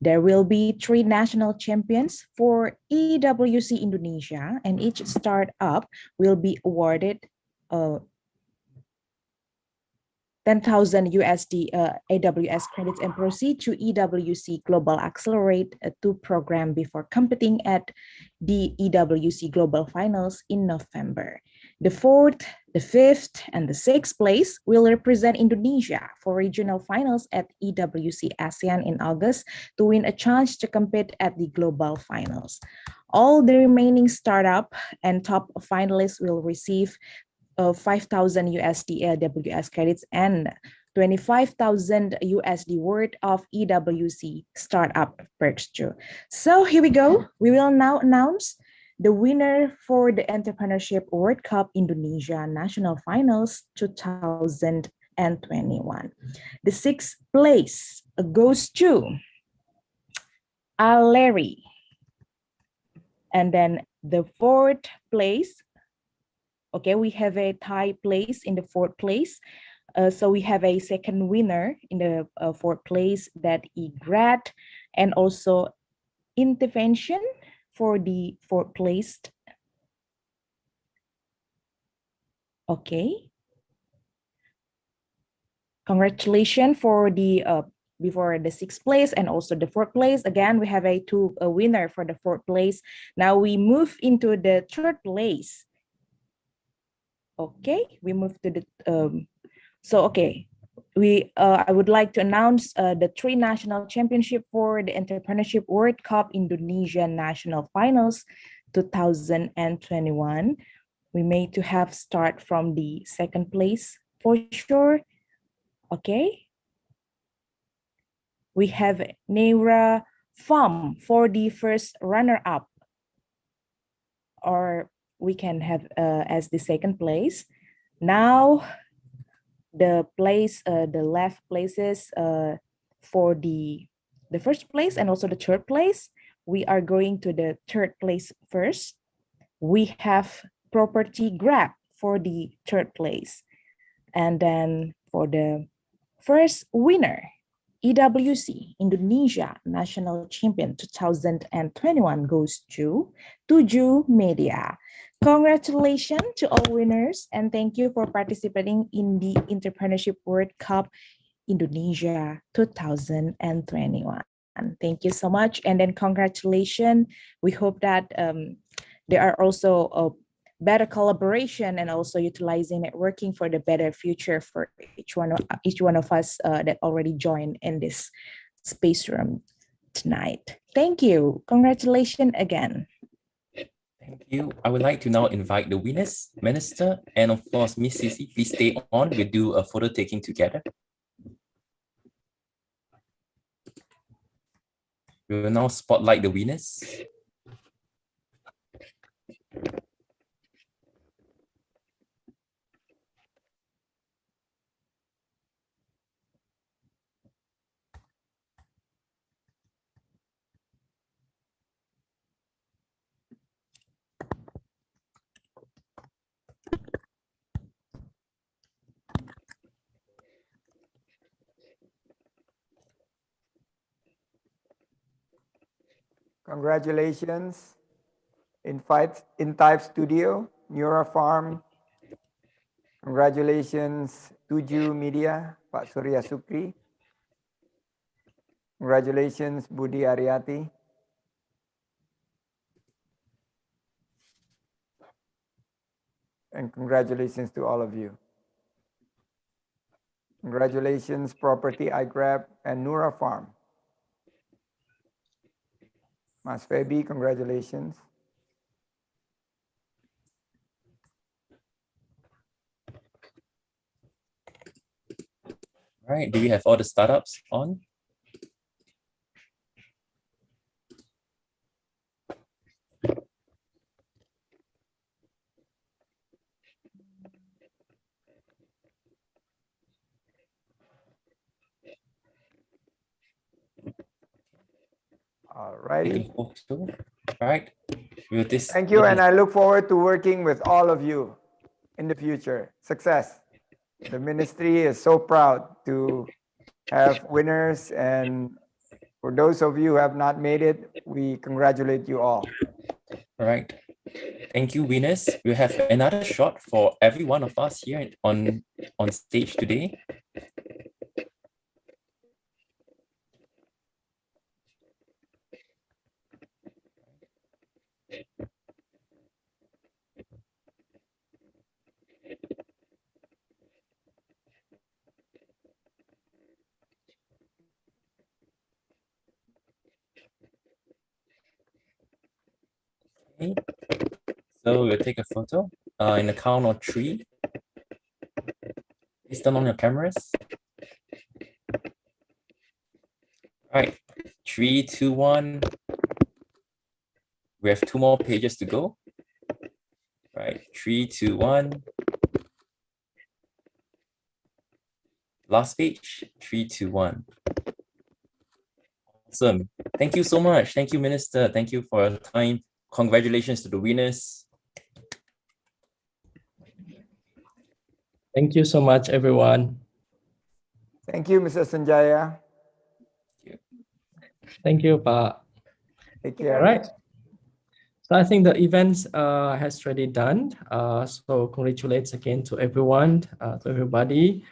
There will be 3 national champions for EWC Indonesia, and each startup will be awarded 10,000 USD AWS credits and proceed to EWC Global Accelerate 2 program before competing at the EWC Global Finals in November. The fourth, the fifth, and the sixth place will represent Indonesia for regional finals at EWC ASEAN in August to win a chance to compete at the global finals. All the remaining startup and top finalists will receive 5,000 USD AWS credits and 25,000 USD worth of EWC startup perks too. So here we go. We will now announce the winner for the Entrepreneurship World Cup Indonesia National Finals 2021. The sixth place goes to ALLERI. And then the fourth place, okay, we have a tie place in the fourth place. So we have a second winner in the fourth place, that eGrad, and also Intivention for the fourth place. Okay. Congratulations for the before the sixth place and also the fourth place. Again, we have a winner for the fourth place. Now we move into the third place. Okay, we move to the I would like to announce the 3 national championship for the Entrepreneurship World Cup Indonesia National Finals 2021. We may to have start from the second place for sure. Okay. We have Neurafarm for the first runner-up, or we can have as the second place. Now the left places for the first place and also the third place. We are going to the third place first. We have Propertigrab for the third place. And then for the first winner, EWC Indonesia National Champion 2021 goes to TUJJU Media. Congratulations to all winners, and thank you for participating in the Entrepreneurship World Cup Indonesia 2021. Thank you so much, and then congratulations. We hope that there are also a better collaboration and also utilizing networking for the better future for each one of us that already joined in this space room tonight. Thank you. Congratulations again. Thank you. I would like to now invite the winners, Minister, and of course, Miss Sisi. Please stay on. We'll do a photo taking together. We will now spotlight the winners. Congratulations, Intivestudio, Neurafarm. Congratulations, TUJJU Media, Pak Surya Sukri. Congratulations, Budi Ariati. And congratulations to all of you. Congratulations, Propertigrab and Neurafarm. Mas Febi, congratulations. All right, do we have all the startups on? All righty. All right. Thank you, and I look forward to working with all of you in the future. Success. The ministry is so proud to have winners, and for those of you who have not made it, we congratulate you all. All right. Thank you, winners. We'll have another shot for every one of us here on stage today. Okay. So we'll take a photo in the count of 3. Please turn on your cameras. All right, 3, 2, 1. We have 2 more pages to go. All right, 3, 2, 1. Last page, 3, 2, 1. Awesome. Thank you so much. Thank you, Minister. Thank you for your time. Congratulations to the winners. Thank you so much, everyone. Thank you, Mr. Sandjaja. Thank you, Pak. Take care. All right. So I think the event has already done. So congratulations again to everyone, to everybody.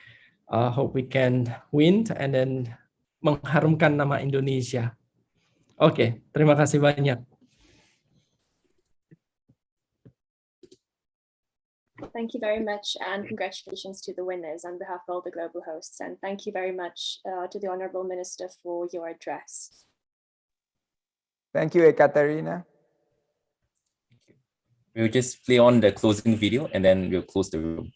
Hope we can win and then mengharumkan nama Indonesia. Oke, terima kasih banyak. Thank you very much, and congratulations to the winners on behalf of all the global hosts. And thank you very much to the Honorable Minister for your address. Thank you, Ekaterina. We'll just play on the closing video and then we'll close the room.